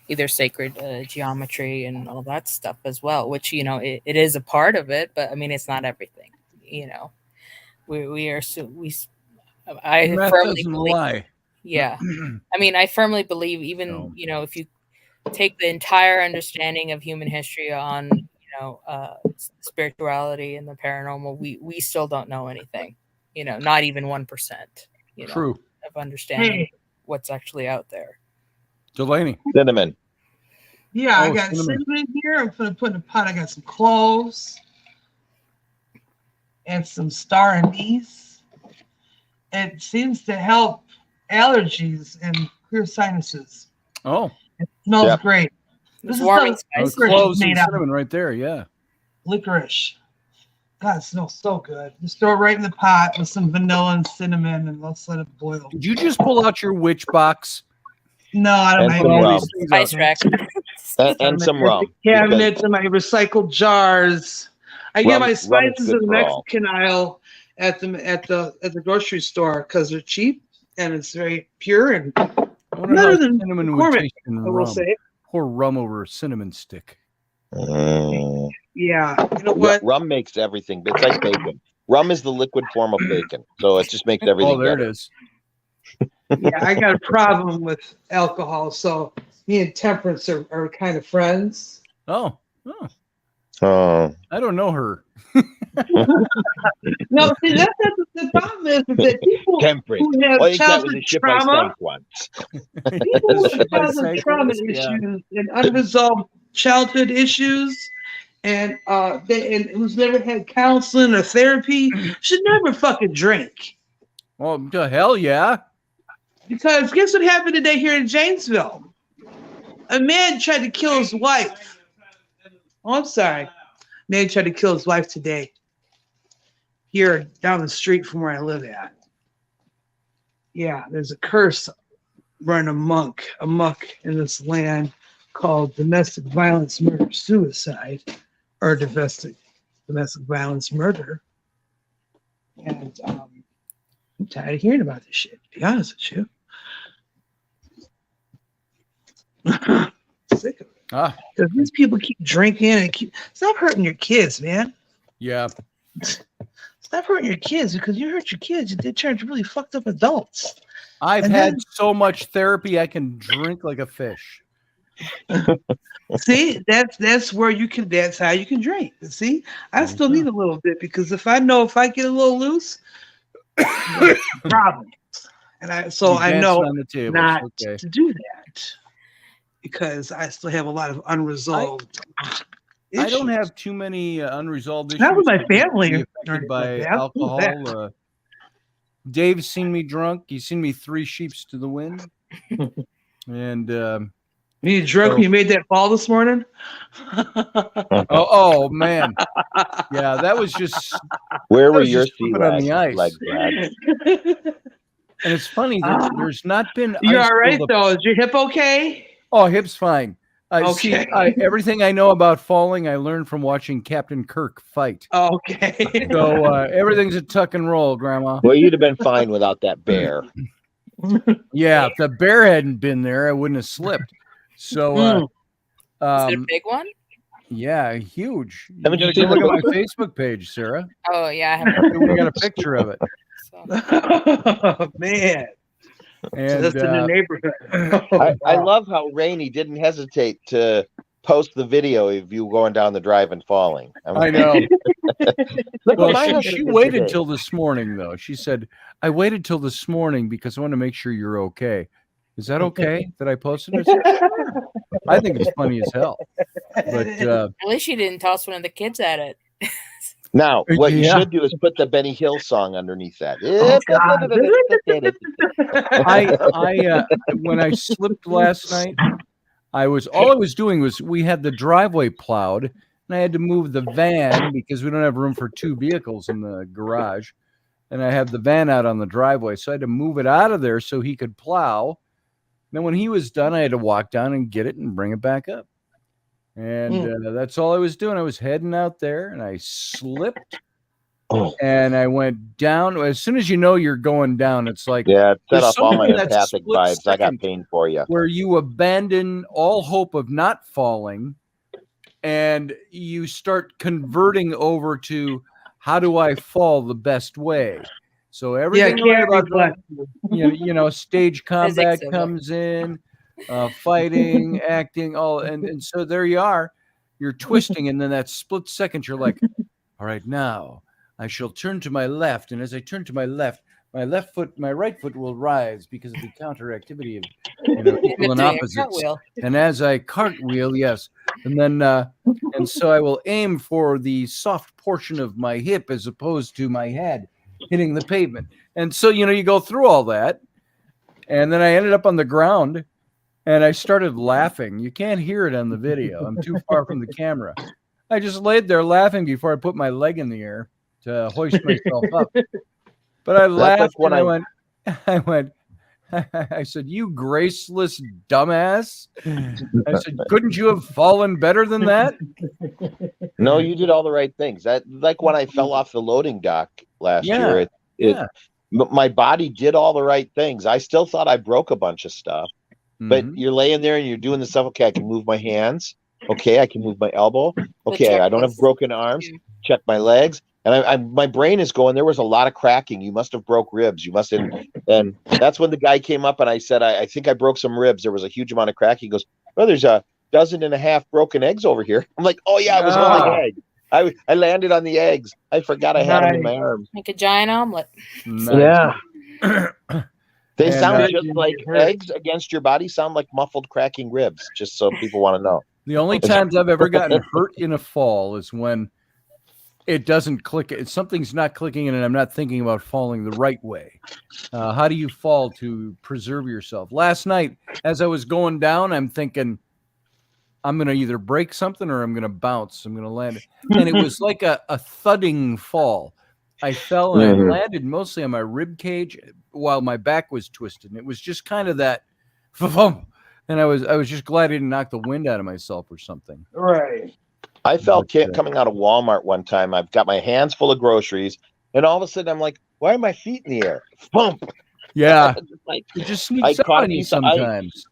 Speaker 7: either sacred geometry and all that stuff as well, which it is a part of it, but I mean, it's not everything. I firmly believe. Yeah, I mean, I firmly believe even if you take the entire understanding of human history on spirituality and the paranormal, we still don't know anything. Not even 1%.
Speaker 1: True.
Speaker 7: Of understanding what's actually out there.
Speaker 1: Delaney.
Speaker 6: Cinnamon.
Speaker 4: Yeah, I got cinnamon here. I'm going to put in a pot. I got some cloves and some star anise. It seems to help allergies and clear sinuses.
Speaker 1: Oh.
Speaker 4: It smells great.
Speaker 7: This is warming
Speaker 1: spice. Cloves and cinnamon right there, yeah.
Speaker 4: Licorice. God, it smells so good. Just throw it right in the pot with some vanilla and cinnamon, and let's let it boil.
Speaker 1: Did you just pull out your witch box?
Speaker 4: No, I don't have
Speaker 6: all
Speaker 4: these
Speaker 7: spice rack.
Speaker 6: and some rum.
Speaker 4: Cabinets and my recycled jars. I get my spices in the Mexican aisle at the grocery store because they're cheap and it's very pure and better than McCormick, I will say.
Speaker 1: Pour rum over a cinnamon stick.
Speaker 6: Mm.
Speaker 4: Yeah. You know what?
Speaker 6: Rum makes everything. It's like bacon. Rum is the liquid form of bacon, so it just makes everything.
Speaker 1: Oh, there
Speaker 6: better.
Speaker 1: it is.
Speaker 4: Yeah, I got a problem with alcohol, so me and Temperance are kind of friends.
Speaker 1: Oh,
Speaker 6: Oh,
Speaker 1: I don't know her.
Speaker 4: No, see, that's the problem is that people
Speaker 6: temperate.
Speaker 4: who have
Speaker 6: I think that was
Speaker 4: childhood
Speaker 6: a ship I
Speaker 4: trauma,
Speaker 6: sank once.
Speaker 4: people with
Speaker 1: Ship I
Speaker 4: childhood
Speaker 1: sank
Speaker 4: trauma
Speaker 1: once, yeah.
Speaker 4: issues and unresolved childhood issues, and who's never had counseling or therapy should never fucking drink.
Speaker 1: Well, to hell yeah.
Speaker 4: Because guess what happened today here in Janesville? A man tried to kill his wife. Oh, I'm sorry. Man tried to kill his wife today. Here down the street from where I live at. Yeah, there's a curse running amok in this land called domestic violence murder suicide, or domestic violence murder. And I'm tired of hearing about this shit, to be honest with you. Sick of it. Because these people keep drinking and stop hurting your kids, man.
Speaker 1: Yeah.
Speaker 4: Stop hurting your kids, because you hurt your kids, they turn to really fucked up adults.
Speaker 1: I've
Speaker 4: And
Speaker 1: had
Speaker 4: then-
Speaker 1: so much therapy I can drink like a fish.
Speaker 4: See, that's where you can. That's how you can drink. See, I still need a little bit, because if I get a little loose, problem. And I
Speaker 1: You
Speaker 4: know
Speaker 1: dancing on the tables.
Speaker 4: not
Speaker 1: Okay.
Speaker 4: to do that, because I still have a lot of unresolved.
Speaker 1: I don't
Speaker 4: issues.
Speaker 1: have too many unresolved issues.
Speaker 4: Not with my
Speaker 1: that can
Speaker 4: family
Speaker 1: be
Speaker 4: or
Speaker 1: affected
Speaker 4: anything
Speaker 1: by
Speaker 4: like that.
Speaker 1: alcohol.
Speaker 4: That.
Speaker 1: Dave's seen me drunk. He's seen me 3 sheeps to the wind. And
Speaker 4: You drunk when you made that fall this morning?
Speaker 1: oh man, yeah, that was just.
Speaker 6: Where
Speaker 1: That
Speaker 6: were
Speaker 1: was
Speaker 6: your
Speaker 1: just
Speaker 6: sea
Speaker 1: slipping on the ice.
Speaker 6: legs, Brad?
Speaker 1: And it's funny, there's not been.
Speaker 4: You're
Speaker 1: ice
Speaker 4: all right
Speaker 1: buildup-
Speaker 4: though. Is your hip okay?
Speaker 1: Oh, hip's fine. See,
Speaker 4: Okay.
Speaker 1: everything I know about falling, I learned from watching Captain Kirk fight.
Speaker 4: Okay.
Speaker 1: So everything's a tuck and roll, Grandma.
Speaker 6: Well, you'd have been fine without that bear.
Speaker 1: Yeah, if the bear hadn't been there, I wouldn't have slipped. So,
Speaker 7: Is it a big one?
Speaker 1: yeah, huge. You
Speaker 6: Haven't you
Speaker 1: gotta go
Speaker 6: seen
Speaker 1: look
Speaker 6: the
Speaker 1: at my Facebook page, Sarah.
Speaker 7: Oh yeah, I have.
Speaker 1: We got a picture of it.
Speaker 7: So.
Speaker 4: Oh, man. So
Speaker 1: And
Speaker 4: that's in the neighborhood.
Speaker 6: I love how Rainey didn't hesitate to post the video of you going down the drive and falling.
Speaker 1: I know.
Speaker 6: Look
Speaker 1: Well,
Speaker 6: what my
Speaker 1: she
Speaker 6: husband did
Speaker 1: waited
Speaker 6: today.
Speaker 1: till this morning, though. She said, I waited till this morning because I want to make sure you're okay. Is that okay that I posted it? I think it's funny as hell. But
Speaker 7: At least she didn't toss one of the kids at it.
Speaker 6: Now, what you
Speaker 1: Yeah.
Speaker 6: should do is put the Benny Hill song underneath that.
Speaker 4: Oh, God.
Speaker 1: when I slipped last night, all I was doing was we had the driveway plowed and I had to move the van because we don't have room for 2 vehicles in the garage. And I have the van out on the driveway. So I had to move it out of there so he could plow. Then when he was done, I had to walk down and get it and bring it back up. And that's all I was doing. I was heading out there and I slipped and I went down. As soon as you know you're going down, it's like,
Speaker 6: Yeah, it set
Speaker 1: There's
Speaker 6: off all my
Speaker 1: something that's a
Speaker 6: empathic
Speaker 1: split
Speaker 6: vibes. I got
Speaker 1: second.
Speaker 6: pain for you.
Speaker 1: where you abandon all hope of not falling and you start converting over to how do I fall the best way? So everything
Speaker 4: can't
Speaker 1: about
Speaker 4: reflect.
Speaker 1: stage combat
Speaker 7: Physics of it.
Speaker 1: comes in, fighting, acting, all and so there you are. You're twisting, and then that split second, you're like, all right, now I shall turn to my left, and as I turn to my left, my right foot will rise because of the counteractivity of equal and
Speaker 7: Doing a
Speaker 1: opposites.
Speaker 7: cartwheel.
Speaker 1: And as I cartwheel, yes, and then and so I will aim for the soft portion of my hip as opposed to my head hitting the pavement. And so you go through all that, and then I ended up on the ground, and I started laughing. You can't hear it on the video. I'm too far from the camera. I just laid there laughing before I put my leg in the air to hoist myself up. But I laughed
Speaker 6: like when
Speaker 1: and I went, I said, you graceless dumbass. I said, couldn't you have fallen better than that?
Speaker 6: No, you did all the right things. That like when I fell off the loading dock last
Speaker 1: Yeah,
Speaker 6: year. My body did all the right things. I still thought I broke a bunch of stuff, But
Speaker 1: Mhm.
Speaker 6: you're laying there and you're doing the stuff. Okay, I can move my hands. Okay, I can move my elbow. Okay, I don't have
Speaker 7: checklist.
Speaker 6: broken arms.
Speaker 7: Yeah.
Speaker 6: Check my legs. And my brain is going, there was a lot of cracking. You must have broke ribs. You must have. And that's when the guy came up and I said, I think I broke some ribs. There was a huge amount of crack. He goes, well, there's a 12 broken eggs over here. I'm like, oh yeah, I was holding
Speaker 1: Ah.
Speaker 6: eggs. I landed on the eggs. I forgot I had them in my arms.
Speaker 7: Make a giant omelet.
Speaker 1: Nice.
Speaker 6: They
Speaker 1: And,
Speaker 6: sound
Speaker 1: uh,
Speaker 6: just like eggs against your body sound like muffled cracking ribs, just so people want to know.
Speaker 1: The only times I've ever gotten hurt in a fall is when it doesn't click. Something's not clicking in, and I'm not thinking about falling the right way. How do you fall to preserve yourself? Last night, as I was going down, I'm thinking, I'm going to either break something or I'm going to bounce. I'm going to land. And it was like a thudding fall. I fell and I landed mostly on my rib cage while my back was twisted. And it was just kind of that, and I was just glad I didn't knock the wind out of myself or something.
Speaker 4: Right.
Speaker 6: I felt coming out of Walmart one time. I've got my hands full of groceries, and all of a sudden I'm like, why are my feet in the air? Bump.
Speaker 1: Yeah.
Speaker 6: Like,
Speaker 1: It just sneaks up on you sometimes.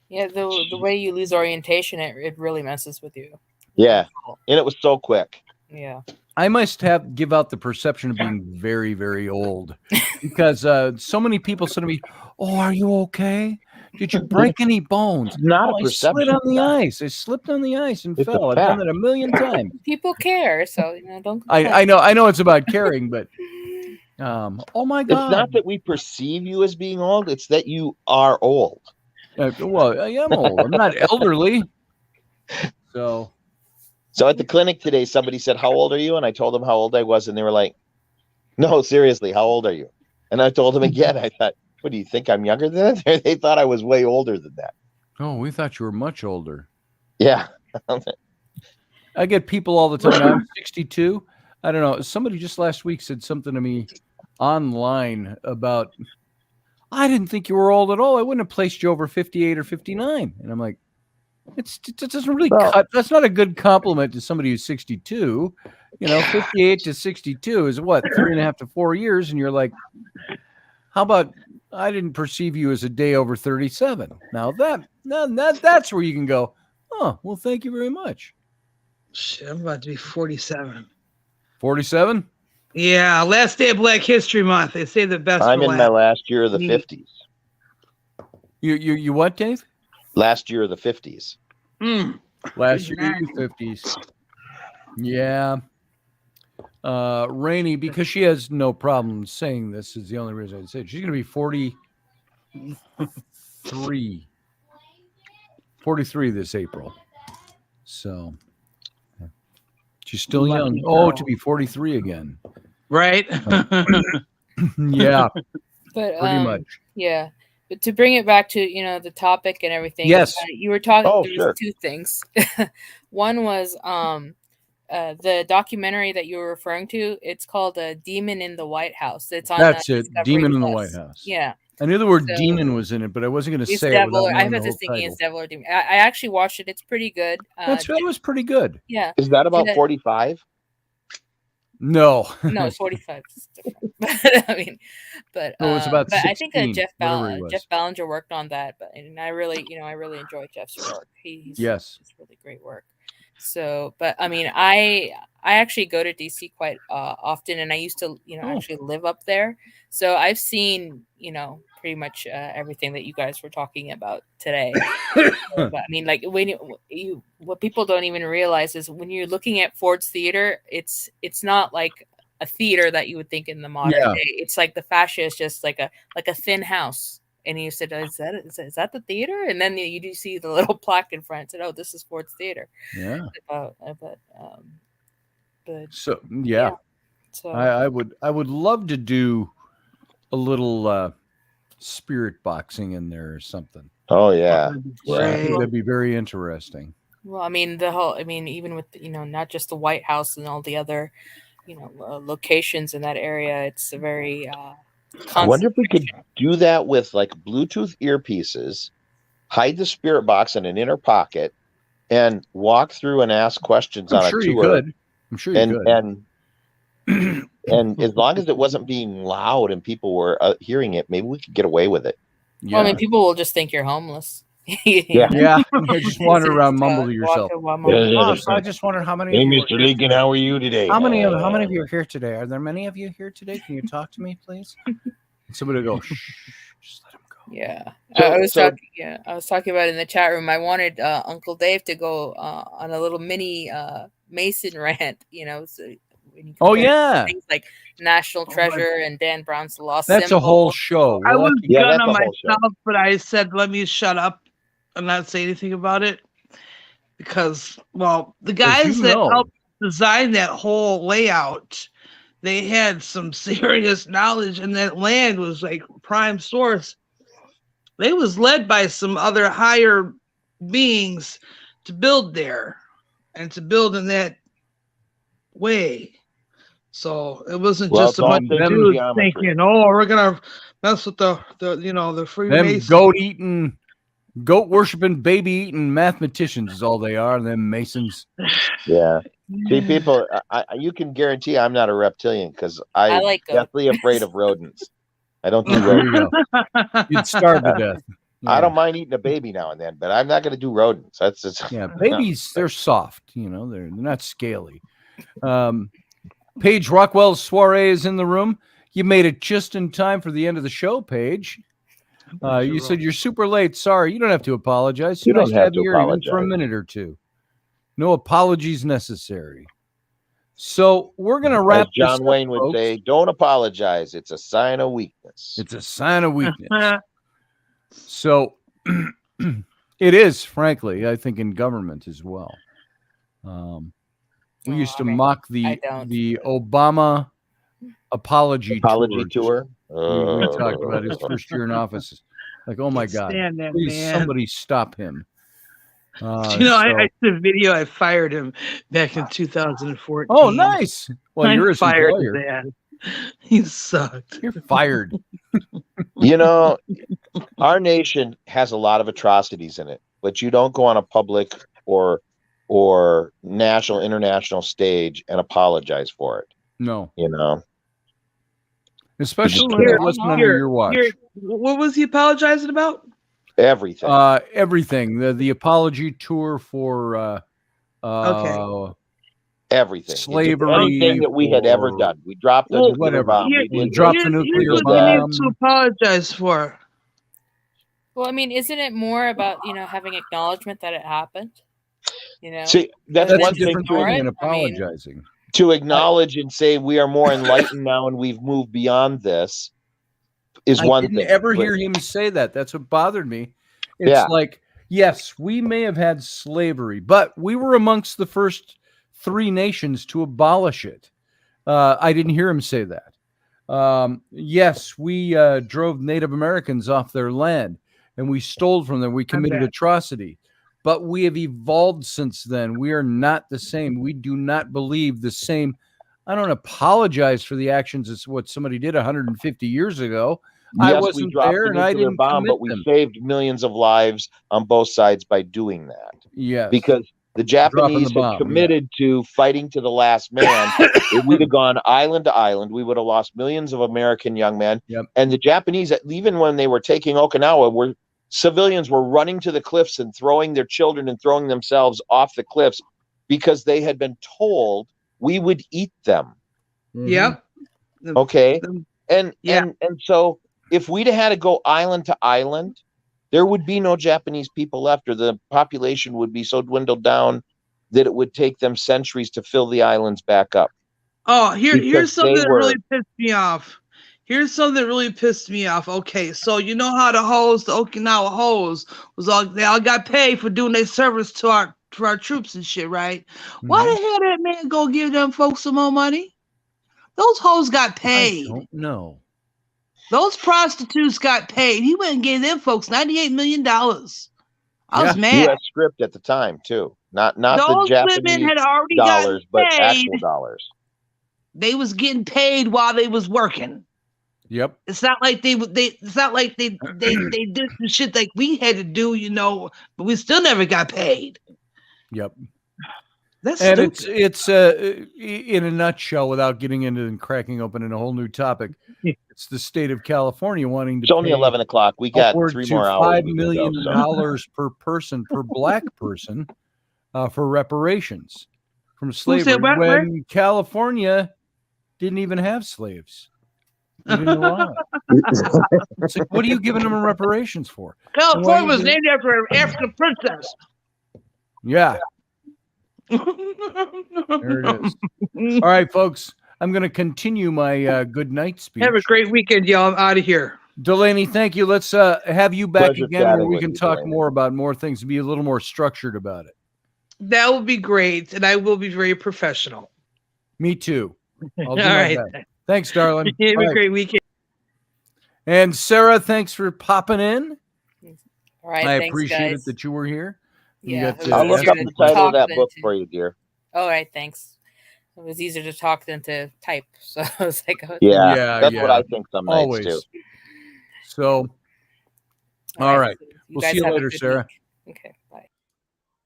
Speaker 7: Yeah, the way you lose orientation, it really messes with you.
Speaker 6: Yeah, and it was so quick.
Speaker 7: Yeah.
Speaker 1: I must give out the perception of being very, very old because so many people said to me, "Oh, are you okay? Did you break any bones?"
Speaker 6: Not
Speaker 1: "Oh,
Speaker 6: a
Speaker 1: I
Speaker 6: perception.
Speaker 1: slid on the ice. I slipped on the ice and
Speaker 6: It's a
Speaker 1: fell. I've done
Speaker 6: fact.
Speaker 1: that a million times."
Speaker 7: People care, so don't.
Speaker 1: I know it's about caring, but oh my
Speaker 6: It's
Speaker 1: God.
Speaker 6: not that we perceive you as being old; it's that you are old.
Speaker 1: Well, I am old. I'm not elderly. So
Speaker 6: at the clinic today, somebody said, "How old are you?" And I told them how old I was, and they were like, "No, seriously, how old are you?" And I told them again. I thought, "What do you think? I'm younger than that?" They thought I was way older than that.
Speaker 1: oh, we thought you were much older.
Speaker 6: Yeah.
Speaker 1: I get people all the time. I'm 62. I don't know. Somebody just last week said something to me online about, I didn't think you were old at all. I wouldn't have placed you over 58 or 59. And I'm like, it doesn't really cut. That's not a good compliment to somebody who's 62. 58 to 62 is what, 3.5 to 4 years. And you're like, how about, I didn't perceive you as a day over 37. Now that's where you can go, oh, well, thank you very much.
Speaker 4: Shit, I'm about to be 47.
Speaker 1: 47?
Speaker 4: Yeah, last day of Black History Month. They say the best.
Speaker 6: I'm
Speaker 4: for
Speaker 6: in my
Speaker 4: last.
Speaker 6: last year of the 50s.
Speaker 1: You what, Dave?
Speaker 6: Last year of the 50s.
Speaker 1: Last year in the 50s. Yeah. Rainey, because she has no problem saying this, is the only reason I'd say it. She's going to be 43. 43 this April. So she's still young. Oh, to be 43 again.
Speaker 4: Right?
Speaker 1: Yeah.
Speaker 7: But
Speaker 1: pretty much.
Speaker 7: Yeah. But to bring it back to the topic and everything,
Speaker 1: yes,
Speaker 7: you were talking.
Speaker 6: Oh,
Speaker 7: there
Speaker 6: sure.
Speaker 7: was two things. One was the documentary that you were referring to. It's called "Demon in the White House." It's on.
Speaker 1: That's it.
Speaker 7: Discovery
Speaker 1: Demon in the
Speaker 7: Plus.
Speaker 1: White House.
Speaker 7: Yeah.
Speaker 1: I knew the word demon was in it, but I wasn't going to say
Speaker 7: devil,
Speaker 1: it.
Speaker 7: I was just thinking it's devil or demon. I actually watched it. It's pretty good.
Speaker 1: That was pretty good.
Speaker 7: Yeah.
Speaker 6: Is that about 45?
Speaker 1: No.
Speaker 7: No, it's 45. It's different. But I mean, but
Speaker 1: it was about 16,
Speaker 7: I think Jeff
Speaker 1: Jeff
Speaker 7: Ballinger worked on that, but and I really enjoy Jeff's work. He's really great work. So, but I mean, I actually go to DC quite often, and I used to actually live up there. So I've seen pretty much everything that you guys were talking about today. But I mean, like when you what people don't even realize is when you're looking at Ford's Theater, it's not like a theater that you would think in the modern day. It's like the fascia is just like a thin house. And you said, is that the theater? And then you do see the little plaque in front. Said, oh, this is Ford's Theater.
Speaker 1: Yeah.
Speaker 7: But
Speaker 1: so yeah. So I would love to do a little spirit boxing in there or something.
Speaker 6: Oh yeah.
Speaker 1: I think that'd be very interesting.
Speaker 7: Well, I mean even with not just the White House and all the other locations in that area, it's a very
Speaker 6: I wonder if we could do that with like Bluetooth earpieces, hide the spirit box in an inner pocket, and walk through and ask questions on a tour.
Speaker 1: I'm sure you could.
Speaker 6: And as long as it wasn't being loud and people were hearing it, maybe we could get away with it.
Speaker 1: Yeah.
Speaker 7: Well, I mean, people will just think you're homeless.
Speaker 1: Yeah, just wander around, mumble to
Speaker 7: Walk
Speaker 1: yourself.
Speaker 7: and mumble.
Speaker 8: Yeah,
Speaker 1: So I just wondered how many.
Speaker 8: Hey,
Speaker 1: of you were
Speaker 8: Mr.
Speaker 1: here
Speaker 8: Lincoln,
Speaker 1: today.
Speaker 8: how are you today?
Speaker 1: How many of you are here today? Are there many of you here today? Can you talk to me, please? And somebody will go, shh, just let him go.
Speaker 7: Yeah,
Speaker 6: So-
Speaker 7: I was
Speaker 6: so-
Speaker 7: talking. Yeah, I was talking about it in the chat room. I wanted Uncle Dave to go on a little mini Mason rant. So when you
Speaker 1: Oh,
Speaker 7: compare
Speaker 1: yeah.
Speaker 7: things like National Treasure and Dan Brown's The Lost
Speaker 1: That's
Speaker 7: Symbol.
Speaker 1: a whole show.
Speaker 4: I
Speaker 1: We'll
Speaker 4: was
Speaker 1: have to-
Speaker 6: Yeah,
Speaker 4: gonna
Speaker 6: that's a whole show.
Speaker 4: myself, but I said, let me shut up and not say anything about it. Because, well, the guys
Speaker 1: you
Speaker 4: that
Speaker 1: know.
Speaker 4: helped design that whole layout, they had some serious knowledge, and that land was like prime source. They was led by some other higher beings to build there and to build in that way. So it wasn't
Speaker 6: Well,
Speaker 4: just
Speaker 6: it's all
Speaker 4: about the
Speaker 1: sacred
Speaker 4: dudes
Speaker 6: geometry.
Speaker 4: thinking, oh, we're gonna mess with the
Speaker 1: them
Speaker 4: Freemasons.
Speaker 1: goat worshiping, baby eating mathematicians is all they are. Them Masons.
Speaker 6: Yeah. See, people, you can guarantee I'm not a reptilian because I'm
Speaker 7: like goats.
Speaker 6: deathly afraid of rodents. I don't do
Speaker 1: There
Speaker 6: rodents.
Speaker 1: you go. You'd starve to death.
Speaker 6: I don't mind eating a baby now and then, but I'm not going to do rodents. That's just,
Speaker 1: Yeah, babies, they're soft, they're not scaly. Paige Rockwell's soiree is in the room. You made it just in time for the end of the show, Paige. You said you're super late. Sorry, you don't have to apologize.
Speaker 6: You
Speaker 1: It's nice
Speaker 6: don't have
Speaker 1: you
Speaker 6: to
Speaker 1: here even for a
Speaker 6: apologize.
Speaker 1: minute or two. No apologies necessary. So we're gonna wrap
Speaker 6: as John
Speaker 1: this up,
Speaker 6: Wayne would
Speaker 1: folks.
Speaker 6: say, don't apologize. It's a sign of weakness.
Speaker 1: It's a sign of weakness. So it is, frankly, I think in government as well. We used to mock the Obama apology
Speaker 6: tour.
Speaker 1: We talked about his first year in office. Like, oh my
Speaker 4: Can't
Speaker 1: God,
Speaker 4: stand that
Speaker 1: please
Speaker 4: man.
Speaker 1: somebody stop him.
Speaker 4: I the video. I fired him back in 2014.
Speaker 1: Oh, nice. Well, you're his
Speaker 4: fired
Speaker 1: employer.
Speaker 4: man. He sucked.
Speaker 1: You're fired.
Speaker 6: Our nation has a lot of atrocities in it, but you don't go on a public or national, international stage and apologize for it.
Speaker 1: No.
Speaker 6: Especially
Speaker 1: when it wasn't under your watch.
Speaker 4: What was he apologizing about?
Speaker 6: Everything.
Speaker 1: Everything. The apology tour for
Speaker 6: everything.
Speaker 1: Slavery.
Speaker 6: Anything that we had ever done. We dropped the nuclear bomb.
Speaker 1: We dropped the nuclear
Speaker 4: What
Speaker 1: bomb.
Speaker 4: you need to apologize for?
Speaker 7: Well, I mean, isn't it more about having acknowledgement that it happened?
Speaker 6: See, that's one thing
Speaker 1: than apologizing.
Speaker 6: To acknowledge and say we are more enlightened now and we've moved beyond this is one thing. I
Speaker 1: didn't ever hear him say that. That's what bothered me. It's like, yes, we may have had slavery, but we were amongst the first 3 nations to abolish it. I didn't hear him say that. Yes, we drove Native Americans off their land and we stole from them. We committed atrocity. But we have evolved since then. We are not the same. We do not believe the same. I don't apologize for the actions as what somebody did 150 years ago.
Speaker 6: Yes,
Speaker 1: I wasn't there and I didn't
Speaker 6: bomb, but we saved millions of lives on both sides by doing that.
Speaker 1: Yes.
Speaker 6: Because the Japanese had committed to fighting to the last man. If we'd have gone island to island, we would have lost millions of American young men.
Speaker 1: Yep.
Speaker 6: And the Japanese, even when they were taking Okinawa, civilians were running to the cliffs and throwing their children and throwing themselves off the cliffs because they had been told we would eat them.
Speaker 4: Yep.
Speaker 6: Okay. And so if we'd have had to go island to island, there would be no Japanese people left, or the population would be so dwindled down that it would take them centuries to fill the islands back up.
Speaker 4: Oh, here's something that really pissed me off. Okay, so you know how the Okinawa hoes they all got paid for doing their service to our troops and shit, right? Mm-hmm. Why the hell that man go give them folks some more money? Those hoes got paid.
Speaker 1: I don't know.
Speaker 4: Those prostitutes got paid. He went and gave them folks $98 million. I was mad.
Speaker 6: U.S. script at the time too, not
Speaker 4: those
Speaker 6: the Japanese
Speaker 4: women had already
Speaker 6: dollars, but
Speaker 4: paid.
Speaker 6: actual dollars.
Speaker 4: They was getting paid while they was working.
Speaker 1: Yep.
Speaker 4: It's not like they did some shit like we had to do, but we still never got paid.
Speaker 1: Yep.
Speaker 4: That's
Speaker 1: And
Speaker 4: stupid.
Speaker 1: it's in a nutshell, without getting into and cracking open in a whole new topic. It's the state of California wanting to
Speaker 6: It's only
Speaker 1: pay
Speaker 6: 11 o'clock. We got
Speaker 1: upward
Speaker 6: 3
Speaker 1: to
Speaker 6: more hours.
Speaker 1: $5
Speaker 6: We can go,
Speaker 1: million
Speaker 6: so.
Speaker 1: per person, per black person, for reparations from
Speaker 4: Who
Speaker 1: slavery,
Speaker 4: said what, Rick?
Speaker 1: when California didn't even have slaves. They didn't allow it. It's like, what are you giving them reparations for?
Speaker 4: California was named after an African princess.
Speaker 1: Yeah, there it is. All right, folks. I'm going to continue my good night speech.
Speaker 4: Have a great weekend, y'all. I'm out of here.
Speaker 1: Delaney, thank you. Let's have you back
Speaker 6: Pleasure
Speaker 1: again where
Speaker 6: chatting
Speaker 1: we
Speaker 6: with
Speaker 1: can
Speaker 6: you,
Speaker 1: talk
Speaker 6: Delaney.
Speaker 1: more about more things, be a little more structured about it.
Speaker 4: That will be great, and I will be very professional.
Speaker 1: Me too. I'll do
Speaker 4: All
Speaker 1: my
Speaker 4: right.
Speaker 1: best. Thanks, darling.
Speaker 4: Have
Speaker 1: All
Speaker 4: a
Speaker 1: right.
Speaker 4: great weekend.
Speaker 1: And Sarah, thanks for popping in.
Speaker 7: All right,
Speaker 1: I
Speaker 7: thanks,
Speaker 1: appreciate
Speaker 7: guys.
Speaker 1: it that you were here. You
Speaker 7: Yeah,
Speaker 1: got
Speaker 7: it
Speaker 1: to
Speaker 7: was
Speaker 6: I'll look
Speaker 7: easier
Speaker 6: up
Speaker 7: to
Speaker 6: the title
Speaker 7: talk
Speaker 6: of that
Speaker 7: than
Speaker 6: book
Speaker 7: to-
Speaker 6: for you, dear.
Speaker 7: All right, thanks. It was easier to talk than to type, so I was like, oh,
Speaker 6: Yeah, that's what I think some nights
Speaker 1: Always.
Speaker 6: too.
Speaker 1: So, all right.
Speaker 7: so
Speaker 1: We'll
Speaker 7: guys
Speaker 1: see you
Speaker 7: have a
Speaker 1: later,
Speaker 7: good
Speaker 1: Sarah.
Speaker 7: week. Okay, bye.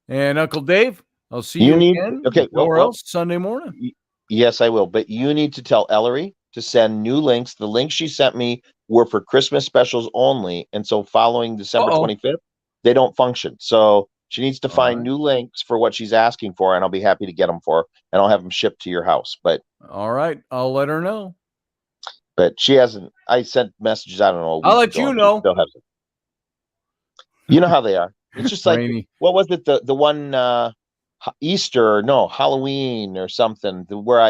Speaker 1: And Uncle Dave, I'll see
Speaker 6: You
Speaker 1: you
Speaker 6: need-
Speaker 1: again.
Speaker 6: okay,
Speaker 1: Nowhere
Speaker 6: well-
Speaker 1: else Sunday morning.
Speaker 6: Yes, I will. But you need to tell Ellery to send new links. The links she sent me were for Christmas specials only. And so following December 25th, they don't function. So she needs to find
Speaker 1: right.
Speaker 6: new links for what she's asking for, and I'll be happy to get them for her, and I'll have them shipped to your house. But
Speaker 1: All right. I'll let her know.
Speaker 6: she hasn't. I sent messages, I don't know. a
Speaker 1: I'll
Speaker 6: week
Speaker 1: let
Speaker 6: ago,
Speaker 1: you
Speaker 6: and she
Speaker 1: know.
Speaker 6: still hasn't. You know how they are. It's just like,
Speaker 1: Rainy.
Speaker 6: what was it? The one Easter, no, Halloween or something, where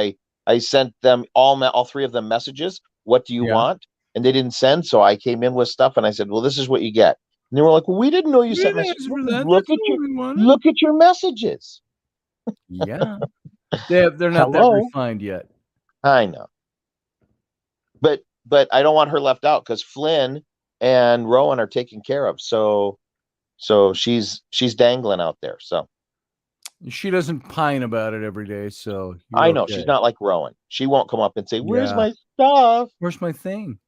Speaker 6: I sent them all 3 of them messages. What do you
Speaker 1: Yeah.
Speaker 6: want? And they didn't send. So I came in with stuff and I said, well, this is what you get. And they were like, well, we didn't know you sent
Speaker 1: Yeah,
Speaker 6: messages.
Speaker 1: for that.
Speaker 6: Look
Speaker 1: That's
Speaker 6: at
Speaker 1: what
Speaker 6: your
Speaker 1: we wanted.
Speaker 6: look at your messages.
Speaker 1: Yeah. They're not that
Speaker 6: Hello?
Speaker 1: refined yet.
Speaker 6: I know. But I don't want her left out because Flynn and Rowan are taken care of. So she's dangling out there. So
Speaker 1: She doesn't pine about it every day, so you're
Speaker 6: I know
Speaker 1: okay.
Speaker 6: she's not like Rowan. She won't come up and say, where's
Speaker 1: Yeah.
Speaker 6: my stuff?
Speaker 1: Where's my thing?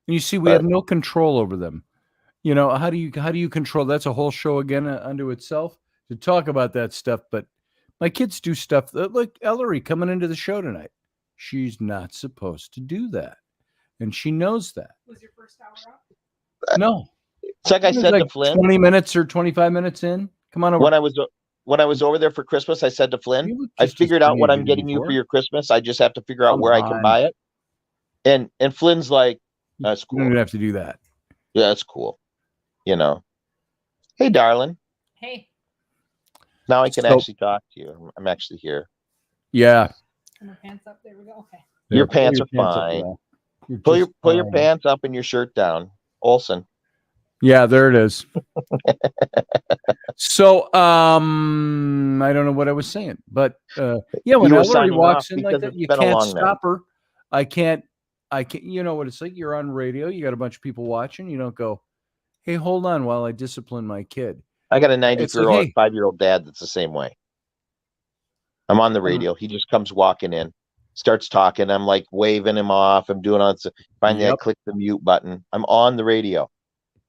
Speaker 1: And you see, we have no control over them. You know, how do you control? That's a whole show again unto itself to talk about that stuff. But my kids do stuff like Ellery coming into the show tonight. She's not supposed to do that, and she knows that.
Speaker 5: Was your first hour up?
Speaker 1: No,
Speaker 6: It's like I
Speaker 1: it was
Speaker 6: said
Speaker 1: like
Speaker 6: to Flynn
Speaker 1: 20 minutes or 25 minutes in. Come on over.
Speaker 6: when I was over there for Christmas. I said to Flynn,
Speaker 1: You look
Speaker 6: I
Speaker 1: just as
Speaker 6: figured out
Speaker 1: funny
Speaker 6: what
Speaker 1: as
Speaker 6: I'm
Speaker 1: you did
Speaker 6: getting you
Speaker 1: before.
Speaker 6: for your Christmas. I just have to figure out
Speaker 1: Come
Speaker 6: where I can
Speaker 1: on.
Speaker 6: buy it. And Flynn's like, that's
Speaker 1: You don't
Speaker 6: cool.
Speaker 1: even have to do that.
Speaker 6: Yeah, that's cool. You know. Hey, darling.
Speaker 5: Hey,
Speaker 6: Now I can
Speaker 1: So-
Speaker 6: actually talk to you. I'm actually here.
Speaker 1: Yeah,
Speaker 5: put my pants up. There we go. Okay.
Speaker 6: Your
Speaker 1: pull
Speaker 6: pants are
Speaker 1: up,
Speaker 6: fine.
Speaker 1: Will. You're
Speaker 6: Pull
Speaker 1: just
Speaker 6: your
Speaker 1: fine.
Speaker 6: pants up and your shirt down. Olsen.
Speaker 1: Yeah, there it is. So, I don't know what I was saying, but yeah, when
Speaker 6: You were
Speaker 1: Ellery
Speaker 6: signing
Speaker 1: walks
Speaker 6: off
Speaker 1: in like
Speaker 6: because
Speaker 1: that,
Speaker 6: it's
Speaker 1: you
Speaker 6: been a
Speaker 1: can't
Speaker 6: long night.
Speaker 1: stop her. I can't. You know what it's like? You're on radio. You got a bunch of people watching. You don't go, "Hey, hold on while I discipline my kid."
Speaker 6: I got a
Speaker 1: It's like, hey.
Speaker 6: 95-year-old dad that's the same way. I'm on the radio. He just comes walking in, starts talking. I'm like waving him off. I'm doing on. Finally, I
Speaker 1: Yep.
Speaker 6: click the mute button. I'm on the radio,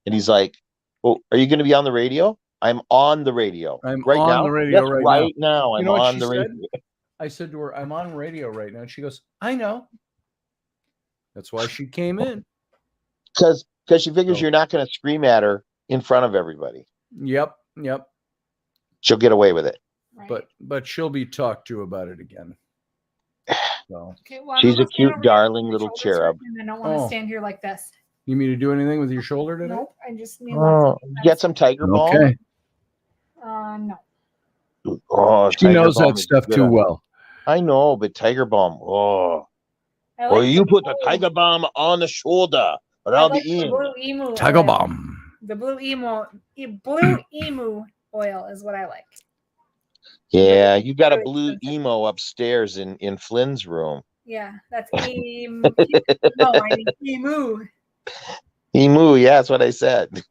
Speaker 6: and he's like, "Oh, are you going to be on the radio?" I'm on the radio.
Speaker 1: I'm
Speaker 6: right
Speaker 1: on
Speaker 6: now.
Speaker 1: the radio
Speaker 6: Yes,
Speaker 1: right
Speaker 6: now.
Speaker 1: You
Speaker 6: I'm
Speaker 1: know what
Speaker 6: on
Speaker 1: she
Speaker 6: the
Speaker 1: said?
Speaker 6: radio.
Speaker 1: I said to her, "I'm on radio right now," and she goes, "I know." That's why she came in.
Speaker 6: Because she figures
Speaker 1: So-
Speaker 6: you're not going to scream at her in front of everybody.
Speaker 1: Yep.
Speaker 6: She'll get away with it.
Speaker 5: Right.
Speaker 1: But she'll be talked to about it again. So,
Speaker 5: Okay, well, I'm
Speaker 6: She's
Speaker 5: gonna
Speaker 6: a cute,
Speaker 5: stand over here
Speaker 6: darling
Speaker 5: with my
Speaker 6: little
Speaker 5: shoulders
Speaker 6: cherub.
Speaker 5: hurting, and I don't want to
Speaker 1: Oh.
Speaker 5: stand here like this.
Speaker 1: you mean to do anything with your shoulder today?
Speaker 5: Nope. I just need
Speaker 6: Oh, get some Tiger Balm.
Speaker 1: Okay.
Speaker 5: No.
Speaker 6: Oh,
Speaker 1: She
Speaker 6: Tiger
Speaker 1: knows
Speaker 6: Balm
Speaker 1: that
Speaker 6: is
Speaker 1: stuff
Speaker 6: good
Speaker 1: too
Speaker 6: on-
Speaker 1: well.
Speaker 6: I know, but Tiger Balm. Oh,
Speaker 5: I
Speaker 6: well,
Speaker 5: like
Speaker 6: you put the
Speaker 5: blue-
Speaker 6: Tiger Balm on the shoulder,
Speaker 5: I
Speaker 6: around
Speaker 5: like
Speaker 6: the end.
Speaker 5: blue emu.
Speaker 1: Tiger
Speaker 5: oil.
Speaker 1: bomb.
Speaker 5: The blue emu oil is what I like.
Speaker 6: Yeah, you got a
Speaker 5: Really
Speaker 6: blue
Speaker 5: expensive.
Speaker 6: emo upstairs in Flynn's room.
Speaker 5: Yeah, that's emu. No, I mean emu.
Speaker 6: Emu, yeah, that's what I said.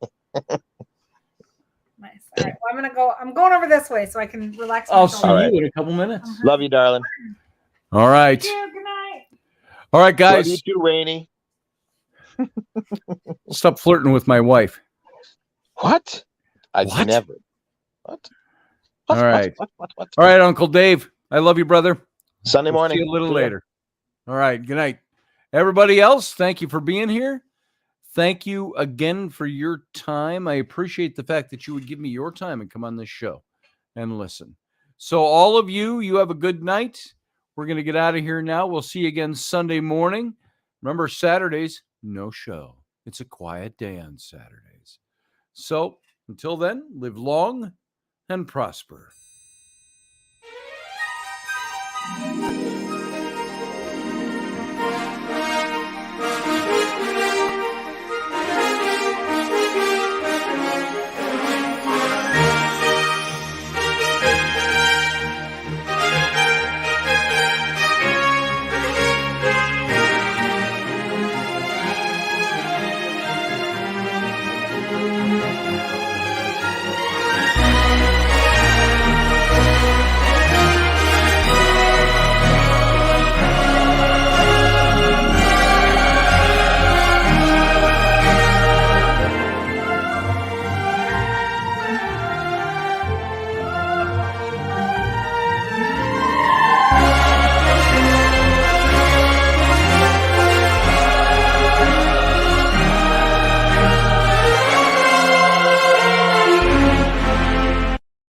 Speaker 5: Nice. All right. Well, I'm going over this way so I can relax.
Speaker 1: I'll
Speaker 5: myself.
Speaker 1: see
Speaker 6: All right.
Speaker 1: you in a couple minutes.
Speaker 6: Love you, darling.
Speaker 1: All right.
Speaker 5: Thank you. Good night.
Speaker 1: All right,
Speaker 6: Love you
Speaker 1: guys.
Speaker 6: too, Rainey.
Speaker 1: Stop flirting with my wife.
Speaker 6: What? I'd
Speaker 1: What?
Speaker 6: never. What?
Speaker 1: All right. All right, Uncle Dave. I love you, brother.
Speaker 6: Sunday
Speaker 1: We'll
Speaker 6: morning.
Speaker 1: see you a little
Speaker 6: See ya.
Speaker 1: later. All right. Good night. Everybody else, thank you for being here. Thank you again for your time. I appreciate the fact that you would give me your time and come on this show and listen. So all of you, you have a good night. We're going to get out of here now. We'll see you again Sunday morning. Remember, Saturdays, no show. It's a quiet day on Saturdays. So until then, live long and prosper.